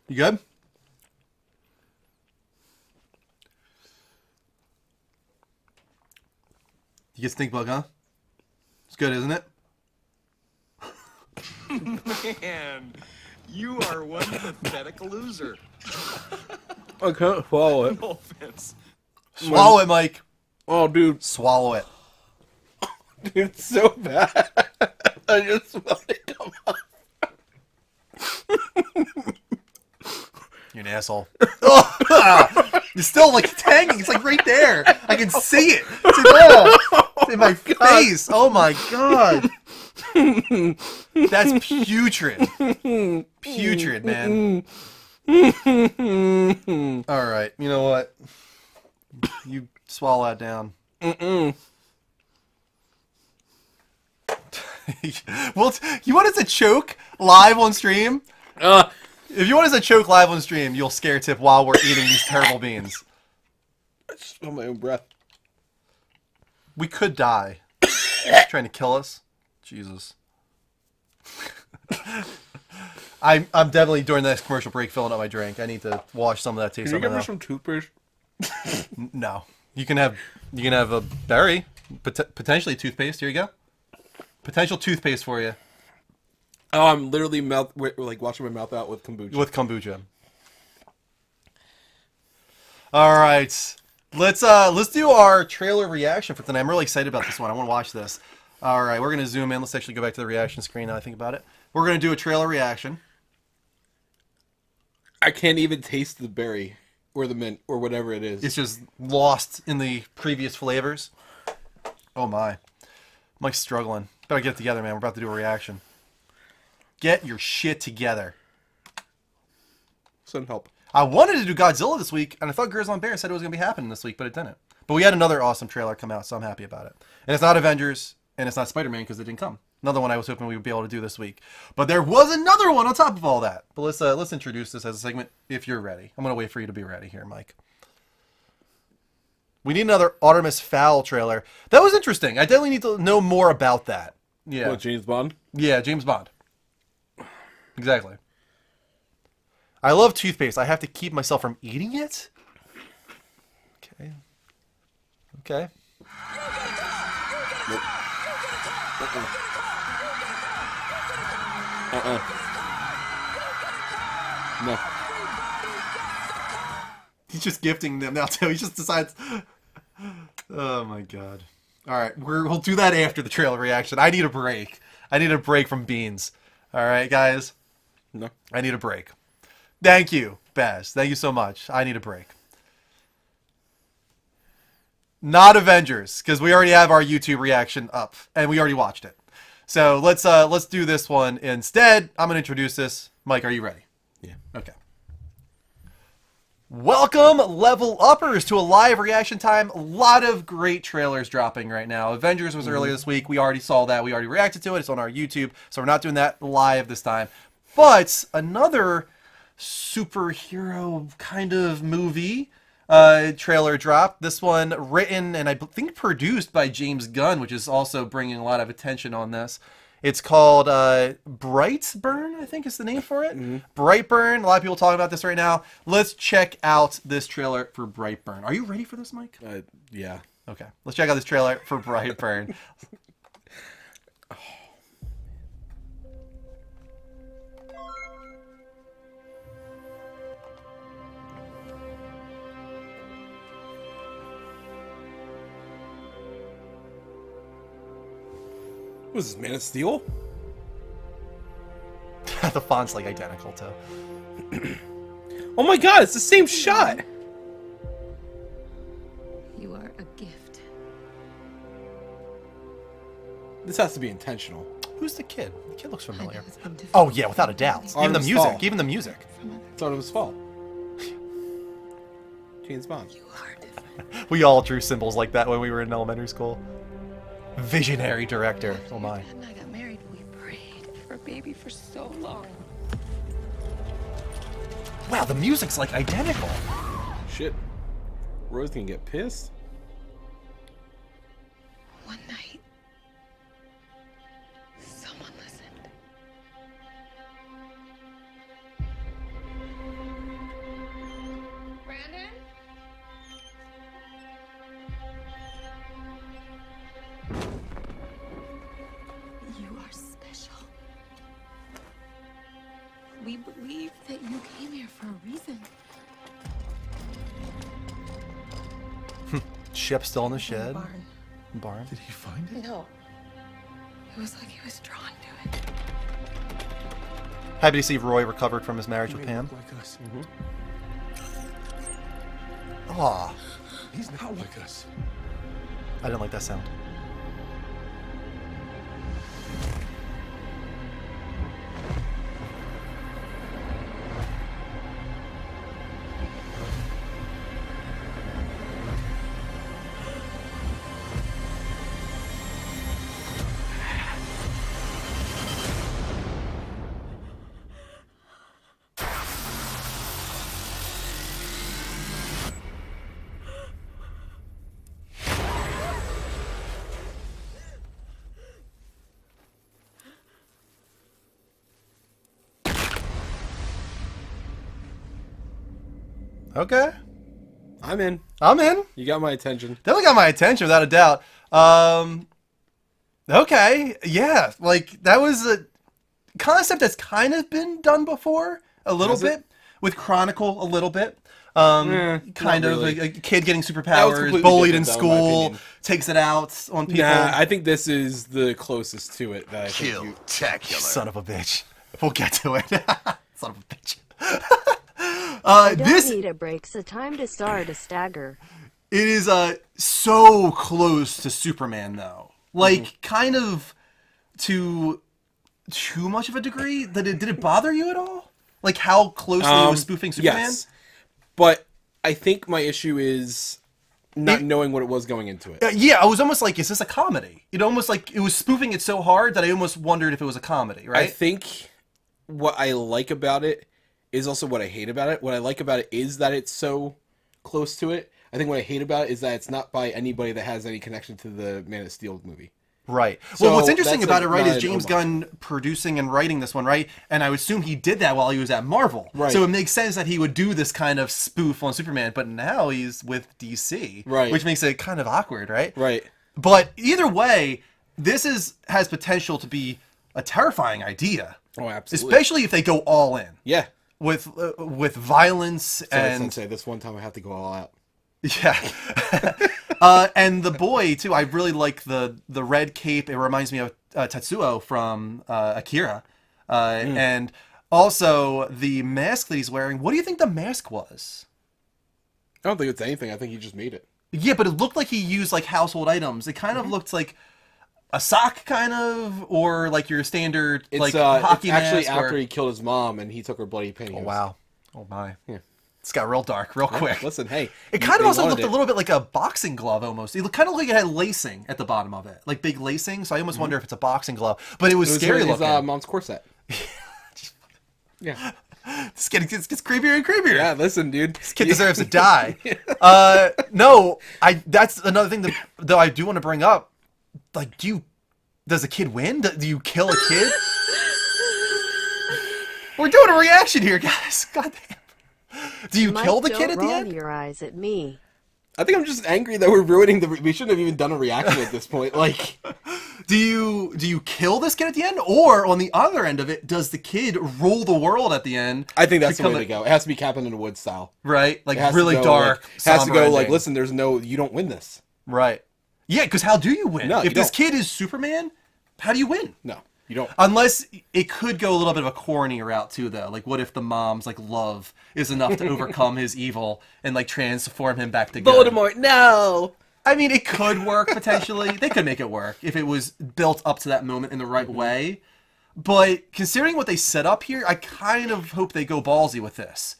You good? You get stink bug, huh? It's good, isn't it? Man, you are one pathetic loser. I can't swallow it. No offense. Swallow it, Mike. Oh, dude. Swallow it. Dude, it's so bad. I just smelled it come out. You're an asshole. Oh, it's still like hanging. It's like right there. I can see it. It's, like, oh, it's in my face. Oh my god. That's putrid. Putrid, man. All right. You know what? You swallow that down. Well, you want us to choke live on stream? If you want us to choke live on stream, you'll scare Tip while we're eating these terrible beans. I smell my own breath. We could die. Trying to kill us? Jesus. I'm definitely during the next commercial break filling up my drink. I need to wash some of that taste. Can you give me some toothpaste? No. You can have a berry, potentially toothpaste. Here you go. Potential toothpaste for you. Oh, I'm literally washing my mouth out with kombucha. With kombucha. All right, let's do our trailer reaction for tonight. I'm really excited about this one. I want to watch this. All right, we're gonna zoom in. Let's actually go back to the reaction screen now I think about it. We're gonna do a trailer reaction. I can't even taste the berry or the mint or whatever it is. It's just lost in the previous flavors. Oh my, Mike's struggling. Better get it together, man. We're about to do a reaction. Get your shit together. Send help. I wanted to do Godzilla this week, and I thought Grizzly Bear said it was going to be happening this week, but it didn't. But we had another awesome trailer come out, so I'm happy about it. And it's not Avengers, and it's not Spider-Man because it didn't come. Another one I was hoping we would be able to do this week. But there was another one on top of all that. But let's introduce this as a segment if you're ready. I'm going to wait for you to be ready here, Mike. We need another Artemis Fowl trailer. That was interesting. I definitely need to know more about that. Yeah. What, James Bond? Yeah, James Bond. Exactly. I love toothpaste. I have to keep myself from eating it? Okay. Okay. Nope. No. He's just gifting them now, too. He just decides... Oh, my God. All right. We'll do that after the trailer reaction. I need a break. I need a break from beans. All right, guys? No. I need a break. Thank you, Baz. Thank you so much. I need a break. Not Avengers, because we already have our YouTube reaction up, and we already watched it. So let's do this one instead. I'm gonna introduce this. Mike, are you ready? Yeah. Okay. Welcome, level uppers, to a live reaction time. A lot of great trailers dropping right now. Avengers was earlier this week. We already saw that. We already reacted to it. It's on our YouTube, so we're not doing that live this time. But another superhero kind of movie trailer dropped. This one written and I think produced by James Gunn, which is also bringing a lot of attention on this. It's called Brightburn, I think is the name for it. Brightburn. A lot of people talking about this right now. Let's check out this trailer for Brightburn. Are you ready for this, Mike? Yeah. Okay. Let's check out this trailer for Brightburn. What is this, Man of Steel? The font's like identical too. Oh my god, it's the same shot! You are a gift. This has to be intentional. Who's the kid? The kid looks familiar. It's been difficult. Oh yeah, without a doubt. Even the Artemis music. Fowl. Even the music. It's Artemis Fowl. James Bond. You are different. We all drew symbols like that when we were in elementary school. Visionary director. Oh my. Dad and I got married. We prayed for a baby for so long. Wow, the music's like identical. Shit. Rose can get pissed? One night, someone listened. Brandon? You are special. We believe that you came here for a reason. ship still in the shed. Barn. Did he find it? No. It was like he was drawn to it. Happy to see Roy recovered from his marriage with Pam. Like us. Aw, He's not like us. I didn't like that sound. Okay. I'm in. I'm in. You got my attention. Definitely got my attention without a doubt. Okay. Yeah. Like, that was a concept that's kind of been done before a little Has it? bit with Chronicle a little bit. Kind not of really. a kid getting That was superpowers, completely bullied in different, though, in my school, opinion. takes it out on people. Nah, I think this is the closest to it that I think you... Spectacular. Son of a bitch. We'll get to it. Son of a bitch. I don't This need a break, so time to start a stagger. it is so close to Superman though. Like kind of to too much of a degree that did it bother you at all? Like how closely it was spoofing Superman? Yes. But I think my issue is not knowing what it was going into it. Yeah, I was almost like, is this a comedy? It almost like it was spoofing it so hard that I almost wondered if it was a comedy, I right? think what I like about it is also what I hate about it. What I like about it is that it's so close to it. I think what I hate about it is that it's not by anybody that has any connection to the Man of Steel movie. Right. So Well, what's interesting that's about it, right, not is an James homage. Gunn producing and writing this one, right? And I would assume he did that while he was at Marvel. Right. So it makes sense that he would do this kind of spoof on Superman, but now he's with DC. Right. Which makes it kind of awkward, right? Right. But either way, this has potential to be a terrifying idea. Oh, absolutely. Especially if they go all in. Yeah. With violence So and... say this one time I have to go all out. Yeah. And the boy, too, I really like the red cape. It reminds me of Tetsuo from Akira. And also the mask that he's wearing. What do you think the mask was? I don't think it's anything. I think he just made it. Yeah, but it looked like he used like household items. It kind of looked like a sock, kind of, or like your standard It's, like it's hockey actually mask. after he killed his mom and he took her bloody pantyhose. Oh, wow. Oh, my. Yeah. It's got real dark, real quick. Listen, hey. It kind of they also wanted looked a little bit like a boxing glove, almost. It kind of looked like it had lacing at the bottom of it, like big lacing. So I almost wonder if it's a boxing glove. But it was scary his, looking. mom's corset. Yeah. This kid gets creepier and creepier. Yeah, listen, dude. This kid deserves to die. No, that's another thing that though I do want to bring up. Like, does the kid win? Do you kill a kid? We're doing a reaction here, guys. God damn. Do you Mike, kill the don't kid at the roll end? your eyes at me. I think I'm just angry that we're ruining we shouldn't have even done a reaction at this point. Like, Do you kill this kid at the end, or on the other end of it, does the kid rule the world at the end? I think that's the become way to go. It has to be Cabin in the Woods style. Right, like It has to really go, dark. Like, has to somber go like, ending. listen, you don't win this. Right. Yeah, because how do you win? No, if you this don't. kid is Superman, how do you win? No, you don't. Unless it could go a little bit of a corny route too, though. Like, what if the mom's like love is enough to overcome his evil and like transform him back to good? no. I mean, it could work potentially. They could make it work if it was built up to that moment in the right way. But considering what they set up here, I kind of hope they go ballsy with this,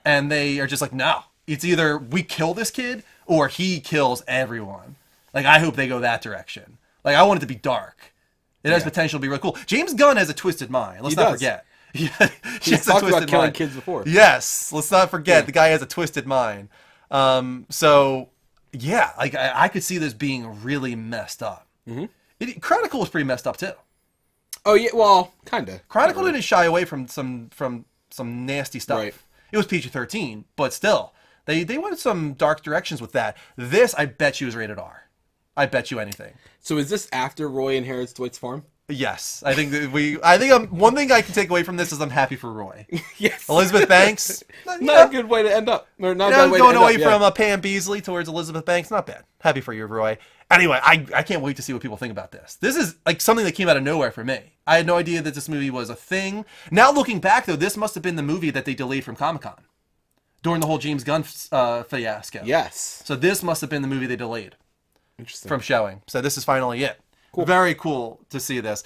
and they are just like, no, it's either we kill this kid or he kills everyone. Like, I hope they go that direction. Like, I want it to be dark. It has potential to be really cool. James Gunn has a twisted mind. Let's He not does. forget. He He's talked about killing kids before. Yes, let's not forget the guy has a twisted mind. So yeah, like I could see this being really messed up. Chronicle was pretty messed up too. Oh yeah, well, kinda. Chronicle didn't shy away from some nasty stuff. Right. It was PG-13, but still, they went some dark directions with that. This, I bet you, is rated R. I bet you anything. So is this after Roy inherits Dwight's farm? Yes, I think that one thing I can take away from this is I'm happy for Roy. Yes. Elizabeth Banks, Not a good way to end up. Or not a bad way to going end away up, yeah. from Pam Beasley towards Elizabeth Banks, not bad. Happy for you, Roy. Anyway, I can't wait to see what people think about this. This is like something that came out of nowhere for me. I had no idea that this movie was a thing. Now looking back, though, this must have been the movie that they delayed from Comic-Con during the whole James Gunn fiasco. Yes. So this must have been the movie they delayed Interesting. from showing. So this is finally it. Cool. Very cool to see this.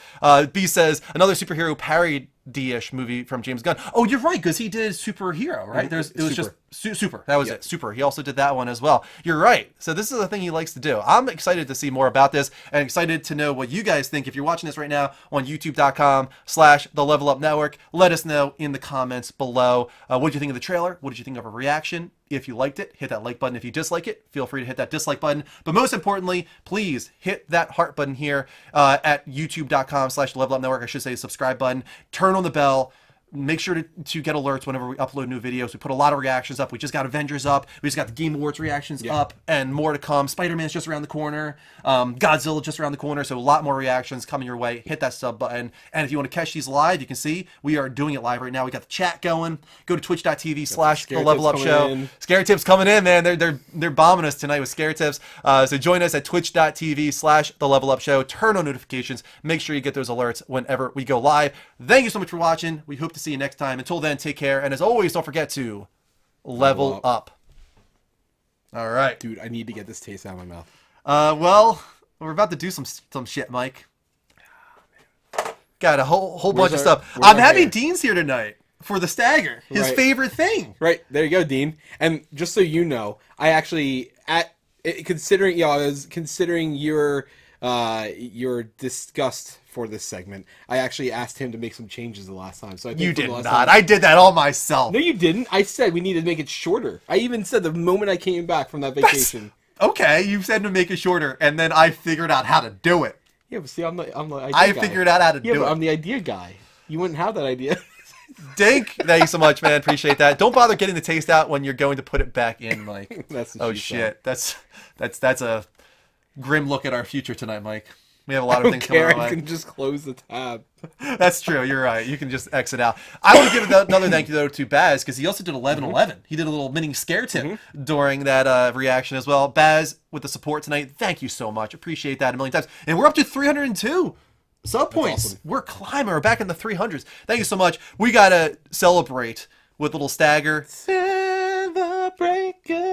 B says, another superhero parody-ish movie from James Gunn. Oh, you're right, because he did Superhero, right? It was Super. just Super. That was it. Super. He also did that one as well. You're right. So this is the thing he likes to do. I'm excited to see more about this and excited to know what you guys think. If you're watching this right now on youtube.com/TheLevelUpNetwork, let us know in the comments below. What did you think of the trailer? What did you think of a reaction? If you liked it, hit that like button. If you dislike it, feel free to hit that dislike button. But most importantly, please hit that heart button here at youtube.com/TheLevelUpNetwork. I should say the subscribe button. Turn on the bell. Make sure to get alerts whenever we upload new videos. We put a lot of reactions up. We just got Avengers up. We just got the Game Awards reactions up, and more to come. Spider-Man's just around the corner. Godzilla just around the corner. So a lot more reactions coming your way. Hit that sub button. And if you want to catch these live, you can see we are doing it live right now. We got the chat going. Go to twitch.tv/TheLevelUpShow. Scare Tips coming in, man. They're bombing us tonight with Scare Tips. So join us at twitch.tv/TheLevelUpShow. Turn on notifications. Make sure you get those alerts whenever we go live. Thank you so much for watching. We hope to see you next time. Until then, take care. And as always, don't forget to level up. All right. Dude, I need to get this taste out of my mouth. Well, we're about to do some shit, Mike. Got a whole bunch of stuff. I'm happy Dean's here tonight for the stagger. His favorite thing. Right. There you go, Dean. And just so you know, I actually considering I was considering your disgust for this segment. I actually asked him to make some changes the last time. So I think you did not. I did that all myself. No, you didn't. I said we need to make it shorter. I even said the moment I came back from that vacation. Okay, you said to make it shorter, and then I figured out how to do it. Yeah, but see, I'm the idea I guy. figured out how to do it. I'm the idea guy. You wouldn't have that idea. Dink, thank you so much, man. Appreciate that. Don't bother getting the taste out when you're going to put it back in, Mike. Oh shit, that's a grim look at our future tonight, Mike. We have a lot of things coming our way. I can just close the tab. That's true. You're right. You can just exit out. I want to give another thank you though to Baz because he also did 11/11. He did a little mini scare tip during that reaction as well. Baz with the support tonight. Thank you so much. Appreciate that a million times. And we're up to 302 sub points. Awesome. We're climbing. We're back in the 300s. Thank you so much. We gotta celebrate with a little stagger.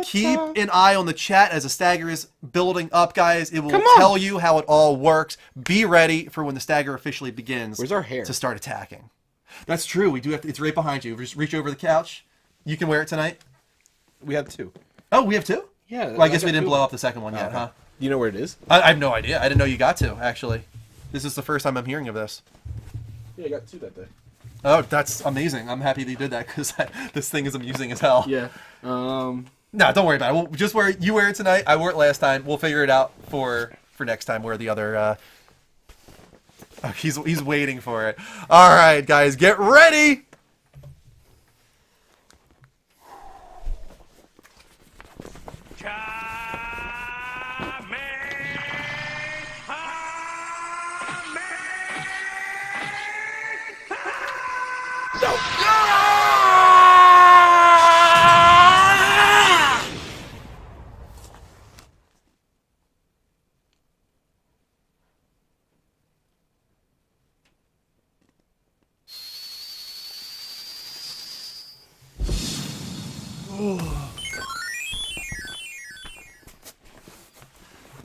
Keep an eye on the chat as the stagger is building up, guys. It will tell you how it all works. Be ready for when the stagger officially begins. Where's our hair? To start attacking. That's true. We do have to, it's right behind you. Just reach over the couch. You can wear it tonight. We have two. Oh, we have two? Yeah. Well, I guess we didn't blow up the second one yet, huh? You know where it is? I have no idea. I didn't know you got to, actually. This is the first time I'm hearing of this. Yeah, I got two that day. Oh, that's amazing. I'm happy that you did that because this thing is amusing as hell. Yeah. No, don't worry about it. We'll just wear it. You wear it tonight. I wore it last time. We'll figure it out for next time. Where the other. Oh, he's waiting for it. All right, guys, get ready.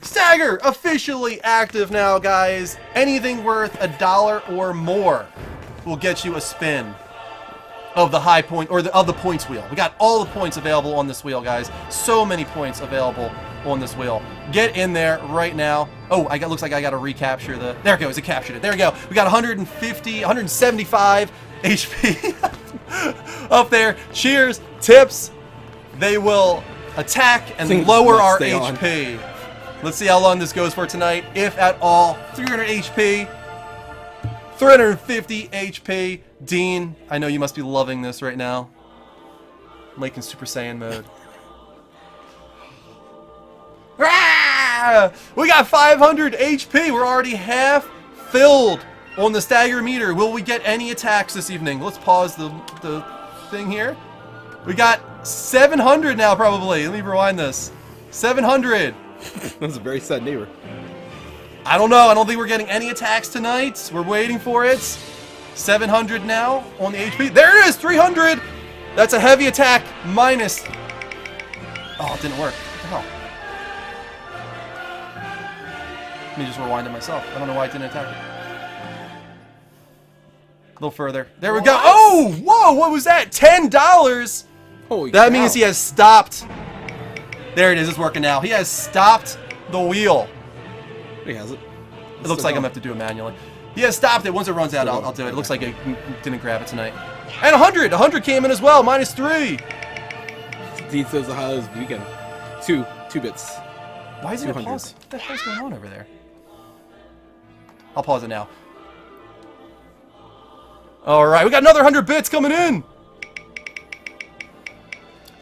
Stagger officially active now, guys. Anything worth $1 or more will get you a spin of the high point or of the points wheel. We got all the points available on this wheel, guys. So many points available on this wheel. Get in there right now. Oh, looks like I got to recapture the. There it goes. It captured it. There we go. We got 150, 175 HP up there. Cheers, tips. They will attack and lower our HP. Let's see how long this goes for tonight, if at all. 300 HP, 350 HP. Dean, I know you must be loving this right now. Mike in Super Saiyan mode. We got 500 HP. We're already half filled on the stagger meter. Will we get any attacks this evening? Let's pause the thing here. We got 700 now, probably. Let me rewind this. 700. That was a very sad neighbor. I don't know. I don't think we're getting any attacks tonight. We're waiting for it. 700 now on the HP. There it is, 300. That's a heavy attack minus. Oh, it didn't work. What the hell? Let me just rewind it myself. I don't know why it didn't attack it. A little further. There we go. Oh, whoa, what was that? $10. Holy That cow. means he has stopped. There it is. It's working now. He has stopped the wheel. He has it. It looks like I'm going to have to do it manually. He has stopped it. Once it runs out, I'll do it. It looks like it didn't grab it tonight. And 100. 100 came in as well. Minus 3. Dean says the highlight of the weekend. Two bits. Why is it a 200. pause? What the hell's going on over there? I'll pause it now. Alright, we got another 100 bits coming in.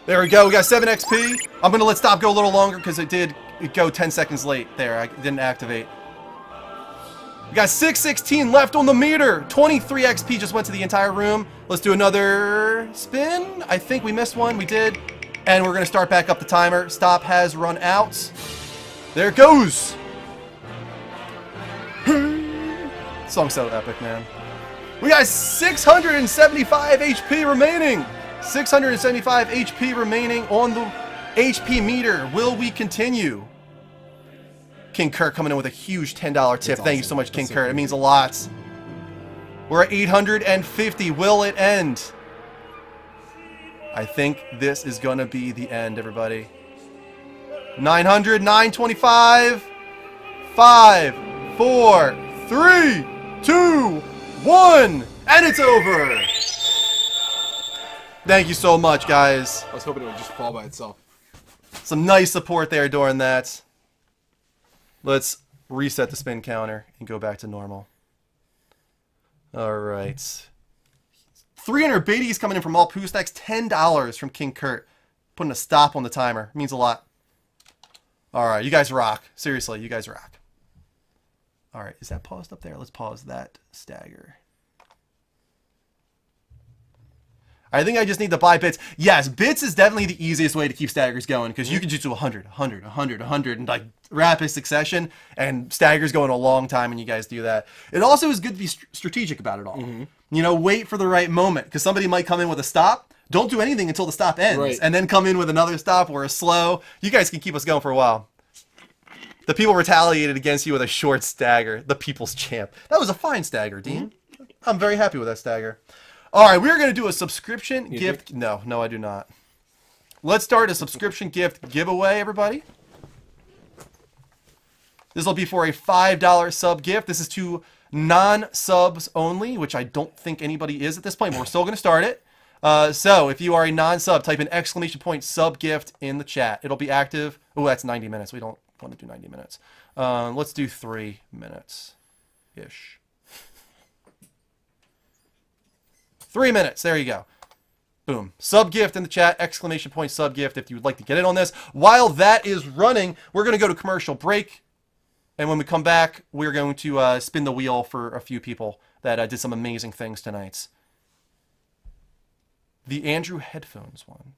There we go. We got 7 XP. I'm going to let stop go a little longer because it did go 10 seconds late there. I didn't activate. We got 616 left on the meter. 23 XP just went to the entire room. Let's do another spin. I think we missed one. We did. And we're going to start back up the timer. Stop has run out. There it goes. Song's so epic, man. We got 675 HP remaining. 675 HP remaining on the HP meter. Will we continue? King Kurt coming in with a huge $10 tip. Thank you so much, King Kurt. It means a lot. We're at 850. Will it end? I think this is going to be the end, everybody. 900, 925. 5, 4, 3, 2, 1. And it's over. Thank you so much, guys. I was hoping it would just fall by itself. Some nice support there during that. Let's reset the spin counter and go back to normal. All right. 300 biddies coming in from all poo stacks. $10 from King Kurt. Putting a stop on the timer. Means a lot. All right. You guys rock. Seriously, you guys rock. All right. Is that paused up there? Let's pause that stagger. I think I just need to buy bits. Yes, bits is definitely the easiest way to keep staggers going because you can just do 100, 100, 100, 100 in like rapid succession, and staggers go in a long time when you guys do that. It also is good to be strategic about it all. You know, wait for the right moment because somebody might come in with a stop. Don't do anything until the stop ends, and then come in with another stop or a slow. You guys can keep us going for a while. The people retaliated against you with a short stagger. The people's champ. That was a fine stagger, Dean. I'm very happy with that stagger. All right, we're going to do a subscription gift. No, I do not. Let's start a subscription gift giveaway, everybody. This will be for a $5 sub gift. This is to non-subs only, which I don't think anybody is at this point, but we're still going to start it. So if you are a non-sub, type in !sub gift in the chat. It'll be active. Oh, that's 90 minutes. We don't want to do 90 minutes. Let's do 3 minutes-ish. 3 minutes. There you go. Boom. Sub gift in the chat. !sub gift if you would like to get in on this. While that is running, we're going to go to commercial break. And when we come back, we're going to spin the wheel for a few people that did some amazing things tonight. The Andrew headphones one.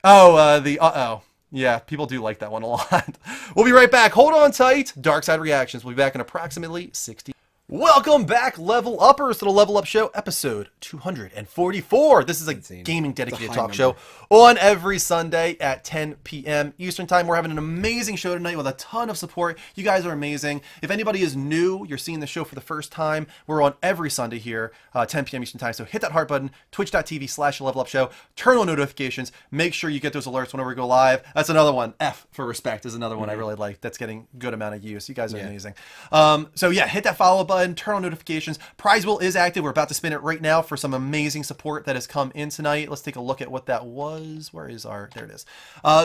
Oh, the uh-oh. Yeah, people do like that one a lot. We'll be right back. Hold on tight. Dark Side Reactions. We'll be back in approximately 60. Welcome back, Level Uppers, to the Level Up Show, episode 244. This is a gaming dedicated talk show on every Sunday at 10 p.m. Eastern Time. We're having an amazing show tonight with a ton of support. You guys are amazing. If anybody is new, you're seeing the show for the first time, we're on every Sunday here, 10 p.m. Eastern Time. So hit that heart button, twitch.tv/levelupshow, turn on notifications, make sure you get those alerts whenever we go live. That's another one. F for respect is another one I really like. That's getting good amount of use. You guys are amazing. So yeah, hit that follow button. Turn on notifications. Prize wheel is active. We're about to spin it right now for some amazing support that has come in tonight. Let's take a look at what that was. Where is our... There it is.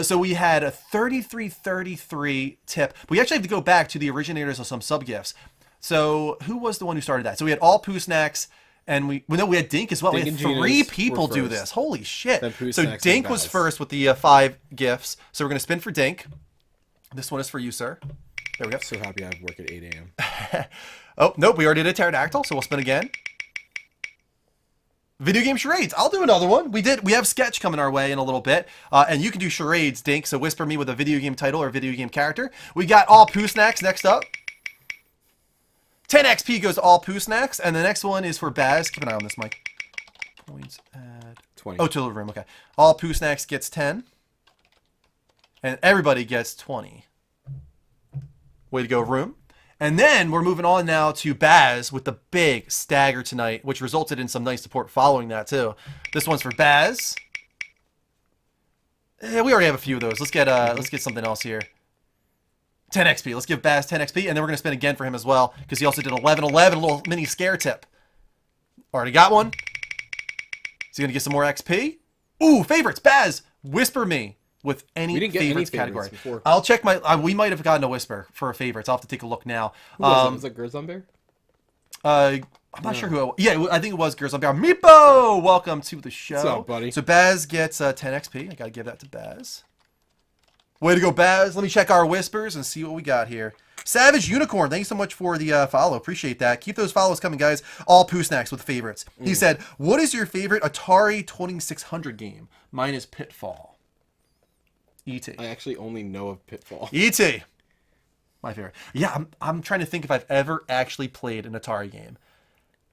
So we had a 3333 tip. We actually have to go back to the originators of some sub gifts. So who was the one who started that? So we had all Poo Snacks, and we had Dink as well. Dink we had 3 people do this. Holy shit. So Dink was first with the 5 gifts. So we're going to spin for Dink. This one is for you, sir. There we go. So happy I have work at 8 a.m. Oh, nope, we already did pterodactyl, so we'll spin again. Video game charades. I'll do another one. We have sketch coming our way in a little bit, and you can do charades, Dink. So whisper me with a video game title or video game character. We got all poo snacks next up. 10 XP goes to all poo snacks, and the next one is for Baz. Keep an eye on this, Mike. Points add 20. Oh, to the room. Okay. All poo snacks gets 10, and everybody gets 20. Way to go, room. And then we're moving on now to Baz with the big stagger tonight, which resulted in some nice support following that too. This one's for Baz. Yeah, we already have a few of those. Let's get something else here. 10 XP. Let's give Baz 10 XP, and then we're gonna spin again for him as well because he also did 11-11, a little mini scare tip. Already got one. Is he gonna get some more XP? Ooh, favorites. Baz, whisper me with any favorites category. Before. I'll check my. We might have gotten a whisper for a favorites. I'll have to take a look now. Who was it? Was it Gerzon Bear? I'm not sure who it was. Yeah, I think it was Gerzon Bear. Meepo, welcome to the show. What's up, buddy? So Baz gets 10 XP. I gotta give that to Baz. Way to go, Baz. Let me check our whispers and see what we got here. Savage Unicorn, thanks so much for the follow. Appreciate that. Keep those follows coming, guys. All poo snacks with favorites. He said, what is your favorite Atari 2600 game? Mine is Pitfall. E.T. I actually only know of Pitfall. E.T. My favorite. Yeah, I'm trying to think if I've ever actually played an Atari game.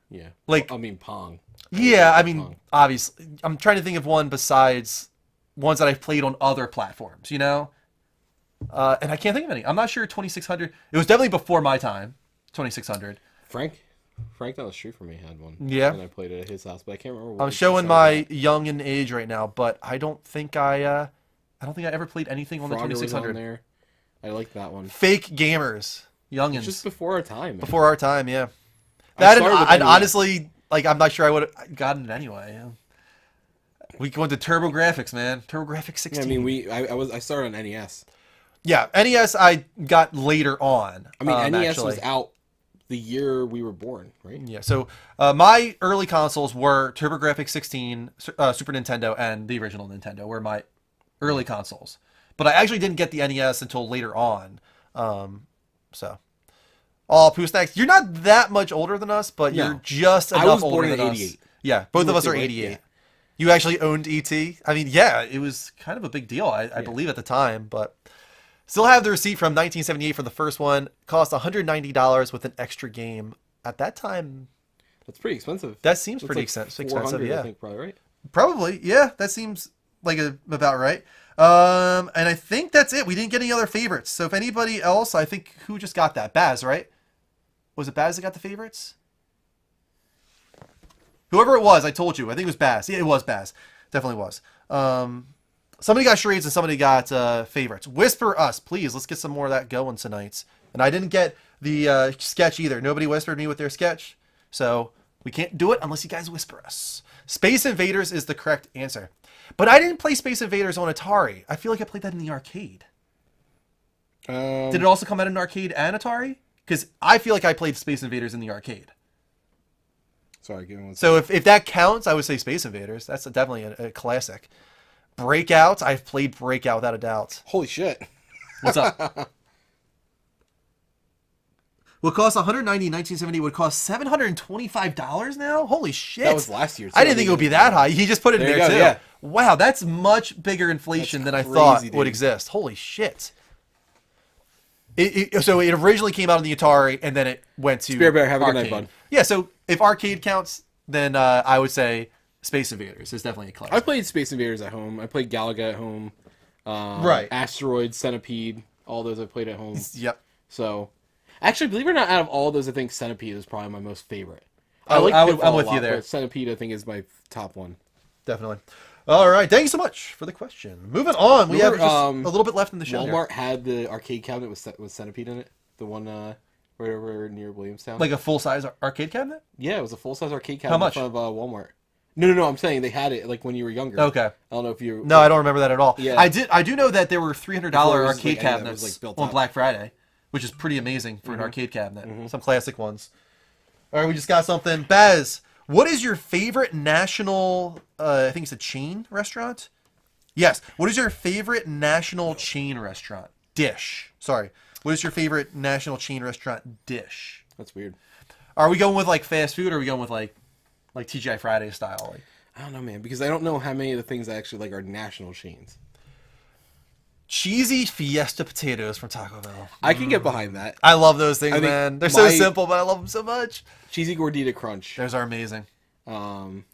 Yeah. Like, I mean, Pong. Yeah, I mean, Pong. obviously. I'm trying to think of one besides ones that I've played on other platforms, you know? And I can't think of any. I'm not sure 2600. It was definitely before my time, 2600. Frank down the street from me had one. Yeah. And I played it at his house, but I can't remember. I'm showing my young in age right now, but I don't think I ever played anything on the Frogger was 2600. on there. I like that one. Fake gamers, youngins. It's just before our time. Man. Before our time, yeah. That and I'd NES. honestly, like, I'm not sure I would have gotten it anyway. Yeah. We go into TurboGrafx, man. TurboGrafx 16. Yeah, I mean, I started on NES. Yeah, NES I got later on. I mean, NES actually was out the year we were born, right? Yeah, so my early consoles were TurboGrafx 16, Super Nintendo, and the original Nintendo were my early consoles. But I actually didn't get the NES until later on. So, all poo snacks. You're not that much older than us, but you're just enough I was older born than in us. 88. Yeah, both of us are Right? 88. Yeah. You actually owned ET. I mean, yeah, it was kind of a big deal, I believe, at the time. But still have the receipt from 1978 for the first one. Cost $190 with an extra game. At that time, That's pretty expensive. that seems That's pretty like expensive. 400, Yeah, I think, probably, right? probably. Yeah, that seems like about right. And I think that's it. We didn't get any other favorites. So if anybody else, I think who just got that? Baz, right? Was it Baz that got the favorites? Whoever it was, I told you. I think it was Baz. Yeah, it was Baz. Definitely was. Somebody got charades and somebody got favorites. Whisper us, please. Let's get some more of that going tonight. And I didn't get the sketch either. Nobody whispered me with their sketch. So we can't do it unless you guys whisper us. Space Invaders is the correct answer. But I didn't play Space Invaders on Atari. I feel like I played that in the arcade. Did it also come out in arcade and Atari? Because I feel like I played Space Invaders in the arcade. Sorry, give me one So if that counts, I would say Space Invaders. That's definitely a classic. Breakout, I've played Breakout without a doubt. Holy shit. What's up? What cost $190 in 1970 would cost $725 now? Holy shit. That was last year, too. I didn't think it would be that high. He just put it in There there, you go, too. yeah. Wow, that's much bigger inflation That's than I thought crazy, would dude. exist. Holy shit. So it originally came out on the Atari, and then it went to Spear Bear, have a good night, arcade. bud. Yeah, so if arcade counts, then I would say Space Invaders is definitely a classic. I played Space Invaders at home. I played Galaga at home. Right. Asteroid, Centipede, all those I played at home. Yep. So, actually, believe it or not, out of all those, I think Centipede is probably my most favorite. I'm Pitfall with a you lot, there. but Centipede, I think, is my top one. Definitely. All right. Thank you so much for the question. Moving on. We have Remember, just a little bit left in the show. Walmart had the arcade cabinet with Centipede in it. The one right over near Williamstown. Like a full-size arcade cabinet? Yeah, it was a full-size arcade cabinet much? in front of Walmart. No, I'm saying they had it like when you were younger. Okay. I don't know if you... No, I don't remember that at all. Yeah. I do know that there were $300 Before it was, arcade like, any of that cabinets was, like, built on up. Black Friday, which is pretty amazing for an arcade cabinet. Some classic ones. All right, we just got something. Baz, what is your favorite national, I think it's a chain restaurant? Yes. What is your favorite national chain restaurant? Dish. Sorry. What is your favorite national chain restaurant dish? That's weird. Are we going with like fast food, or are we going with like TGI Friday style? Like, I don't know, man, because I don't know how many of the things I actually like are national chains. cheesy Fiesta potatoes from Taco Bell. I can get behind that. I love those things, I think man. They're so simple, but I love them so much. Cheesy gordita crunch. Those are amazing. Um,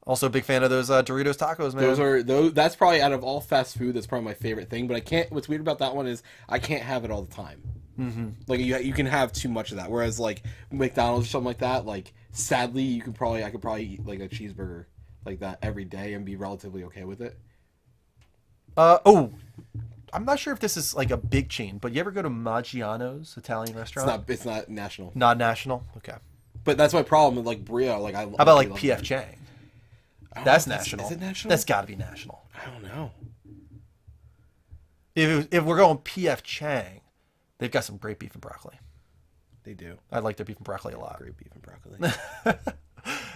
Also, a big fan of those Doritos tacos, man. That's probably out of all fast food. That's probably my favorite thing. But I can't. What's weird about that one is I can't have it all the time. Mm-hmm. Like you can have too much of that. Whereas like McDonald's or something like that, like sadly I could probably eat like a cheeseburger like that every day and be relatively okay with it. I'm not sure if this is like a big chain, but you ever go to Maggiano's Italian restaurant? It's not national. Not national. Okay. But that's my problem with like Brio. Like How about like P.F. Chang? That's national. Is it national? That's got to be national. I don't know. If we're going P.F. Chang, they've got some great beef and broccoli. They do. I like their beef and broccoli a lot. Great beef and broccoli.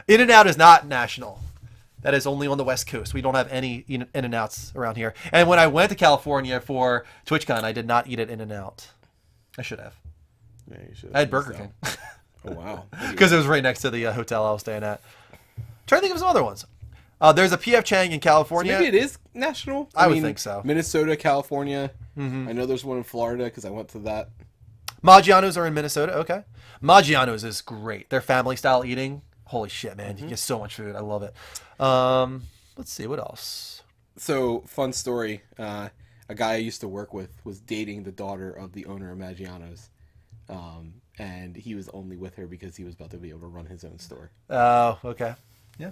In-N-Out is not national. That is only on the West Coast. We don't have any In-N-Outs around here. And when I went to California for TwitchCon, I did not eat at In-N-Out. I should have. Yeah, you should. I had Burger King. Oh, wow. Because it was right next to the hotel I was staying at. Trying to think of some other ones. There's a P.F. Chang in California. So maybe it is national? I would think so. Minnesota, California. Mm-hmm. I know there's one in Florida because I went to that. Maggiano's are in Minnesota. Okay. Maggiano's is great. Their family style eating. Holy shit, man. You get so much food. I love it. Let's see. What else? So, fun story. A guy I used to work with was dating the daughter of the owner of Maggiano's. And he was only with her because he was about to be able to run his own store. Oh, okay. Yeah.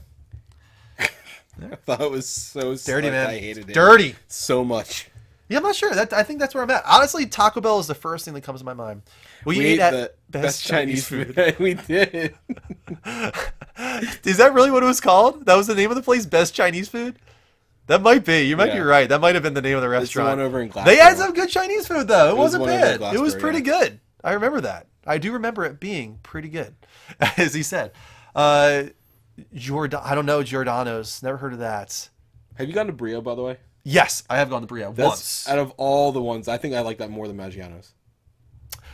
I thought it was so dirty, man. I hated it. Dirty. So much. Yeah, I'm not sure. I think that's where I'm at. Honestly, Taco Bell is the first thing that comes to my mind. We ate at the best Chinese food. We did. Is that really what it was called? That was the name of the place, Best Chinese Food? That might be. You might be right. That might have been the name of the restaurant. It's the one over in Glassboro. They had some good Chinese food, though. It wasn't bad. It was pretty good. I remember that. I do remember it being pretty good, as he said. I don't know, Giordano's. Never heard of that. Have you gone to Brio, by the way? Yes, I have gone to Brio once. Out of all the ones, I think I like that more than Maggiano's.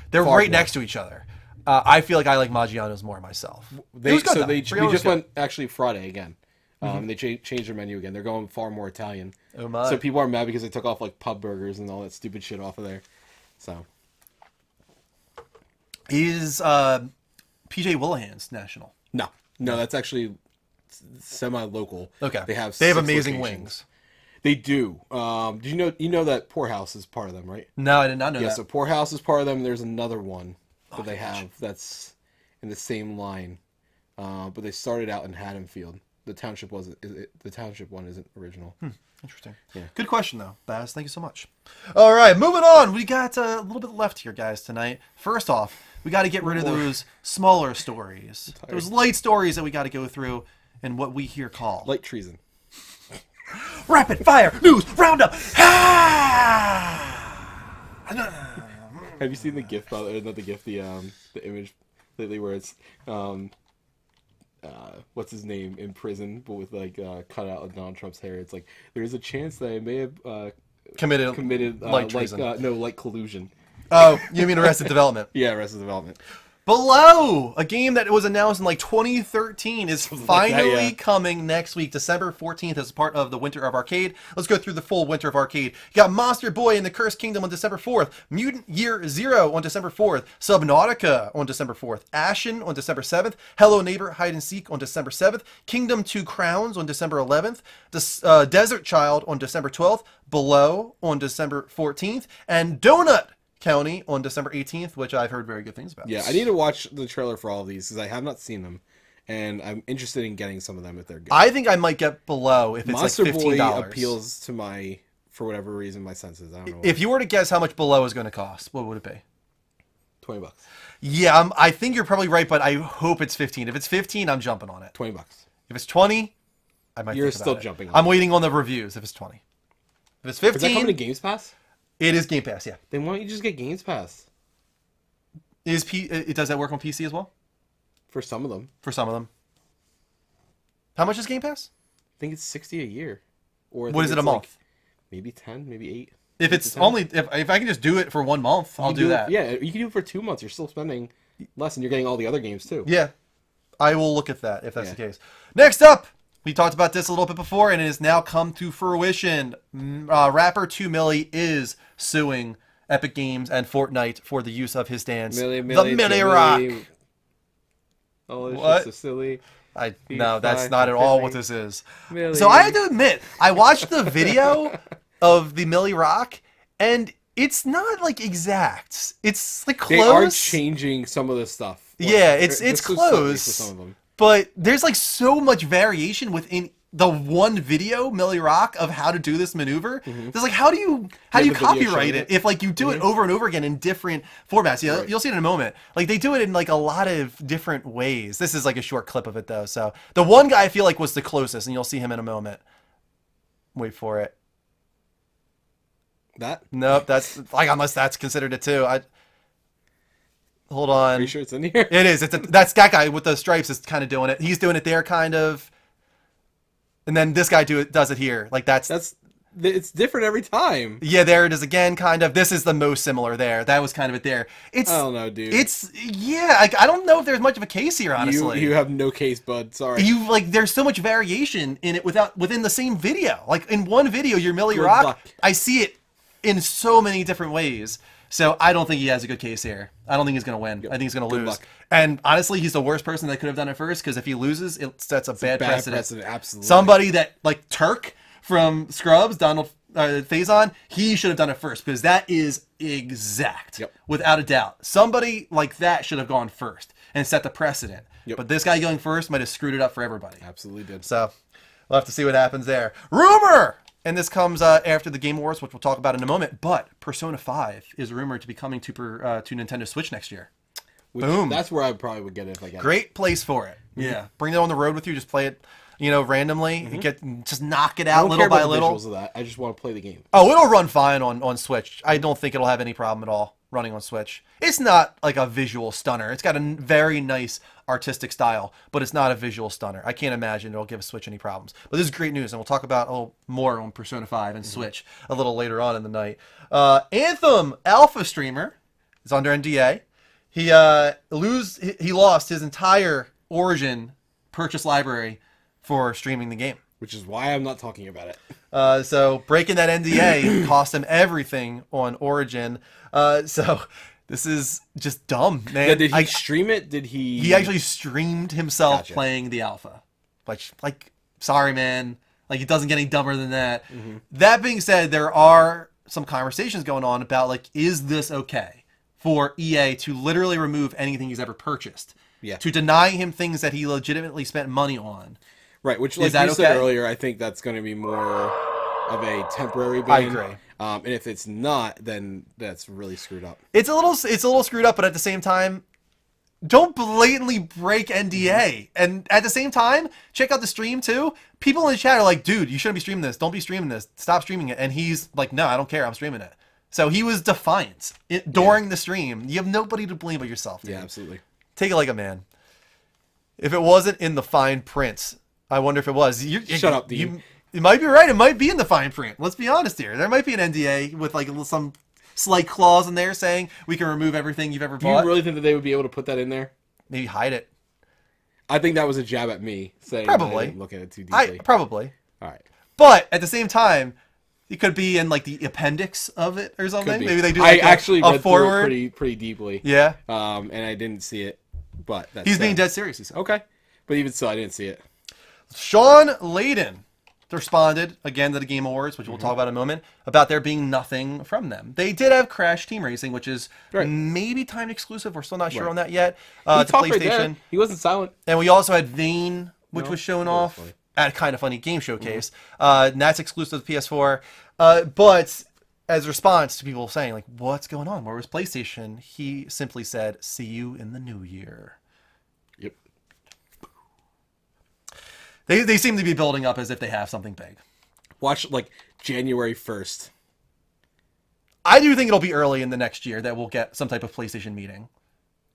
They're right next to each other. I feel like I like Maggiano's more myself. We just went actually Friday again. They changed their menu again. They're going far more Italian. Oh my! So people are mad because they took off like pub burgers and all that stupid shit off of there. So is PJ Willihan's national? No, that's actually semi-local. Okay, they have amazing wings. They do. Do you know that Poorhouse is part of them, right? No, I did not know that. Yeah, so Poorhouse is part of them. There's another one that they have that's in the same line, but they started out in Haddonfield. The township one isn't original. Interesting. Yeah. Good question though, Baz. Thank you so much. All right, moving on. We got a little bit left here, guys, tonight. First off, we got to get rid of those smaller stories, those light stories that we got to go through, and what we here call light treason. Rapid fire news roundup. Have you seen the GIF? Not the GIF. The image lately where it's what's his name in prison, but with like cut out of Donald Trump's hair. It's like there's a chance that I may have committed light treason. Light collusion. Oh, you mean Arrested Development? Yeah, Arrested Development. Below, a game that was announced in like 2013 is finally coming next week, December 14th, as part of the Winter of Arcade. Let's go through the full Winter of Arcade. You got Monster Boy and the Cursed Kingdom on December 4th, Mutant Year Zero on December 4th, Subnautica on December 4th, Ashen on December 7th, Hello Neighbor Hide and Seek on December 7th, Kingdom 2 Crowns on December 11th, Desert Child on December 12th, Below on December 14th, and Donut County on December 18th, which I've heard very good things about. Yeah, I need to watch the trailer for all of these because I have not seen them, and I'm interested in getting some of them if they're good. I think I might get Below if it's Monster like $15. Boy appeals to my, for whatever reason, my senses. I don't know why. If you were to guess how much Below is going to cost, what would it be? $20. Yeah, I think you're probably right, but I hope it's 15. If it's 15, I'm jumping on it. $20. If it's 20, I might. You're think still about jumping it. on I'm it. waiting on the reviews. If it's 20, if it's 15, is that coming to Games Pass? It is Game Pass. Yeah. Then why don't you just get Games Pass? Does that work on PC as well? For some of them. For some of them. How much is Game Pass? I think it's $60 a year. Or what is it a month? Like maybe 10, maybe 8. If it's only if I can just do it for 1 month, I'll do that. Yeah, you can do it for 2 months. You're still spending less, and you're getting all the other games too. Yeah, I will look at that if that's the case. Next up, we talked about this a little bit before, and it has now come to fruition. Rapper 2Milli is suing Epic Games and Fortnite for the use of his dance, the Milli Rock. Oh, it's What? just so silly. No, that's not at all what this is. So I have to admit, I watched the video of the Milli Rock, and it's not like exact. It's like close. They are changing some of the stuff. Like, yeah, it's so close. for some of them. But there's like so much variation within the one video, Milli Rock, of how to do this maneuver. There's like, how do you copyright it if like you do it over and over again in different formats? Yeah, you'll see it in a moment. Like they do it in like a lot of different ways. This is like a short clip of it though. So the one guy I feel like was the closest, and you'll see him in a moment. Wait for it. That? Nope, that's like unless that's considered it too. Hold on. Are you sure it's in here? It is. That's that guy with the stripes is kind of doing it. He's doing it there, kind of. And then this guy does it here. Like it's different every time. Yeah, there it is again, kind of. This is the most similar there. That was kind of it there. I don't know, dude. I don't know if there's much of a case here, honestly. You have no case, bud. Sorry. There's so much variation in it within the same video. Like in one video, your Milli Rock, I see it in so many different ways. So I don't think he has a good case here. I don't think he's going to win. I think he's going to lose. Luck. And honestly, he's the worst person that could have done it first, because if he loses, it sets a bad precedent. Absolutely. Somebody that, like Turk from Scrubs, Donald Faison, he should have done it first, because that is exact, without a doubt. Somebody like that should have gone first and set the precedent. But this guy going first might have screwed it up for everybody. Absolutely did. So we'll have to see what happens there. Rumor! And this comes after the Game Awards, which we'll talk about in a moment. But Persona 5 is rumored to be coming to Nintendo Switch next year. Boom. That's where I probably would get it if I got it. Great place for it. Yeah. Bring it on the road with you. Just play it, randomly. Just knock it out little by little. Visuals of that. I just want to play the game. Oh, it'll run fine on Switch. I don't think it'll have any problem at all running on Switch. It's not like a visual stunner. It's got a very nice artistic style, but it's not a visual stunner. I can't imagine it'll give Switch any problems. But this is great news, and we'll talk about more on Persona 5 and Switch a little later on in the night. Anthem alpha streamer is under NDA. He lost his entire Origin purchase library for streaming the game, which is why I'm not talking about it. So breaking that NDA cost him everything on Origin. So this is just dumb, man. Yeah, did he stream it? Did he? He actually streamed himself playing the alpha. Which, sorry, man. It doesn't get any dumber than that. That being said, there are some conversations going on about, is this okay for EA to literally remove anything he's ever purchased? Yeah. To deny him things that he legitimately spent money on. Right, which, like you said earlier, I think that's going to be more of a temporary ban. I agree. And if it's not, then that's really screwed up. It's a little screwed up, but at the same time, don't blatantly break NDA. And at the same time, check out the stream too. People in the chat are like, dude, you shouldn't be streaming this. Don't be streaming this. Stop streaming it. And he's like, no, I don't care. I'm streaming it. So he was defiant during the stream. You have nobody to blame but yourself, dude. Yeah, absolutely. Take it like a man. If it wasn't in the fine print, I wonder if it was. Shut up, Dean. You might be right. It might be in the fine print. Let's be honest here. There might be an NDA with some slight clause in there saying we can remove everything you've ever bought. Do you really think that they would be able to put that in there? Maybe hide it. I think that was a jab at me, saying probably. I didn't look at it too deeply. Probably. All right. But at the same time, it could be in the appendix of it or something. Maybe they do. I actually read forward through it pretty deeply. Yeah. And I didn't see it, but he's being dead serious. He said. Okay. But even so, I didn't see it. Sean Layden responded again to the Game Awards, which we'll talk about in a moment, about there being nothing from them. They did have Crash Team Racing, which is maybe timed exclusive. We're still not sure on that yet. To PlayStation. He wasn't silent. And we also had Vane, which was shown off at Kind of Funny Game Showcase. And that's exclusive to PS4. But as a response to people saying, what's going on? Where was PlayStation? He simply said, see you in the new year. Yep. They seem to be building up as if they have something big. Watch January 1st. I do think it'll be early in the next year that we'll get some type of PlayStation meeting.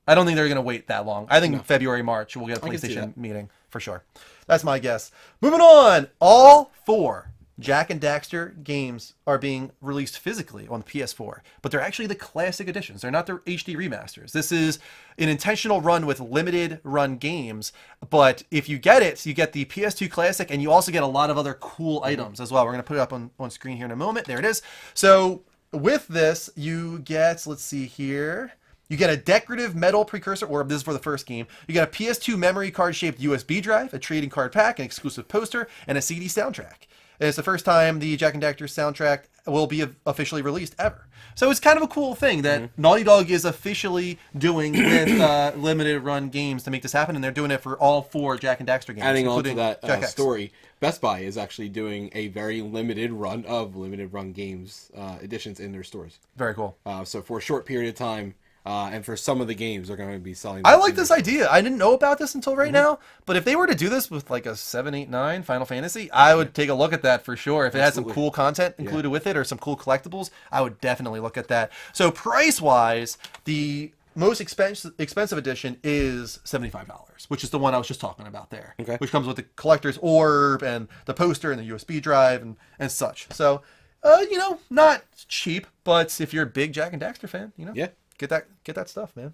I don't think they're going to wait that long. I think February, March, we'll get a PlayStation meeting for sure. That's my guess. Moving on. All 4 Jak and Daxter games are being released physically on the PS4, but they're actually the classic editions. They're not the HD remasters. This is an intentional run with limited run games, but if you get it, you get the PS2 classic, and you also get a lot of other cool items as well. We're going to put it up on screen here in a moment. There it is. So with this, you get, let's see here, you get a decorative metal precursor orb. This is for the first game. You get a PS2 memory card shaped USB drive, a trading card pack, an exclusive poster, and a CD soundtrack. And it's the first time the Jak and Daxter soundtrack will be officially released ever. So it's kind of a cool thing that Naughty Dog is officially doing with limited run games to make this happen, and they're doing it for all 4 Jak and Daxter games. Adding on to that story, Best Buy is actually doing a very limited run of limited run games editions in their stores. Very cool. So for a short period of time, and for some of the games, they're going to be selling. I like this idea. I didn't know about this until right now, but if they were to do this with like a 7, 8, 9 Final Fantasy, I would take a look at that for sure. If it had some cool content included with it or some cool collectibles, I would definitely look at that. So price-wise, the most expensive edition is $75, which is the one I was just talking about there, which comes with the collector's orb and the poster and the USB drive and such. So, you know, not cheap, but if you're a big Jak and Daxter fan, you know, get that stuff, man.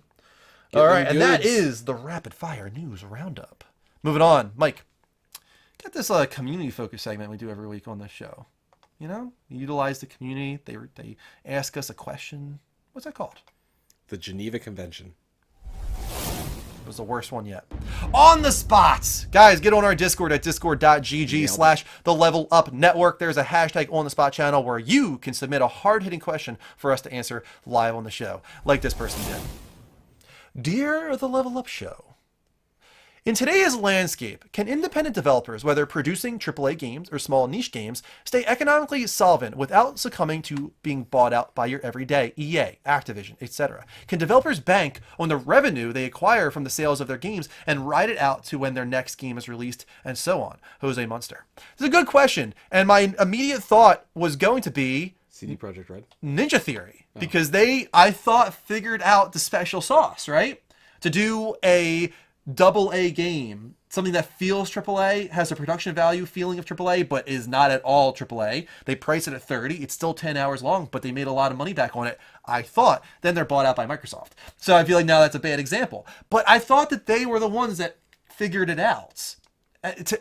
All right, and that is the rapid fire news roundup. Moving on, Mike. Get this community focus segment we do every week on this show. You know, utilize the community. They ask us a question. What's that called? The Geneva Convention. It was the worst one yet. On the spots, guys, get on our Discord at discord.gg/the-level-up-network. There's a hashtag on the spot channel where you can submit a hard-hitting question for us to answer live on the show, like this person did. Dear the Level Up Show, in today's landscape, can independent developers, whether producing AAA games or small niche games, stay economically solvent without succumbing to being bought out by your everyday EA, Activision, etc.? Can developers bank on the revenue they acquire from the sales of their games and ride it out to when their next game is released, and so on? Jose Munster. It's a good question, and my immediate thought was going to be CD Projekt Red? Ninja Theory, because I thought, figured out the special sauce, right? To do a AA game, something that feels AAA, has a production value feeling of AAA, but is not at all AAA. They price it at 30. It's still 10 hours long, but they made a lot of money back on it, I thought. Then they're bought out by Microsoft. So I feel like now that's a bad example. But I thought that they were the ones that figured it out.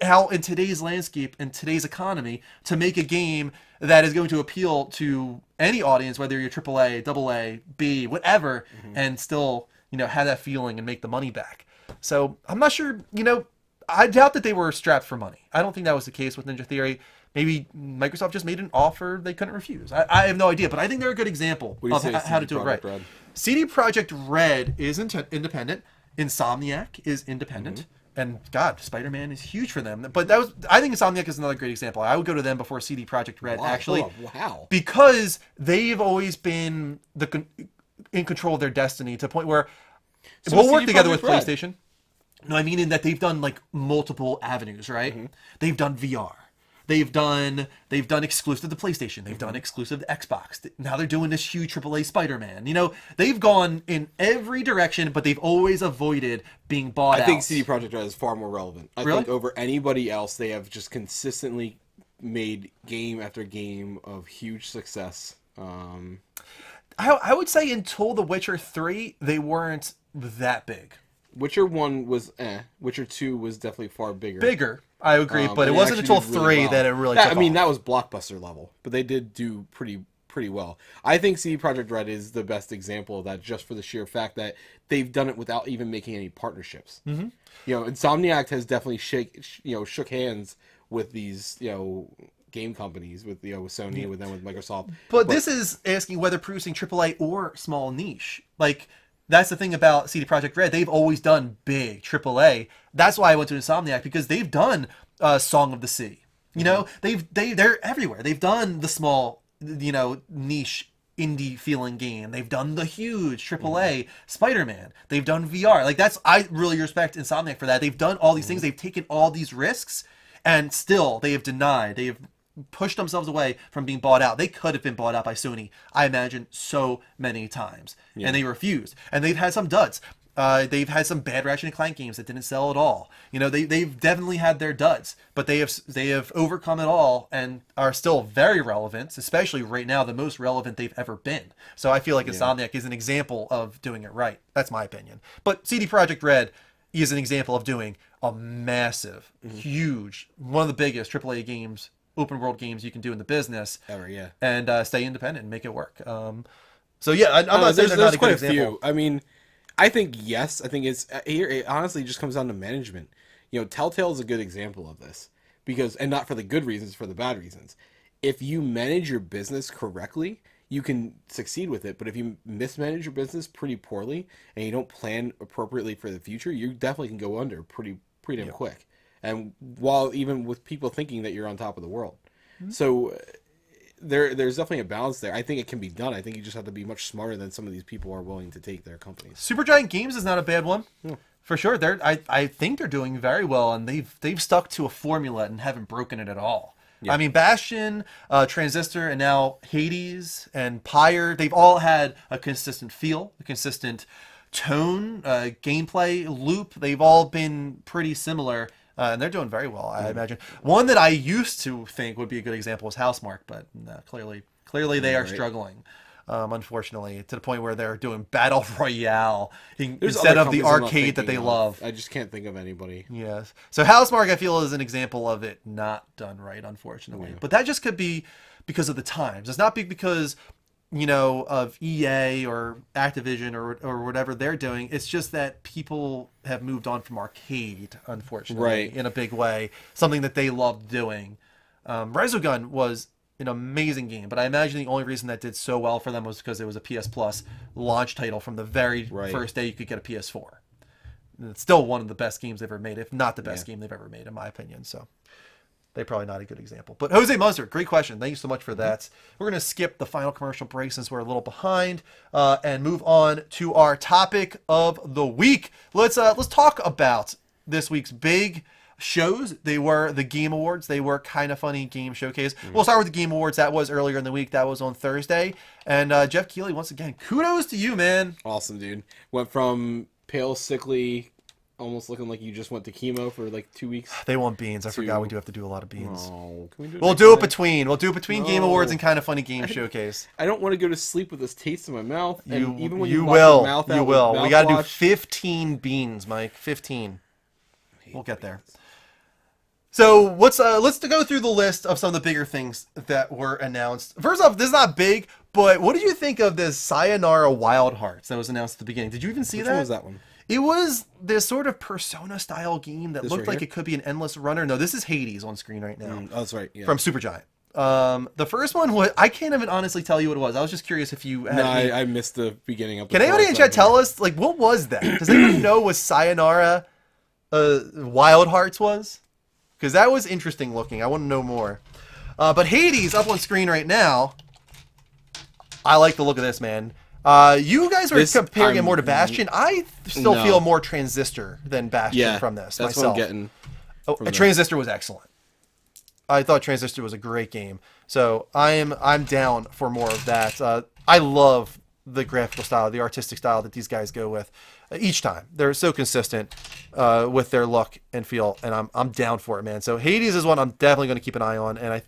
How in today's landscape and today's economy to make a game that is going to appeal to any audience, whether you're AAA, AA, B, whatever, and still, you know, have that feeling and make the money back. So I'm not sure, you know, I doubt that they were strapped for money. I don't think that was the case with Ninja Theory. Maybe Microsoft just made an offer they couldn't refuse. I have no idea, but I think they're a good example of how to do it right. Red? CD Projekt Red is independent. Insomniac is independent. And God, Spider-Man is huge for them. But I think Insomniac is another great example. I would go to them before CD Projekt Red, actually. Wow. Because they've always been in control of their destiny to the point where we'll work together with PlayStation. No, I mean in that they've done like multiple avenues, right? They've done VR. They've done exclusive to PlayStation. They've done exclusive to Xbox. Now they're doing this huge AAA Spider-Man. You know, they've gone in every direction, but they've always avoided being bought out. I think CD Projekt Red is far more relevant. I think over anybody else, they have just consistently made game after game of huge success. I would say until The Witcher 3, they weren't that big. Witcher 1 was Witcher 2 was definitely far bigger. Bigger, I agree, but it wasn't until 3 that it really took off. I mean, that was blockbuster level, but they did do pretty well. I think CD Projekt Red is the best example of that, just for the sheer fact that they've done it without even making any partnerships. You know, Insomniac has definitely shook hands with these, you know, game companies, with, you know, with Sony, with them, with Microsoft. But this is asking whether producing AAA or small niche. Like, that's the thing about CD Projekt Red. They've always done big AAA. That's why I went to Insomniac, because they've done Song of the Sea. You know, they're everywhere. They've done the small, you know, niche indie feeling game. They've done the huge AAA Spider-Man. They've done VR. Like, I really respect Insomniac for that. They've done all these things. They've taken all these risks, and still they have denied. They have pushed themselves away from being bought out. They could have been bought out by Sony, I imagine, so many times. And they refused. And they've had some duds. They've had some bad Ratchet and Clank games that didn't sell at all. You know, they've definitely had their duds, but they have overcome it all and are still very relevant, especially right now, the most relevant they've ever been. So I feel like Insomniac is an example of doing it right. That's my opinion. But CD Projekt Red is an example of doing a massive, huge, one of the biggest AAA games, open world games you can do in the business ever, yeah, and stay independent and make it work. So yeah, I'm not saying they're not a good example. I mean, I think yes. I think it's here. It honestly just comes down to management. You know, Telltale is a good example of this because, and not for the good reasons, for the bad reasons. If you manage your business correctly, you can succeed with it. But if you mismanage your business pretty poorly and you don't plan appropriately for the future, you definitely can go under pretty damn quick. And while even with people thinking that you're on top of the world, so. There's definitely a balance there. I think it can be done. I think you just have to be much smarter than some of these people are willing to take their companies. Supergiant Games is not a bad one, for sure. I think they're doing very well, and they've stuck to a formula and haven't broken it at all. Yeah. I mean, Bastion, Transistor, and now Hades and Pyre, they've all had a consistent feel, a consistent tone, gameplay loop. They've all been pretty similar. And they're doing very well, I imagine. One that I used to think would be a good example is Housemarque, but clearly they are struggling, unfortunately, to the point where they're doing Battle Royale instead of the arcade that they love. I just can't think of anybody. Yes. So Housemarque, I feel, is an example of it not done right, unfortunately. But that just could be because of the times. It's not because, you know, of EA or Activision or whatever they're doing. It's just that people have moved on from arcade, unfortunately, in a big way. Something that they loved doing. Resogun was an amazing game, but I imagine the only reason that did so well for them was because it was a PS Plus launch title from the very first day you could get a PS4. And it's still one of the best games they've ever made, if not the best game they've ever made, in my opinion. So they're probably not a good example. But Jose Mustard, great question. Thank you so much for that. We're going to skip the final commercial break since we're a little behind and move on to our topic of the week. Let's talk about this week's big shows. They were the Game Awards. They were Kind of Funny Game Showcase. We'll start with the Game Awards. That was earlier in the week. That was on Thursday. And Jeff Keighley, once again, kudos to you, man. Awesome, dude. Went from pale, sickly, almost looking like you just went to chemo for like 2 weeks. They want beans. I forgot we do have to do a lot of beans. Oh, can we we'll do it between Game Awards and Kind of Funny Game Showcase. I don't want to go to sleep with this taste in my mouth. And even when you wash will. your mouth out You will. with We got to do mouthwash. 15 beans, Mike. 15. We'll get there. So let's go through the list of some of the bigger things that were announced. First off, this is not big, but what did you think of this Sayonara Wild Hearts that was announced at the beginning? Did you even see Which that? one was that one? It was this sort of Persona-style game that looked right like here? it could be an endless runner. No, this is Hades on screen right now. Oh, that's right. Yeah. From Supergiant. The first one was, I can't even honestly tell you what it was. I was just curious if you had No, I missed the beginning of the Can anybody in chat tell us, like, what was that? Does anybody know what Sayonara Wild Hearts was? Because that was interesting looking. I want to know more. But Hades, up on screen right now. I like the look of this, man. You guys were comparing it more to Bastion. I still feel more Transistor than Bastion from this that's myself. what I'm getting. Transistor was excellent. I thought Transistor was a great game. So I'm down for more of that. I love the graphical style, the artistic style that these guys go with each time. They're so consistent with their look and feel, and I'm down for it, man. So Hades is one I'm definitely going to keep an eye on, and I'm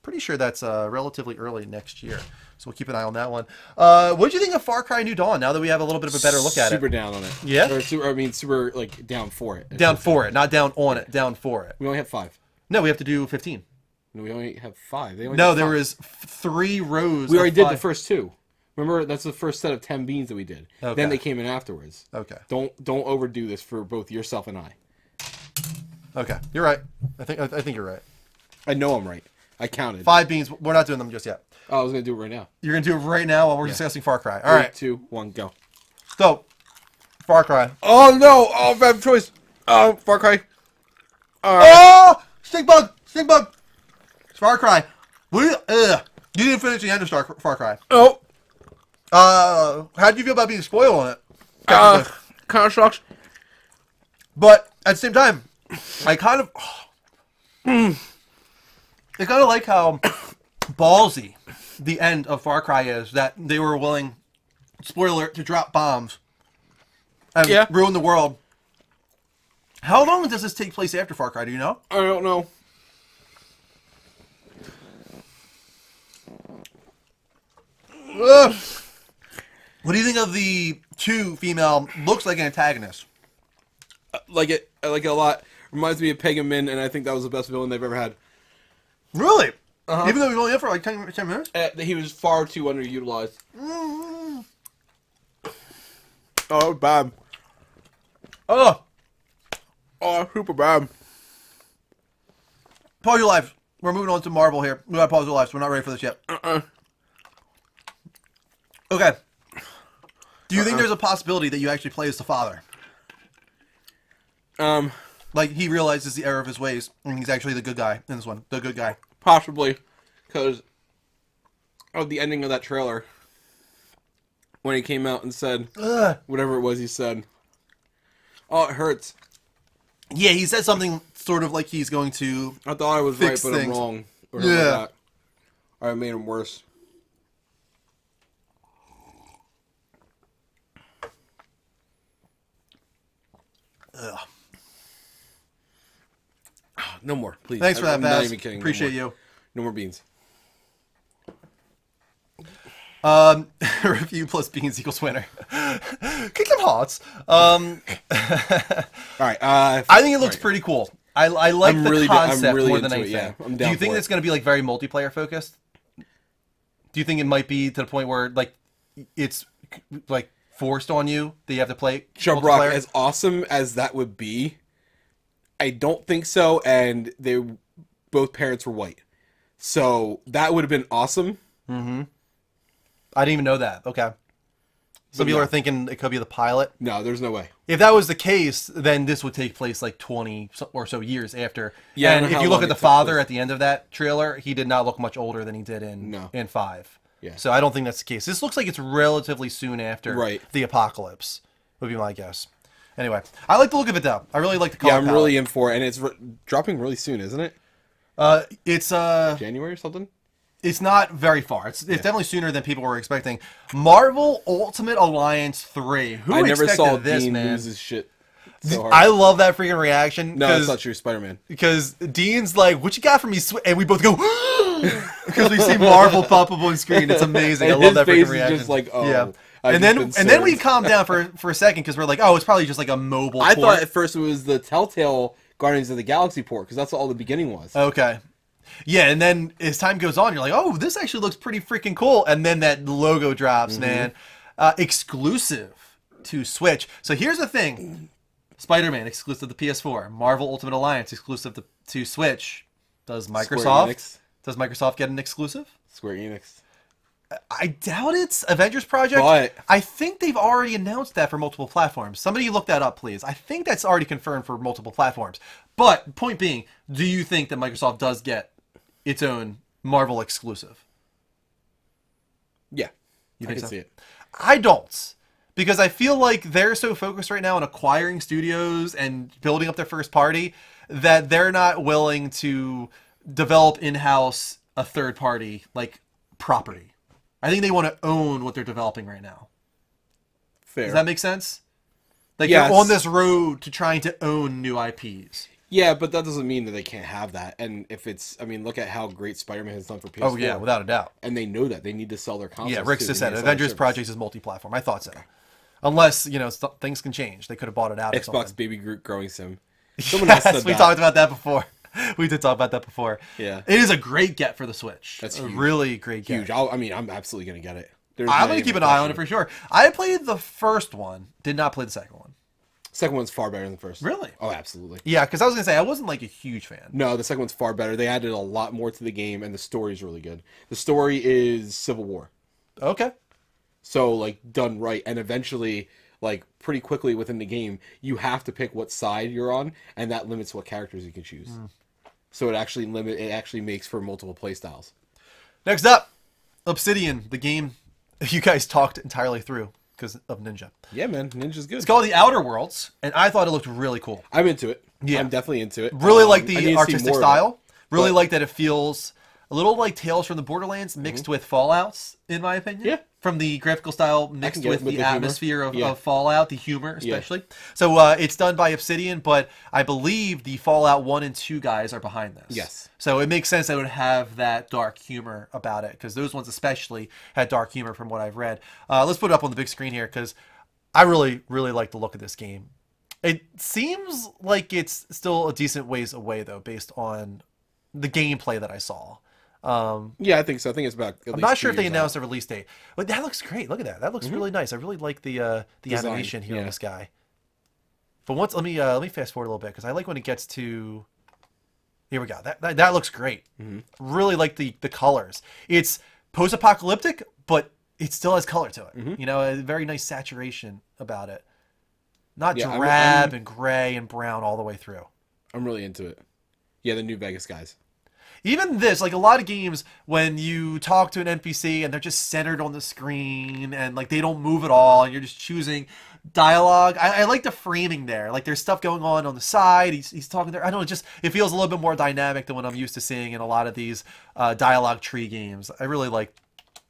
pretty sure that's relatively early next year. So we'll keep an eye on that one. What did you think of Far Cry New Dawn? Now that we have a little bit of a better look at it. Super down on it. Yeah. Or super like down for it. Down for it, not down on it. Down for it. We only have 5. No, we have to do 15. No, we only have 5. They only No, have there 5. was 3 rows. We already of did 5. the first 2. Remember, that's the first set of 10 beans that we did. Okay. Then they came in afterwards. Okay. Don't overdo this for both yourself and I. Okay, you're right. I think you're right. I know I'm right. I counted. 5 beans. We're not doing them just yet. Oh, I was gonna do it right now. You're gonna do it right now while we're discussing Far Cry. All right. 3, 2, 1, go. So, Far Cry. Oh no! Oh, bad choice. Oh, Far Cry. Oh! Stink bug! Stink bug! Far Cry. You didn't finish the end of Far Cry. Oh. How do you feel about being spoiled on it? Kind of sucks. But at the same time, I kind of like how ballsy the end of Far Cry is, that they were willing, spoiler, to drop bombs and ruin the world. How long does this take place after Far Cry? Do you know? I don't know. Ugh. What do you think of the 2 female? Looks like an antagonist. Like it. I like it a lot. Reminds me of Pagan Min, and I think that was the best villain they've ever had. Really? Even though we only had for like 10 minutes? He was far too underutilized. Oh, bad. Oh, super bad. pause your lives. We're moving on to Marvel here. We gotta pause your lives. We're not ready for this yet. Okay. Do you think there's a possibility that you actually play as the father? Like, he realizes the error of his ways, and he's actually the good guy in this one. The good guy. Possibly. Because of the ending of that trailer. When he came out and said whatever it was he said. Oh, it hurts. Yeah, he said something sort of like he's going to I thought I was right, fix but things. I'm wrong. Or something like that. Or I made him worse. Ugh. No more, please. Thanks for that, I'm Baz. not even kidding. Appreciate you. No more beans. Review plus beans equals winner. Kick them hearts. All right. I think it looks pretty cool. I like the concept really more than into anything. it, yeah. I'm Do down you think for it's going to be like very multiplayer focused? Do you think it might be to the point where like it's like forced on you that you have to play Chubrock, multiplayer? as awesome as that would be, I don't think so. And both parents were white, so that would have been awesome. Mm-hmm. I didn't even know that. Okay. Some people are thinking it could be the pilot. No, there's no way. If that was the case, then this would take place like 20 or so years after. Yeah, and I don't know if how you look long at it the took father place. at the end of that trailer, he did not look much older than he did in 5. Yeah. So I don't think that's the case. This looks like it's relatively soon after the apocalypse, would be my guess. Anyway, I like the look of it though. I really like the color Yeah, I'm palette. really in for it, and it's dropping really soon, isn't it? It's January or something. It's not very far. It's definitely sooner than people were expecting. Marvel Ultimate Alliance 3. Who I never expected saw this, Dean man? lose his shit so hard. I love that freaking reaction. No, that's not true. Spider-Man. Because Dean's like, "What you got for me?" And we both go, because we see Marvel pop up on screen. It's amazing. I love that freaking reaction. Just like, oh, yeah. And then we calm down for a second because we're like, oh, it's probably just like a mobile. I port. thought at first it was the Telltale Guardians of the Galaxy port because that's all the beginning was. Okay. Yeah, and then as time goes on, you're like, oh, this actually looks pretty freaking cool. And then that logo drops, man. Exclusive to Switch. So here's the thing. Spider-Man exclusive to PS4. Marvel Ultimate Alliance exclusive to Switch. Does Microsoft get an exclusive? Square Enix. I doubt it's Avengers Project. But I think they've already announced that for multiple platforms. Somebody look that up, please. I think that's already confirmed for multiple platforms. But point being, do you think that Microsoft does get its own Marvel exclusive? Yeah, You I think can so? see it. I don't. Because I feel like they're so focused right now on acquiring studios and building up their first party that they're not willing to develop in-house a third party like property. I think they want to own what they're developing right now. Fair. Does that make sense? Like Yes. you're on this road to trying to own new IPs. Yeah, but that doesn't mean that they can't have that. And if it's, I mean, look at how great Spider-Man has done for PS4. Oh yeah, without a doubt. And they know that they need to sell their consoles. Yeah, Rick too. just They said need to it. sell their Avengers service. Project is multi-platform. I thought so. Unless, things can change. They could have bought it out or Xbox something. Baby Groot growing sim. Someone else said Yes, we that. talked about that before. We did talk about that before. Yeah. It is a great get for the Switch. That's a huge. really great get. Huge. I'm absolutely going to get it. There's I'm not going to even keep an a eye on it question. for sure. I played the first one. Did not play the second one. Second one's far better than the first. Really? Oh, absolutely. Yeah, because I was going to say, I wasn't like a huge fan. No, the second one's far better. They added a lot more to the game, and the story's really good. The story is Civil War. Okay. So, like, done right. And eventually, like, pretty quickly within the game, you have to pick what side you're on, and that limits what characters you can choose. So it actually makes for multiple playstyles. Next up, Obsidian, the game you guys talked entirely through because of Ninja. Yeah, man. Ninja's good. It's called The Outer Worlds, and I thought it looked really cool. I'm into it. Yeah. I'm definitely into it. Really like I need to the see artistic more of it. style. Really but- like that it feels a little like Tales from the Borderlands mixed with Fallout's, in my opinion. Yeah. From the graphical style mixed with the atmosphere of Fallout, the humor especially. Yeah. So it's done by Obsidian, but I believe the Fallout 1 and 2 guys are behind this. Yes. So it makes sense that it would have that dark humor about it, because those ones especially had dark humor from what I've read. Let's put it up on the big screen here, because I really, really like the look of this game. It seems like it's still a decent ways away, though, based on the gameplay that I saw. Yeah, I think so. I think it's about. I'm not sure if they announced a release date, but that looks great. Look at that. That looks really nice. I really like the animation here on this guy. But once, let me fast forward a little bit, because I like when it gets to. Here we go. That looks great. Really like the colors. It's post-apocalyptic, but it still has color to it. You know, a very nice saturation about it. Not drab and gray and brown all the way through. I'm really into it. Yeah, the New Vegas guys. Even this, like a lot of games, when you talk to an NPC and they're just centered on the screen and like they don't move at all and you're just choosing dialogue. I like the framing there. Like there's stuff going on the side. He's talking there. I don't know, it feels a little bit more dynamic than what I'm used to seeing in a lot of these dialogue tree games. I really like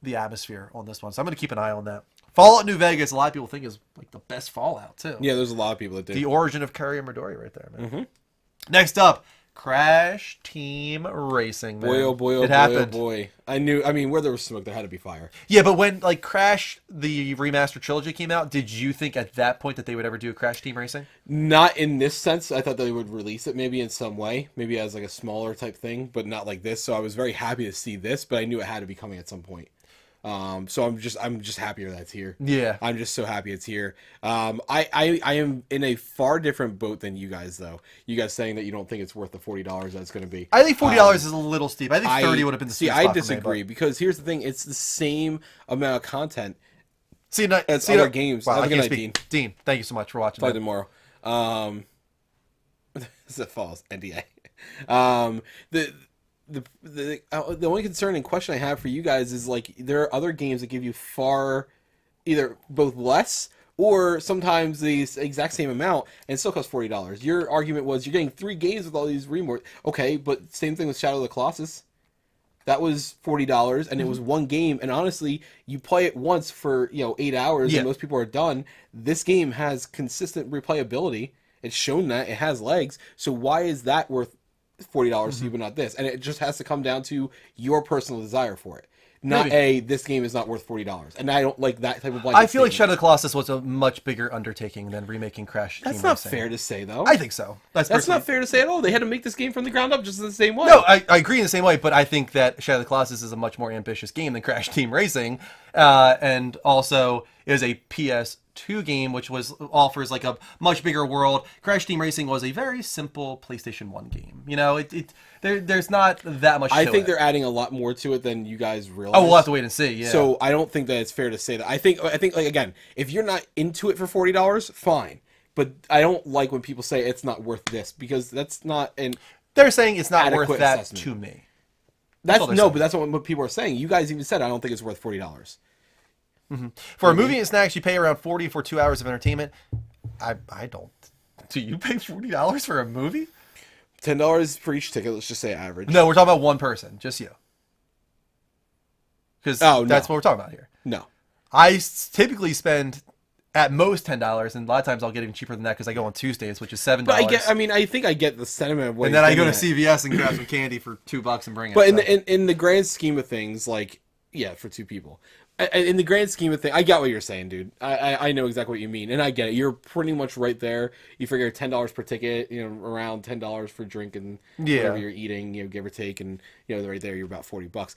the atmosphere on this one, so I'm going to keep an eye on that. Fallout New Vegas, a lot of people think is like the best Fallout too. Yeah, there's a lot of people that do. The origin of Courier Midori right there, man. Next up, Crash Team Racing, man. Boy, oh boy, oh it boy, happened. Oh boy. I mean, where there was smoke, there had to be fire. Yeah, but when like Crash, the remastered trilogy came out, did you think at that point that they would ever do a Crash Team Racing? Not in this sense. I thought they would release it maybe in some way, maybe as like a smaller type thing, but not like this. So I was very happy to see this, but I knew it had to be coming at some point. So I'm just happier that's here. Yeah, I'm just so happy it's here. I am in a far different boat than you guys, though. You guys saying that you don't think it's worth the $40 that it's going to be. I think $40 is a little steep. I think 30 would have been the sweet spot. I disagree for me, because here's the thing: it's the same amount of content. See, as other games. Wow, Dean, thank you so much for watching. Play tomorrow. This is a false NDA. The only concern and question I have for you guys is like there are other games that give you far either both less or sometimes the exact same amount and still cost $40. Your argument was you're getting 3 games with all these remorse. Okay, but same thing with Shadow of the Colossus. That was $40 and it was one game, and honestly, you play it once for 8 hours and most people are done. This game has consistent replayability. It's shown that it has legs. So why is that worth $40 to you, but not this? And it just has to come down to your personal desire for it. Not this game is not worth $40. And I don't like that type of blanket I feel like Shadow of the Colossus was a much bigger undertaking than remaking Crash Team Racing. That's not fair to say, though. I think so. That's not fair to say at all. They had to make this game from the ground up just in the same way. No, I agree in the same way, but I think that Shadow of the Colossus is a much more ambitious game than Crash Team Racing, and also is a PS2 game, which offers like a much bigger world. Crash Team Racing was a very simple PlayStation 1 game. There's not that much to it. I think they're adding a lot more to it than you guys realize. Oh, we'll have to wait and see, yeah. So I don't think that it's fair to say that. I think like, again, if you're not into it for $40, fine. But I don't like when people say it's not worth this, because that's not an They're saying it's not worth that assessment to me. But that's what people are saying. You guys even said I don't think it's worth $40. For a movie and snacks, you pay around $40 for 2 hours of entertainment. I don't. Do you pay $40 for a movie? $10 for each ticket. Let's just say average. No, we're talking about one person, just you. Because that's what we're talking about here. No, I typically spend at most $10, and a lot of times I'll get even cheaper than that because I go on Tuesdays, which is $7. But I think I get the sentiment of what. And then I go to CVS and grab some candy for $2 and bring it. But in the grand scheme of things, like for 2 people. In the grand scheme of things, I get what you're saying, dude. I know exactly what you mean, and I get it. You're pretty much right there. You figure $10 per ticket, around $10 for drink and whatever you're eating, give or take, and right there you're about $40.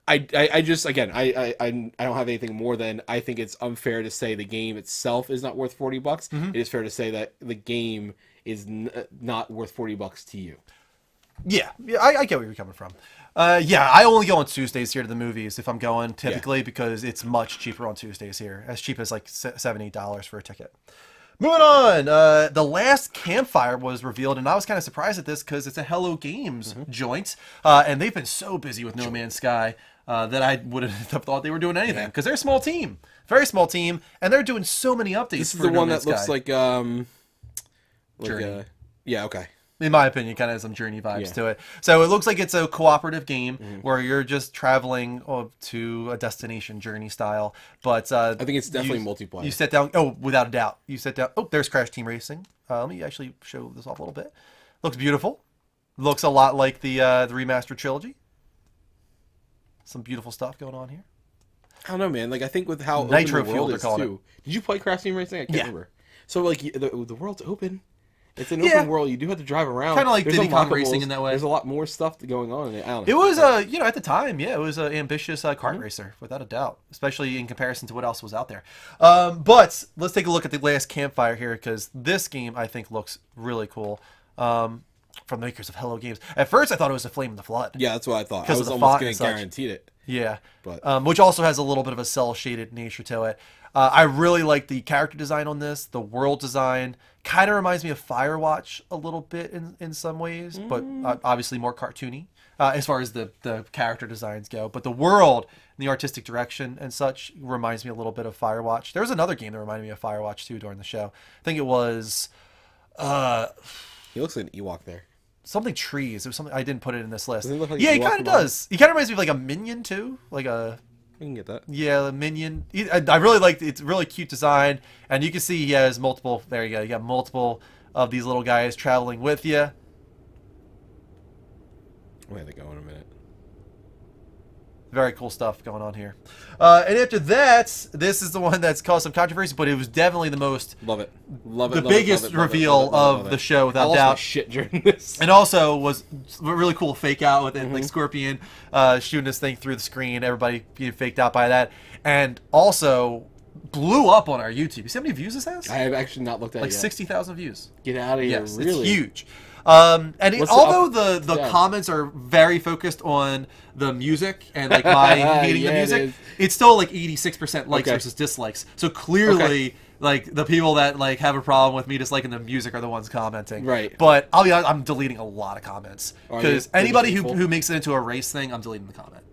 I just again I don't have anything more than I think it's unfair to say the game itself is not worth $40. It is fair to say that the game is not worth $40 to you. Yeah, I get where you're coming from. I only go on Tuesdays here to the movies if I'm going, typically, because it's much cheaper on Tuesdays here. As cheap as like $70 for a ticket. Moving on, The Last Campfire was revealed, and I was kind of surprised at this because it's a Hello Games joint, and they've been so busy with No Man's Sky that I wouldn't have thought they were doing anything, because they're a small team. Very small team, and they're doing so many updates. This is the one that looks like Journey. Yeah, okay. in my opinion, kind of has some Journey vibes to it. So it looks like it's a cooperative game where you're just traveling to a destination, Journey style. But I think it's definitely multiplayer. You sit down. Oh, without a doubt. You sit down. Oh, there's Crash Team Racing. Let me actually show this off a little bit. Looks beautiful. Looks a lot like the remastered trilogy. Some beautiful stuff going on here. I don't know, man. Like, I think with how Nitro open the Fuel, world they're is calling too. Did you play Crash Team Racing? I can't remember. So like the world's open. It's an open world. You do have to drive around. Kind of like Diddy Kong Racing in that way. There's a lot more stuff going on in it. I don't know. It was you know, at the time, it was an ambitious kart racer, without a doubt, especially in comparison to what else was out there. But let's take a look at the last campfire here, because this game I think looks really cool. From the makers of Hello Games. At first, I thought it was a Flame in the Flood. Yeah, that's what I thought. I Because was of the almost font going and to such. guarantee it. Yeah, But which also has a little bit of a cel-shaded nature to it. I really like the character design on this. The world design kind of reminds me of Firewatch a little bit in some ways, but obviously more cartoony as far as the character designs go. But the world and the artistic direction and such reminds me a little bit of Firewatch. There was another game that reminded me of Firewatch too during the show. I think it was... he looks like an Ewok there. Something trees. It was something I didn't put it in this list. Doesn't it look like yeah, he Ewok kind of Mom? does. He kind of reminds me of like a Minion too, like a We can get that. a Minion. I really like it's really cute design, and you can see he has multiple. There you go. You got multiple of these little guys traveling with you. Where they go in a minute. Very cool stuff going on here. And after that, this is the one that's caused some controversy, but it was definitely the most Love it. Love it. the love it, biggest love it, love it, reveal love it, love it, of love the it. show, I without lost my doubt. shit during this. And also was a really cool fake out with it, like Scorpion shooting this thing through the screen, everybody being faked out by that, and also blew up on our YouTube. You see how many views this has? I have actually not looked at Like it yet. 60,000 views. Get out of here. Yes, Really? it's huge. And What's although the yeah. comments are very focused on the music and like my hating Yeah, the it music, is. it's still like 86% likes Okay. versus dislikes. So clearly, Okay. like the people that like have a problem with me disliking the music are the ones commenting. Right. But I'll be honest, I'm deleting a lot of comments Are because you? anybody Pretty who makes it into a race thing, I'm deleting the comment.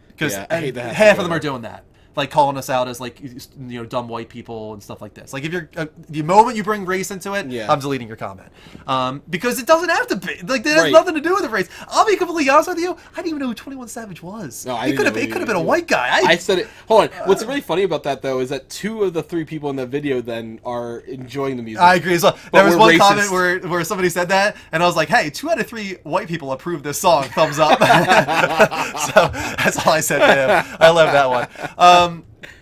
Because Yeah, I hate that. half of them are doing that. Like calling us out as like dumb white people and stuff like this. Like if you're the moment you bring race into it, Yeah. I'm deleting your comment because it doesn't have to be like it has Right. nothing to do with the race. I'll be completely honest with you. I didn't even know who 21 Savage was. No, I it didn't could have know it who could have he been a was. white guy. I said it. Hold on. What's really funny about that though is that 2 of the 3 people in the video then are enjoying the music. I agree as well. There was we're one racist. comment where somebody said that, and I was like, "Hey, 2 out of 3 white people approved this song. Thumbs up." So that's all I said to him. I love that one.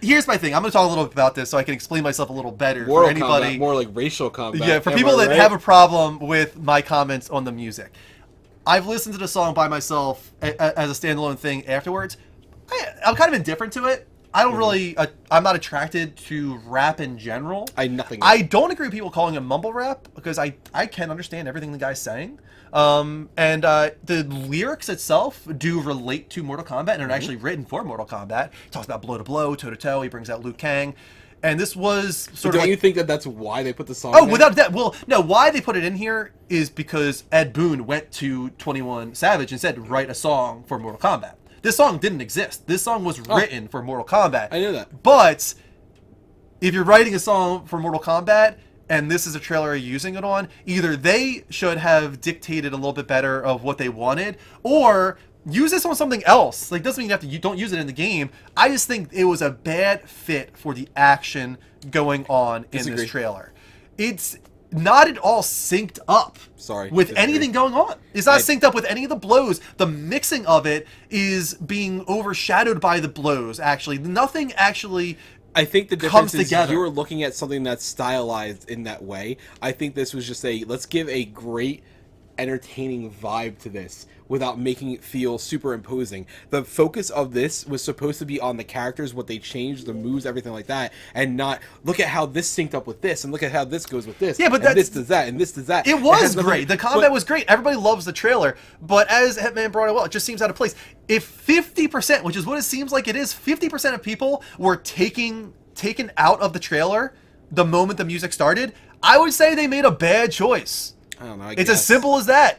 Here's my thing. I'm going to talk a little bit about this so I can explain myself a little better Mortal for anybody. Kombat, more like racial combat. Yeah, for Am people I that right? have a problem with my comments on the music. I've listened to the song by myself as a standalone thing afterwards. I'm kind of indifferent to it. I don't really, I'm not attracted to rap in general. I don't agree with people calling it mumble rap because I can understand everything the guy's saying. The lyrics itself do relate to Mortal Kombat and are actually written for Mortal Kombat. He talks about blow to blow, toe to toe. He brings out Liu Kang. And this was sort of Don't like... you think that that's why they put the song Oh, in without that. Well, no, why they put it in here is because Ed Boon went to 21 Savage and said, write a song for Mortal Kombat. This song didn't exist. This song was written for Mortal Kombat. I knew that. But if you're writing a song for Mortal Kombat and this is a trailer you're using it on, either they should have dictated a little bit better of what they wanted, or use this on something else. Like, doesn't mean you don't use it in the game. I just think it was a bad fit for the action going on in this trailer. It's not at all synced up with anything going on. It's not synced up with any of the blows. The mixing of it is being overshadowed by the blows, actually. Nothing actually I think the difference is together. you were looking at something that's stylized in that way. I think this was just let's give a great, entertaining vibe to this without making it feel super imposing. The focus of this was supposed to be on the characters, what they changed, the moves, everything like that, and not look at how this synced up with this, and look at how this goes with this. Yeah, but and this does that, and this does that. It was great. The combat was great. Everybody loves the trailer, but as Hitman brought it well, it just seems out of place. If 50%, which is what it seems like it is, 50% of people were taken out of the trailer the moment the music started, I would say they made a bad choice. I don't know. It's as simple as that.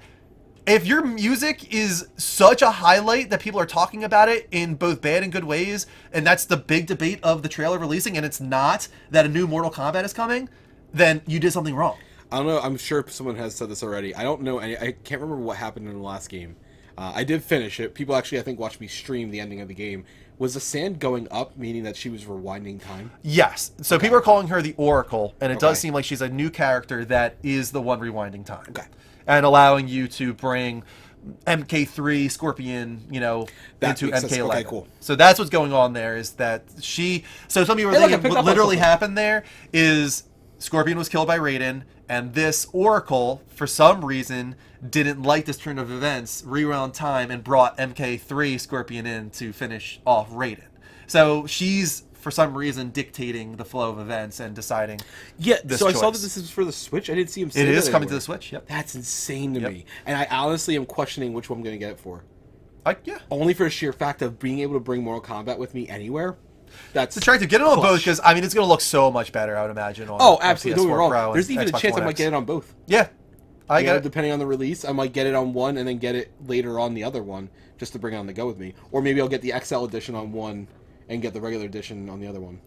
If your music is such a highlight that people are talking about it in both bad and good ways, and that's the big debate of the trailer releasing, and it's not that a new Mortal Kombat is coming, then you did something wrong. I don't know. I'm sure someone has said this already. I don't know any. I can't remember what happened in the last game. I did finish it. People actually, I think, watched me stream the ending of the game. Was the sand going up, meaning that she was rewinding time? Yes. So people are calling her the Oracle, and it Okay. does seem like she's a new character that is the one rewinding time. Okay. And allowing you to bring MK3 Scorpion, That into makes sense. MK11. Okay, cool. So that's what's going on there, is that so some people are Hey, look, I thinking picked what up on literally something. happened there is Scorpion was killed by Raiden, and this Oracle, for some reason, didn't like this turn of events, rewound time, and brought MK3 Scorpion in to finish off Raiden. So she's, for some reason, dictating the flow of events and deciding Yeah. this So I saw choice. that this is for the Switch. I didn't see him say It is that coming to anywhere. the Switch, yep. That's insane to Yep. me. And I honestly am questioning which one I'm going to get it for. Yeah. Only for the sheer fact of being able to bring Mortal Kombat with me anywhere. That's It's attractive. Get it on both, clutch. because, it's going to look so much better, I would imagine, on Oh, on absolutely. Don't get me PS4 wrong. Pro and There's even a Xbox chance I One might X. get it on both. Yeah. I You get know, it. depending on the release, I might get it on one and then get it later on the other one just to bring it on the go with me. Or maybe I'll get the XL edition on one and get the regular edition on the other one.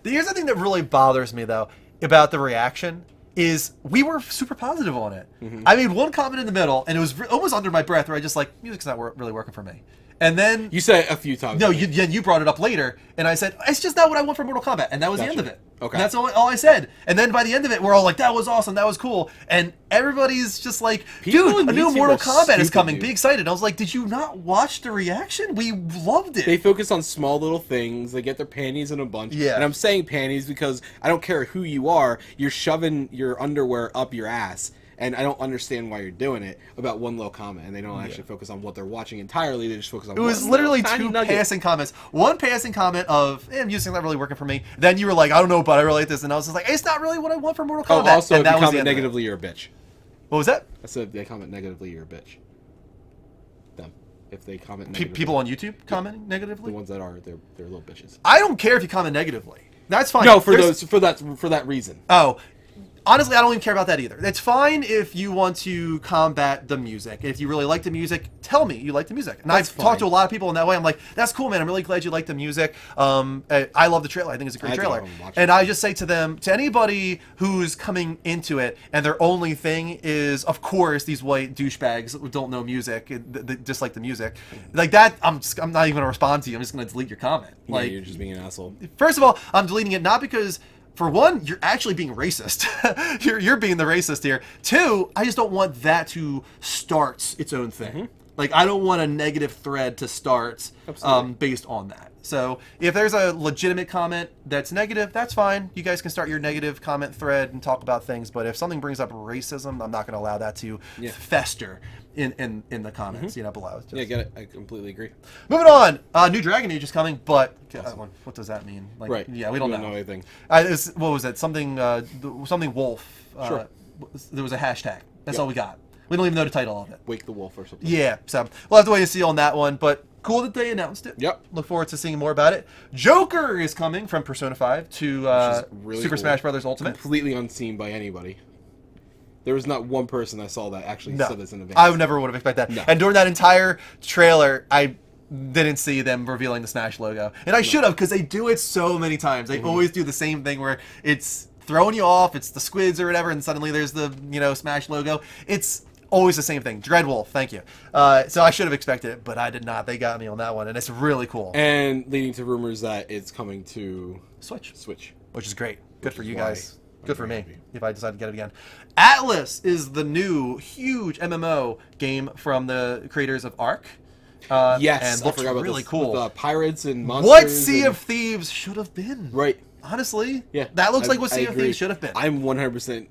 Here's the thing that really bothers me, though, about the reaction, is we were super positive on it. I made one comment in the middle, and it was almost under my breath, where I just music's not really working for me. And then You said it a few times. no, you brought it up later, and I said it's just not what I want for Mortal Kombat, and that was the end of Gotcha. it. Okay. And that's all I said. And then by the end of it, we're all like, "That was awesome, that was cool," and everybody's just like, People "Dude, in a new YouTube Mortal are Kombat is stupid, coming! dude. Be excited!" And I was like, "Did you not watch the reaction? We loved it." They focus on small little things. They get their panties in a bunch. Yeah. And I'm saying panties because I don't care who you are. You're shoving your underwear up your ass. And I don't understand why you're doing it about one little comment. And they don't actually focus on what they're watching entirely. They just focus on It was one literally little tiny two nugget. passing comments. One passing comment of, music's not really working for me. Then you were like, I don't know, but I really like this. And I was just like, it's not really what I want for Mortal Oh, Kombat. also, and if that you was the comment end of it. negatively, you're a bitch. What was that? I said if they comment negatively, you're a bitch. Them. If they comment negatively. People on YouTube commenting The negatively? ones that are, they're little bitches. I don't care if you comment negatively. That's fine. No, for There's- for that reason. Oh, honestly, I don't even care about that either. It's fine if you want to combat the music. If you really like the music, tell me you like the music. And That's I've talked fine. to a lot of people in that way. I'm like, that's cool, man. I'm really glad you like the music. I love the trailer. I think it's a great I have to go trailer. home and watch And it. I just say to them, to anybody who's coming into it, and their only thing is, of course, these white douchebags who don't know music, just like the music, like that, I'm not even going to respond to you. I'm just going to delete your comment. Yeah, Like, you're just being an asshole. first of all, I'm deleting it not because, for one, you're actually being racist. you're being the racist here. Two, I just don't want that to start its own thing. Like, I don't want a negative thread to start Absolutely. based on that. So if there's a legitimate comment that's negative, that's fine. You guys can start your negative comment thread and talk about things. But if something brings up racism, I'm not going to allow that to fester in the comments, below. Just- Yeah, get it. I completely agree. Moving on, new Dragon Age is coming, but what does that mean? Like, Right. Yeah, we don't know. anything. What was it? Something Wolf. Sure. There was a hashtag. That's all we got. We don't even know the title of it. Wake the Wolf or something. Yeah, so we'll have to wait and see on that one. But cool that they announced it. Yep. Look forward to seeing more about it. Joker is coming from Persona 5 to Which is really Super cool. Smash Bros. Ultimate. Completely unseen by anybody. There was not one person I saw that actually No, said this in advance. I never would have expected that. No. And during that entire trailer, I didn't see them revealing the Smash logo. And I should have, because they do it so many times. They always do the same thing where it's throwing you off, it's the squids or whatever, and suddenly there's the, Smash logo. It's always the same thing. Dreadwolf, thank you. So I should have expected it, but I did not. They got me on that one, and it's really cool. And leading to rumors that it's coming to Switch. which Which is great. Good for is you why guys. I'm Good for very me, happy. if I decide to get it again. Atlas is the new, huge MMO game from the creators of Ark. Yes, and I looks forgot about really this. cool. With, pirates and monsters. What Sea and- of Thieves should have been. Right. Honestly, Yeah. that looks I- like what I Sea of agree. Thieves should have been. I'm 100%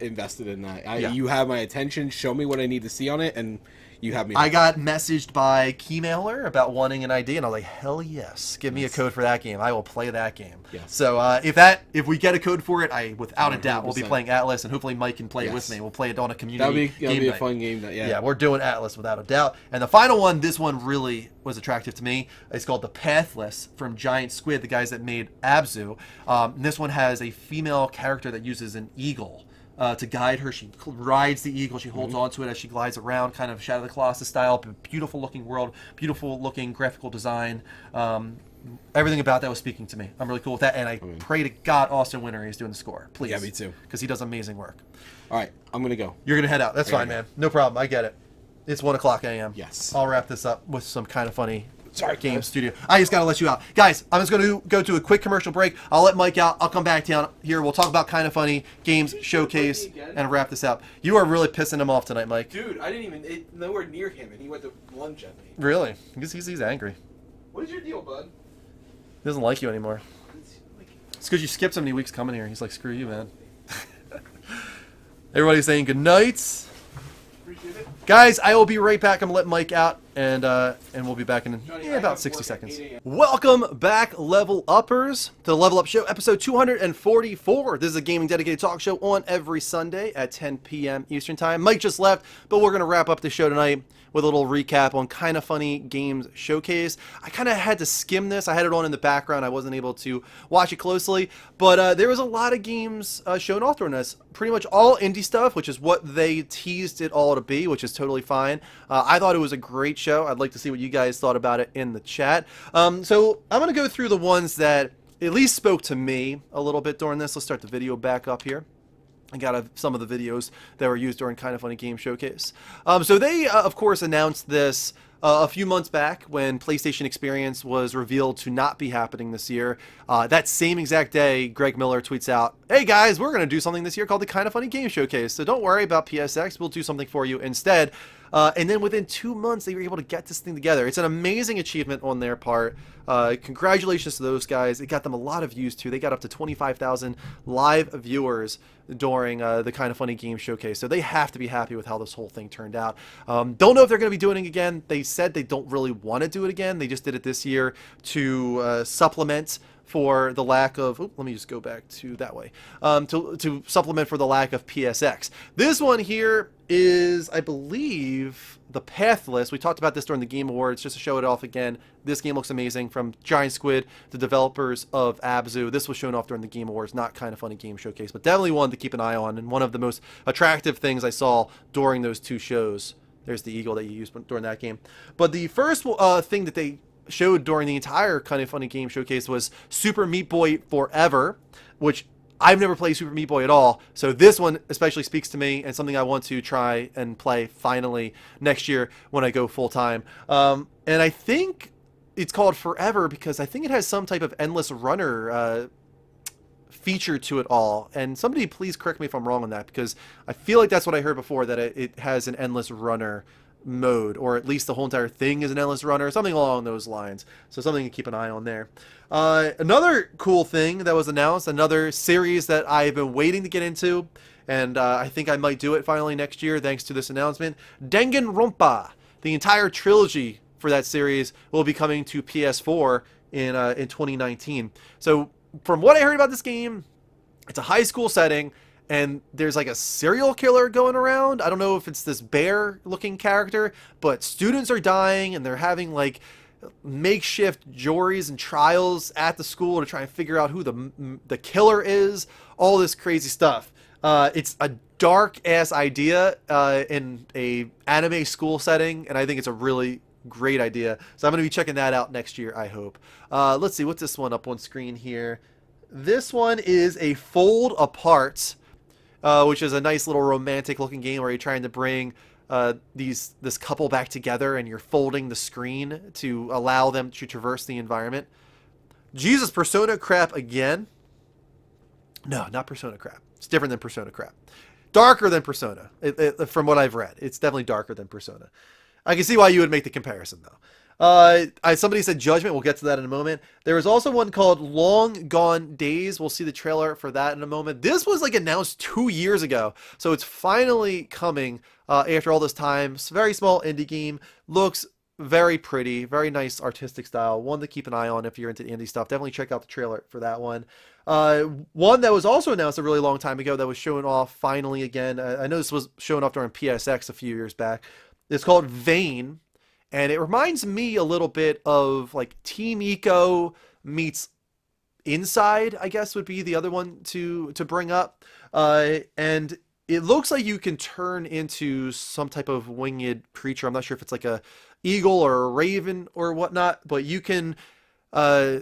invested in that. Yeah. You have my attention. Show me what I need to see on it, and you have me. I got messaged by Keymailer about wanting an ID, and I was like, hell yes, give me a code for that game. I will play that game. Yes. So if we get a code for it, I without a doubt will be 100%. playing Atlas, and hopefully Mike can play it with Yes. me. We'll play it on a community that'll game be a night. fun game. Yeah, we're doing Atlas without a doubt. And the final one, this one really was attractive to me. It's called The Pathless from Giant Squid, the guys that made Abzu. This one has a female character that uses an eagle to guide her. She rides the eagle. She holds onto it as she glides around, kind of Shadow of the Colossus style. Beautiful looking world, beautiful looking graphical design. everything about that was speaking to me. I'm really cool with that, and I pray to God Austin Winter is doing the score, please. Yeah, me too. Because he does amazing work. All right, I'm gonna go. You're gonna head out. That's fine, man. No problem. I get it. It's 1:00 a.m. Yes. I'll wrap this up with some kind of funny game guys. studio. I just gotta let you out, guys. I'm just gonna go to a quick commercial break. I'll let Mike out. I'll come back down here. We'll talk about kind of funny games showcase and wrap this out. You are really pissing him off tonight, Mike. Dude, I didn't even nowhere near him, and he went to lunge at me. Really? He's angry. What is your deal, bud? He doesn't like you anymore. It's because you skipped so many weeks coming here. He's like, screw you, man. Everybody's saying good nights. Appreciate it. Guys, I will be right back. I'm gonna let Mike out, and we'll be back in about 60 seconds. Welcome back, level uppers, to the Level Up Show, episode 244. This is a gaming dedicated talk show on every Sunday at 10 p.m. Eastern Time. Mike just left, but we're gonna wrap up the show tonight with a little recap on Kind of Funny Games Showcase. I kind of had to skim this. I had it on in the background. I wasn't able to watch it closely, but there was a lot of games shown off during this. Pretty much all indie stuff, which is what they teased it all to be, which is totally fine. I thought it was a great show. I'd like to see what you guys thought about it in the chat. So I'm going to go through the ones that at least spoke to me a little bit during this. Let's start the video back up here. I got some of the videos that were used during Kind of Funny Game Showcase. So they, of course, announced this a few months back when PlayStation Experience was revealed to not be happening this year. That same exact day, Greg Miller tweets out, "Hey guys, we're going to do something this year called the Kind of Funny Game Showcase. So don't worry about PSX. We'll do something for you instead." And then within 2 months, they were able to get this thing together. It's an amazing achievement on their part. Congratulations to those guys. It got them a lot of views too. They got up to 25,000 live viewers during the Kind of Funny Game Showcase. So they have to be happy with how this whole thing turned out. Don't know if they're going to be doing it again. They said they don't really want to do it again. They just did it this year to supplement for the lack of, let me just go back to that way, to supplement for the lack of PSX. This one here is, I believe, the Pathless. We talked about this during the Game Awards, just to show it off again. This game looks amazing, from Giant Squid, the developers of Abzu. This was shown off during the Game Awards, not Kind of Funny Game Showcase, but definitely one to keep an eye on, and one of the most attractive things I saw during those two shows. There's the eagle that you used during that game. But the first thing that they showed during the entire Kind of Funny Game Showcase was Super Meat Boy Forever, which I've never played Super Meat Boy at all, so this one especially speaks to me and something I want to try and play finally next year when I go full time. And I think it's called Forever because I think it has some type of endless runner feature to it all, and somebody please correct me if I'm wrong on that, because I feel like that's what I heard before, that it has an endless runner mode, or at least the whole entire thing is an endless runner, something along those lines. So something to keep an eye on there. Another cool thing that was announced, another series that I've been waiting to get into, and I think I might do it finally next year thanks to this announcement. Danganronpa, the entire trilogy for that series, will be coming to PS4 in 2019. So from what I heard about this game, it's a high school setting, and there's like a serial killer going around. I don't know if it's this bear looking character, but students are dying and they're having like makeshift juries and trials at the school to try and figure out who the killer is. All this crazy stuff. It's a dark ass idea in a anime school setting, and I think it's a really great idea. So I'm going to be checking that out next year, I hope. Let's see, what's this one up on screen here? This one is a Fold Apart, which is a nice little romantic looking game where you're trying to bring this couple back together, and you're folding the screen to allow them to traverse the environment. Jesus, Persona crap again? No, not Persona crap. It's different than Persona crap. Darker than Persona, from what I've read. It's definitely darker than Persona. I can see why you would make the comparison, though. Somebody said Judgment. We'll get to that in a moment. There was also one called Long Gone Days. We'll see the trailer for that in a moment. This was like announced 2 years ago, so it's finally coming after all this time. It's a very small indie game. Looks very pretty, very nice artistic style. One to keep an eye on if you're into indie stuff. Definitely check out the trailer for that one. One that was also announced a really long time ago that was shown off finally again. I know this was shown off during PSX a few years back. It's called Vane. And it reminds me a little bit of like Team Eco meets Inside, I guess would be the other one to bring up. And it looks like you can turn into some type of winged creature. I'm not sure if it's like a eagle or a raven or whatnot, but you can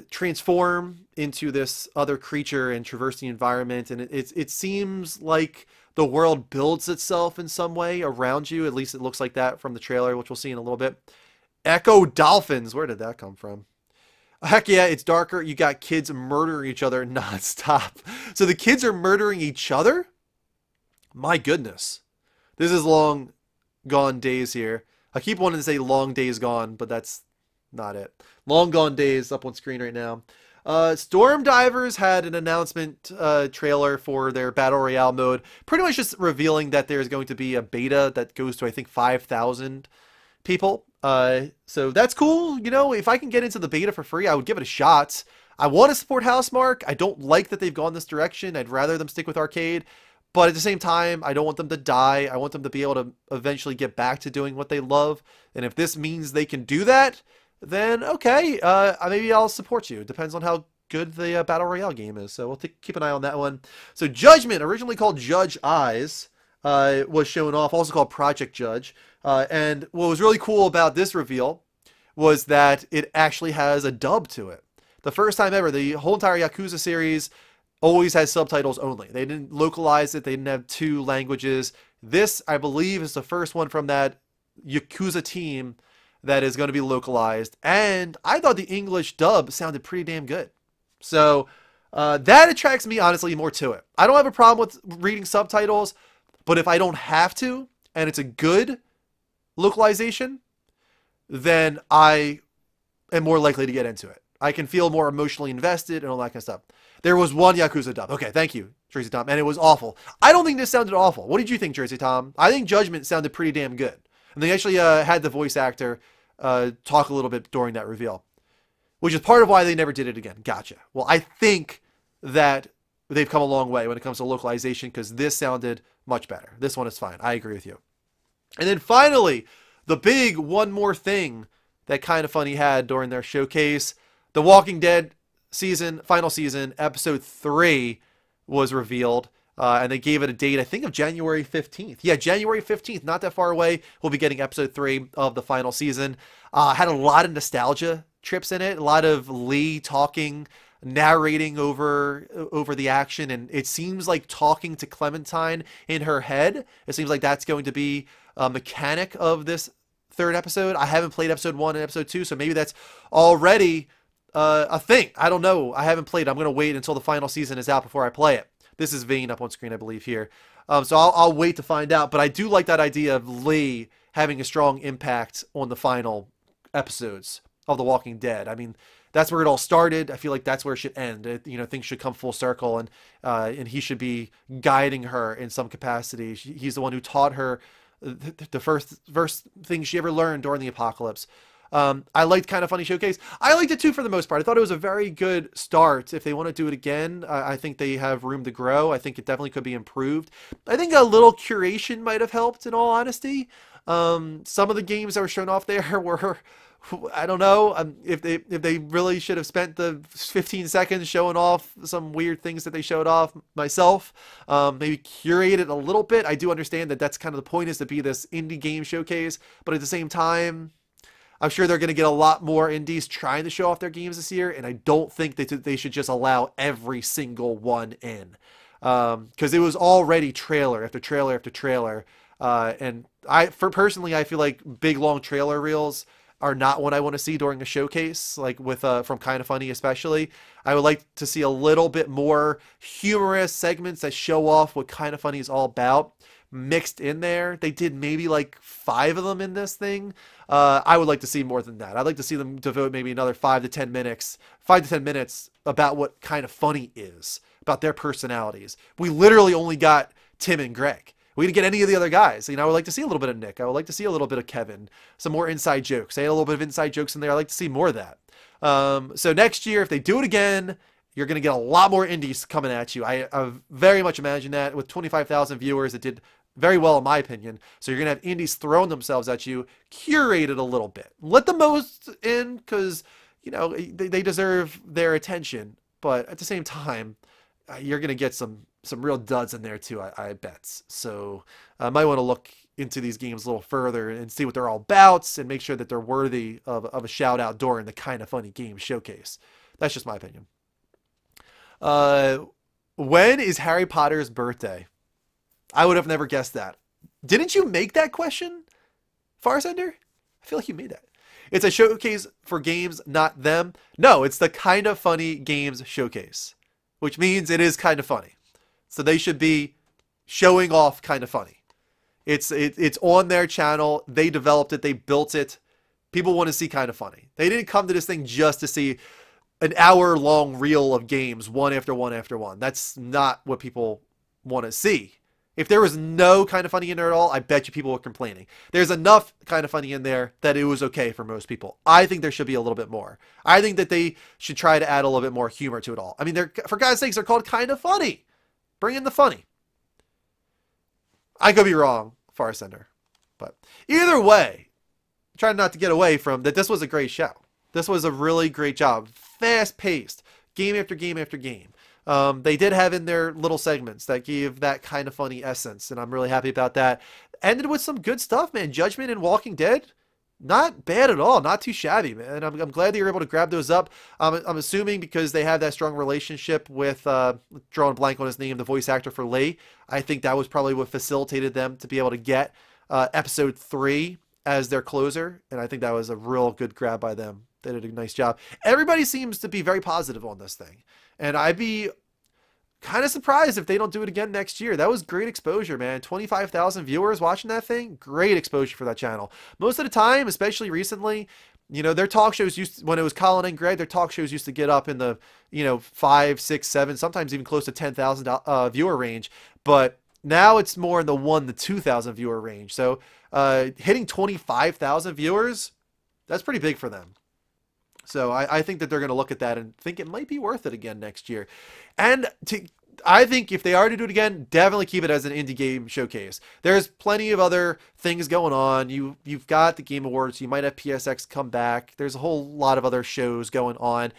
transform into this other creature and traverse the environment. And it seems like the world builds itself in some way around you. At least it looks like that from the trailer, which we'll see in a little bit. Echo dolphins. Where did that come from? Heck yeah, it's darker. You got kids murdering each other nonstop. So the kids are murdering each other? My goodness. This is long gone days here. I keep wanting to say long days gone, but that's not it. Long gone days up on screen right now. Storm Divers had an announcement trailer for their Battle Royale mode. Pretty much just revealing that there's going to be a beta that goes to, I think, 5,000 people. So that's cool. You know, if I can get into the beta for free, I would give it a shot. I want to support Housemarque. I don't like that they've gone this direction. I'd rather them stick with arcade. But at the same time, I don't want them to die. I want them to be able to eventually get back to doing what they love. And if this means they can do that, then okay, maybe I'll support you. It depends on how good the Battle Royale game is. So we'll keep an eye on that one. So Judgment, originally called Judge Eyes, was shown off, also called Project Judge. And what was really cool about this reveal was that it actually has a dub to it. The first time ever, the whole entire Yakuza series always has subtitles only. They didn't localize it. They didn't have 2 languages. This, I believe, is the first one from that Yakuza team that is going to be localized. And I thought the English dub sounded pretty damn good. So that attracts me, honestly, more to it. I don't have a problem with reading subtitles, but if I don't have to, and it's a good localization, then I am more likely to get into it. I can feel more emotionally invested and all that kind of stuff. There was one Yakuza dub. Okay, thank you, Tracy Tom. And it was awful. I don't think this sounded awful. What did you think, Tracy Tom? I think Judgment sounded pretty damn good. And they actually had the voice actor talk a little bit during that reveal, which is part of why they never did it again. Gotcha. Well, I think that they've come a long way when it comes to localization because this sounded much better. This one is fine. I agree with you. And then finally, the big one more thing that Kinda Funny had during their showcase, The Walking Dead final season, episode 3 was revealed. And they gave it a date, I think, of January 15th. Yeah, January 15th, not that far away. We'll be getting episode 3 of the final season. Had a lot of nostalgia trips in it. A lot of Lee talking, narrating over the action. And it seems like talking to Clementine in her head. It seems like that's going to be a mechanic of this 3rd episode. I haven't played episode 1 and episode 2, so maybe that's already a thing. I don't know. I haven't played. I'm going to wait until the final season is out before I play it. This is Vane up on screen, I believe, here. So I'll wait to find out. But I do like that idea of Lee having a strong impact on the final episodes of The Walking Dead. I mean, that's where it all started. I feel like that's where it should end. Things should come full circle, and he should be guiding her in some capacity. He's the one who taught her the first thing she ever learned during the apocalypse. I liked Kinda Funny Showcase. I liked it too for the most part. I thought it was a very good start. If they want to do it again, I think they have room to grow. I think it definitely could be improved. I think a little curation might have helped, in all honesty. Some of the games that were shown off there were, I don't know, if they really should have spent the 15 seconds showing off some weird things that they showed off myself. Maybe curate it a little bit. I do understand that that's kind of the point, is to be this indie game showcase, but at the same time, I'm sure they're going to get a lot more indies trying to show off their games this year, and I don't think they should just allow every single one in. Because it was already trailer after trailer after trailer. And personally, I feel like big, long trailer reels are not what I want to see during a showcase, like with from Kinda Funny especially. I would like to see a little bit more humorous segments that show off what Kinda Funny is all about mixed in there. They did maybe like 5 of them in this thing. I would like to see more than that. I'd like to see them devote maybe another 5 to 10 minutes about what Kinda Funny is, about their personalities. We literally only got Tim and Greg. We didn't get any of the other guys. I would like to see a little bit of Nick. I would like to see a little bit of Kevin. Some more inside jokes. They had a little bit of inside jokes in there. I'd like to see more of that. So next year, if they do it again, you're going to get a lot more indies coming at you. I very much imagine that. With 25,000 viewers, it did very well in my opinion. So you're going to have indies throwing themselves at you, curated a little bit. Let the most in, because, they deserve their attention. But at the same time, you're going to get some real duds in there too, I bet. So I might want to look into these games a little further and see what they're all about and make sure that they're worthy of a shout out during the Kind of Funny Games showcase. That's just my opinion. When is Harry Potter's birthday? I would have never guessed that. Didn't you make that question, Farsender? I feel like you made that. It's a showcase for games, not them. No, it's the Kind of Funny Games showcase, which means it is kind of funny. So they should be showing off Kind of Funny. It's on their channel. They developed it. They built it. People want to see Kind of Funny. They didn't come to this thing just to see an hour-long reel of games, one after one after one. That's not what people want to see. If there was no Kind of Funny in there at all, I bet you people were complaining. There's enough Kind of Funny in there that it was okay for most people. I think there should be a little bit more. I think that they should try to add a little bit more humor to it all. I mean, for God's sakes, they're called Kind of Funny. Bring in the funny. I could be wrong, Farsender. But either way, trying not to get away from that, this was a great show. This was a really great job. Fast-paced, game after game after game. They did have in their little segments that gave that Kind of Funny essence, and I'm really happy about that. Ended with some good stuff, man. Judgment and Walking Dead, not bad at all. Not too shabby, man. I'm glad that you're able to grab those up. I'm assuming because they have that strong relationship with, drawing a blank on his name, the voice actor for Lee. I think that was probably what facilitated them to be able to get episode 3 as their closer, and I think that was a real good grab by them. They did a nice job. Everybody seems to be very positive on this thing. And I'd be kind of surprised if they don't do it again next year. That was great exposure, man. 25,000 viewers watching that thing. Great exposure for that channel. Most of the time, especially recently, you know, their talk shows used to, when it was Colin and Greg, their talk shows used to get up in the, 5, 6, 7, sometimes even close to 10,000 viewer range. But now it's more in the 1 to 2,000 viewer range. So hitting 25,000 viewers, that's pretty big for them. So I think that they're going to look at that and think it might be worth it again next year. And I think if they are to do it again, definitely keep it as an indie game showcase. There's plenty of other things going on. You've got the Game Awards. You might have PSX come back. There's a whole lot of other shows going on.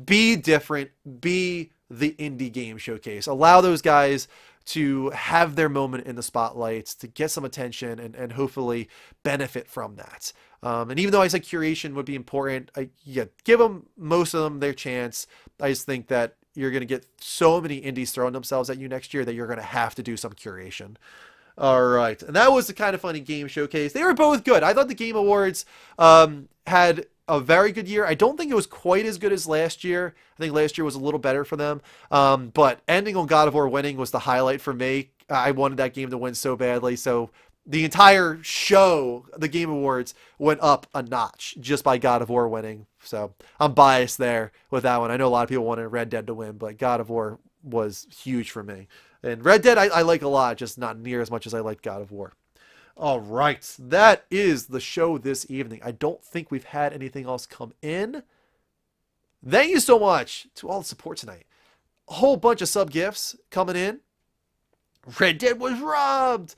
Be different. Be the indie game showcase. Allow those guys to have their moment in the spotlights, to get some attention and hopefully benefit from that. And even though I said curation would be important, give them, most of them, their chance. I just think that you're going to get so many indies throwing themselves at you next year that you're going to have to do some curation. All right. And that was the Kind of Funny Game Showcase. They were both good. I thought the Game Awards had a very good year. I don't think it was quite as good as last year. I think last year was a little better for them. But ending on God of War winning was the highlight for me. I wanted that game to win so badly. So the entire show, the Game Awards, went up a notch just by God of War winning. So I'm biased there with that one. I know a lot of people wanted Red Dead to win, but God of War was huge for me. And Red Dead I like a lot, just not near as much as I like God of War. All right, that is the show this evening. I don't think we've had anything else come in. Thank you so much to all the support tonight. A whole bunch of sub gifts coming in. Red Dead was robbed.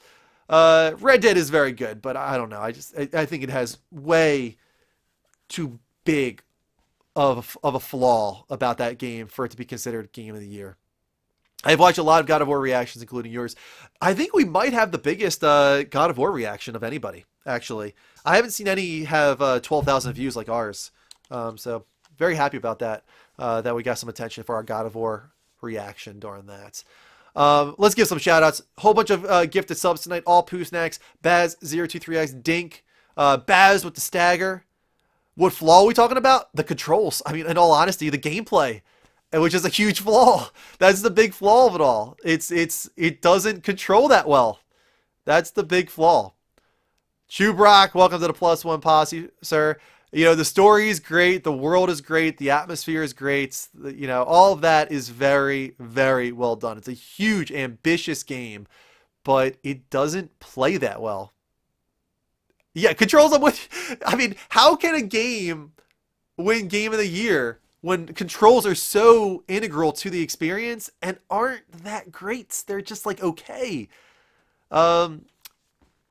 Red Dead is very good, but I don't know. I think it has way too big of a flaw about that game for it to be considered Game of the Year. I've watched a lot of God of War reactions, including yours. I think we might have the biggest God of War reaction of anybody, actually. I haven't seen any have 12,000 views like ours. So very happy about that, that we got some attention for our God of War reaction during that. Let's give some shout-outs. Whole bunch of gifted subs tonight. All Poo Snacks, Baz023X, Dink, Baz with the stagger. What flaw are we talking about? The controls. I mean, in all honesty, the gameplay, which is a huge flaw. That's the big flaw of it all. It doesn't control that well. That's the big flaw. Chubrock, welcome to the +1 posse, sir. You know, the story is great. The world is great. The atmosphere is great. You know, all of that is very, very well done. It's a huge, ambitious game, but it doesn't play that well. Yeah, controls, I'm with you. I mean, how can a game win Game of the Year when controls are so integral to the experience and aren't that great? They're just like, okay.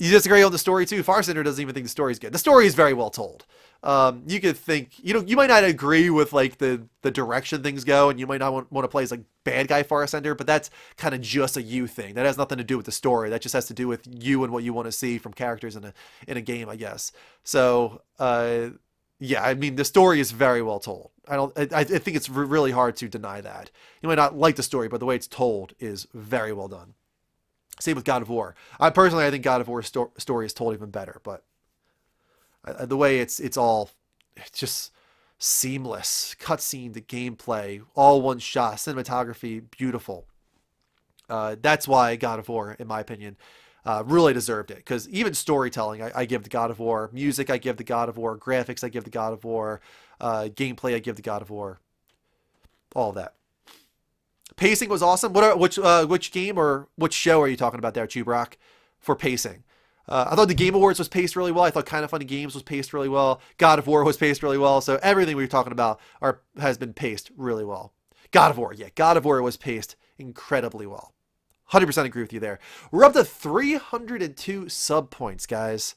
You disagree on the story too? Farsinder doesn't even think the story is good. The story is very well told. You could think, you might not agree with like the direction things go, and you might not want to play as like bad guy Farsinder, but that's kind of just a you thing. That has nothing to do with the story. That just has to do with you and what you want to see from characters in a game, I guess. So, yeah, I mean, the story is very well told. I think it's really hard to deny that. You might not like the story, but the way it's told is very well done. Same with God of War. I think God of War's story is told even better, but the way it's just seamless. Cutscene to gameplay, all one shot, cinematography, beautiful. That's why God of War, in my opinion, really deserved it. Because even storytelling, I give the God of War. Music, I give the God of War. Graphics, I give the God of War. Gameplay, I give the God of War. All of that. Pacing was awesome. Which game or which show are you talking about there, Chubrock, for pacing? I thought the Game Awards was paced really well. I thought Kind of Funny Games was paced really well. God of War was paced really well. So everything we were talking about has been paced really well. God of War, yeah. God of War was paced incredibly well. 100% agree with you there. We're up to 302 sub points, guys.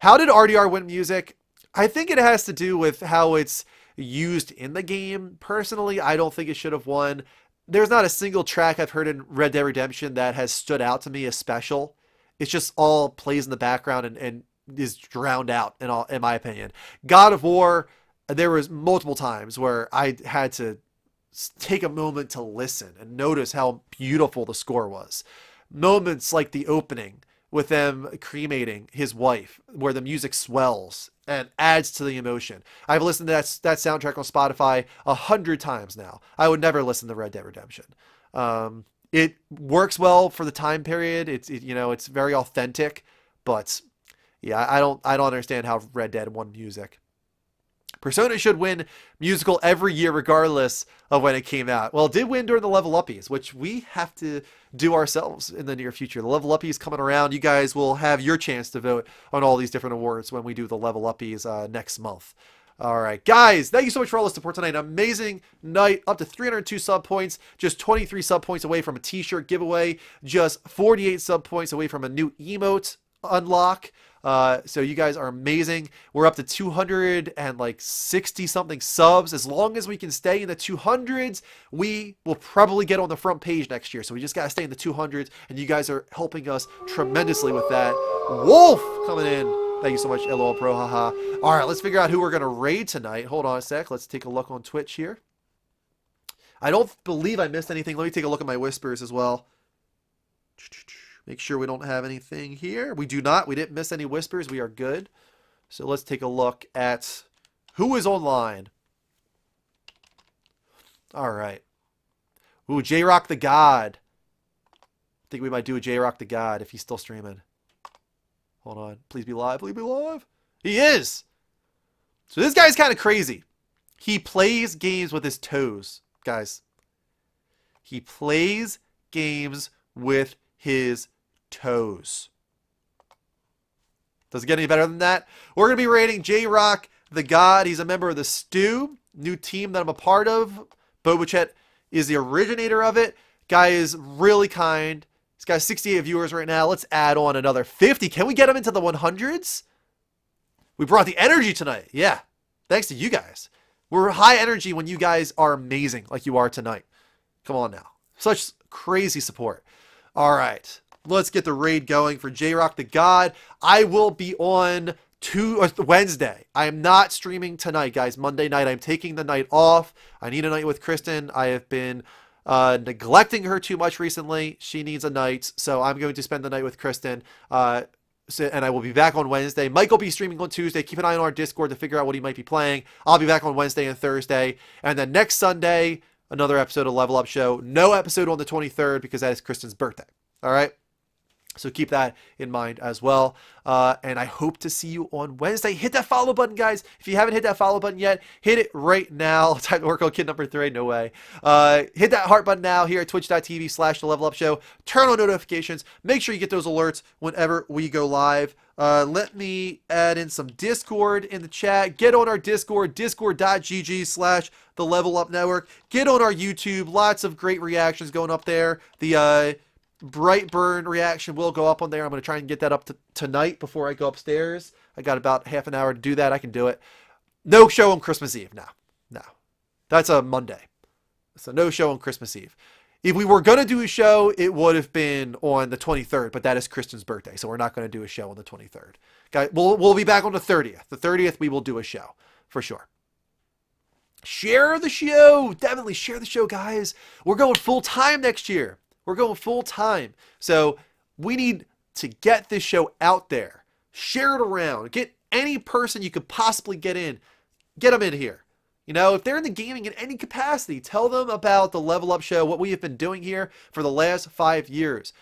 How did RDR win music? I think it has to do with how it's used in the game. Personally, I don't think it should have won. There's not a single track I've heard in Red Dead Redemption that has stood out to me as special. It's just all plays in the background and is drowned out, in my opinion. God of War, there was multiple times where I had to take a moment to listen and notice how beautiful the score was. Moments like the opening with them cremating his wife, where the music swells and adds to the emotion. I've listened to that soundtrack on Spotify 100 times now. I would never listen to Red Dead Redemption. It works well for the time period. It's very authentic, but yeah, I don't understand how Red Dead won music. Persona should win musical every year regardless of when it came out. Well, it did win during the Level Uppies, which we have to do ourselves in the near future. The Level Uppies coming around. You guys will have your chance to vote on all these different awards when we do the Level Uppies next month. All right, guys, thank you so much for all the support tonight. Amazing night, up to 302 sub points, just 23 sub points away from a t-shirt giveaway, just 48 sub points away from a new emote unlock. So you guys are amazing. We're up to 260 something subs. As long as we can stay in the 200s, we will probably get on the front page next year. So we just got to stay in the 200s, and you guys are helping us tremendously with that. Wolf coming in. Thank you so much, LOL Pro, haha. All right, let's figure out who we're going to raid tonight. Hold on a sec. Let's take a look on Twitch here. I don't believe I missed anything. Let me take a look at my whispers as well. Make sure we don't have anything here. We do not. We didn't miss any whispers. We are good. So let's take a look at who is online. All right. Ooh, J-Rock the God. I think we might do a J-Rock the God if he's still streaming. Hold on. Please be live. Please be live. He is. So this guy's kind of crazy. He plays games with his toes, guys. He plays games with his toes. Does it get any better than that? We're going to be rating J-Rock the God. He's a member of the Stew, new team that I'm a part of. Bobuchet is the originator of it. Guy is really kind. He's got 68 viewers right now. Let's add on another 50. Can we get him into the 100s? We brought the energy tonight. Yeah. Thanks to you guys. We're high energy when you guys are amazing like you are tonight. Come on now. Such crazy support. All right. Let's get the raid going for J-Rock the God. I will be on Wednesday. I am not streaming tonight, guys. Monday night. I'm taking the night off. I need a night with Kristen. I have been neglecting her too much recently. She needs a night, so I'm going to spend the night with Kristen. And I will be back on Wednesday. Mike will be streaming on Tuesday. Keep an eye on our Discord to figure out what he might be playing. I'll be back on Wednesday and Thursday. And then next Sunday, another episode of Level Up Show. No episode on the 23rd because that is Kristen's birthday. All right? So keep that in mind as well. And I hope to see you on Wednesday. Hit that follow button, guys. If you haven't hit that follow button yet, hit it right now. Type the work on kid number 3. No way. Hit that heart button now here at twitch.tv/The Level Up Show. Turn on notifications. Make sure you get those alerts whenever we go live. Let me add in some Discord in the chat. Get on our Discord, discord.gg/The Level Up Network. Get on our YouTube. Lots of great reactions going up there. Brightburn reaction will go up on there. I'm going to try and get that up tonight before I go upstairs. I got about half an hour to do that. I can do it. No show on Christmas Eve. No. That's a Monday. So no show on Christmas Eve. If we were going to do a show, it would have been on the 23rd, but that is Kristen's birthday, so we're not going to do a show on the 23rd. Guys, we'll be back on the 30th. The 30th, we will do a show, for sure. Share the show. Definitely share the show, guys. We're going full-time next year. We're going full-time. So we need to get this show out there. Share it around. Get any person you could possibly get in. Get them in here. You know, if they're in the gaming in any capacity, tell them about the Level Up Show, what we have been doing here for the last 5 years.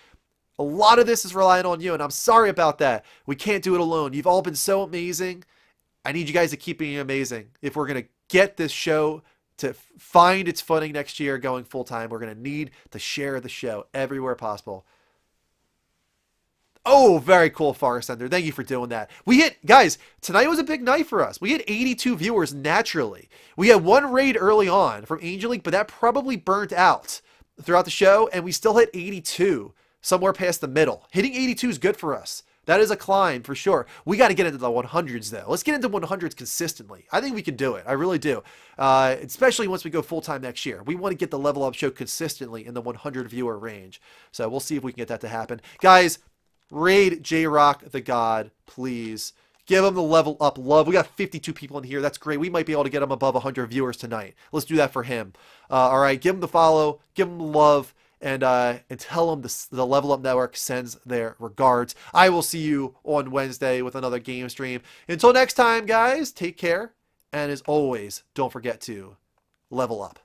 A lot of this is relying on you, and I'm sorry about that. We can't do it alone. You've all been so amazing. I need you guys to keep being amazing. If we're going to get this show to find its footing next year going full-time, we're going to need to share the show everywhere possible. Oh, very cool, Forest Ender. Thank you for doing that. Guys, tonight was a big night for us. We had 82 viewers naturally. We had one raid early on from Angel League, but that probably burnt out throughout the show, and we still hit 82 somewhere past the middle. Hitting 82 is good for us. That is a climb for sure. We got to get into the 100s, though. Let's get into 100s consistently. I think we can do it. I really do. Especially once we go full-time next year. We want to get the Level Up Show consistently in the 100 viewer range. So we'll see if we can get that to happen. Guys, raid J-Rock the God, please. Give him the Level Up love. We got 52 people in here. That's great. We might be able to get him above 100 viewers tonight. Let's do that for him. All right, give him the follow. Give him the love. And tell him the Level Up Network sends their regards. I will see you on Wednesday with another game stream. Until next time, guys, take care. And as always, don't forget to level up.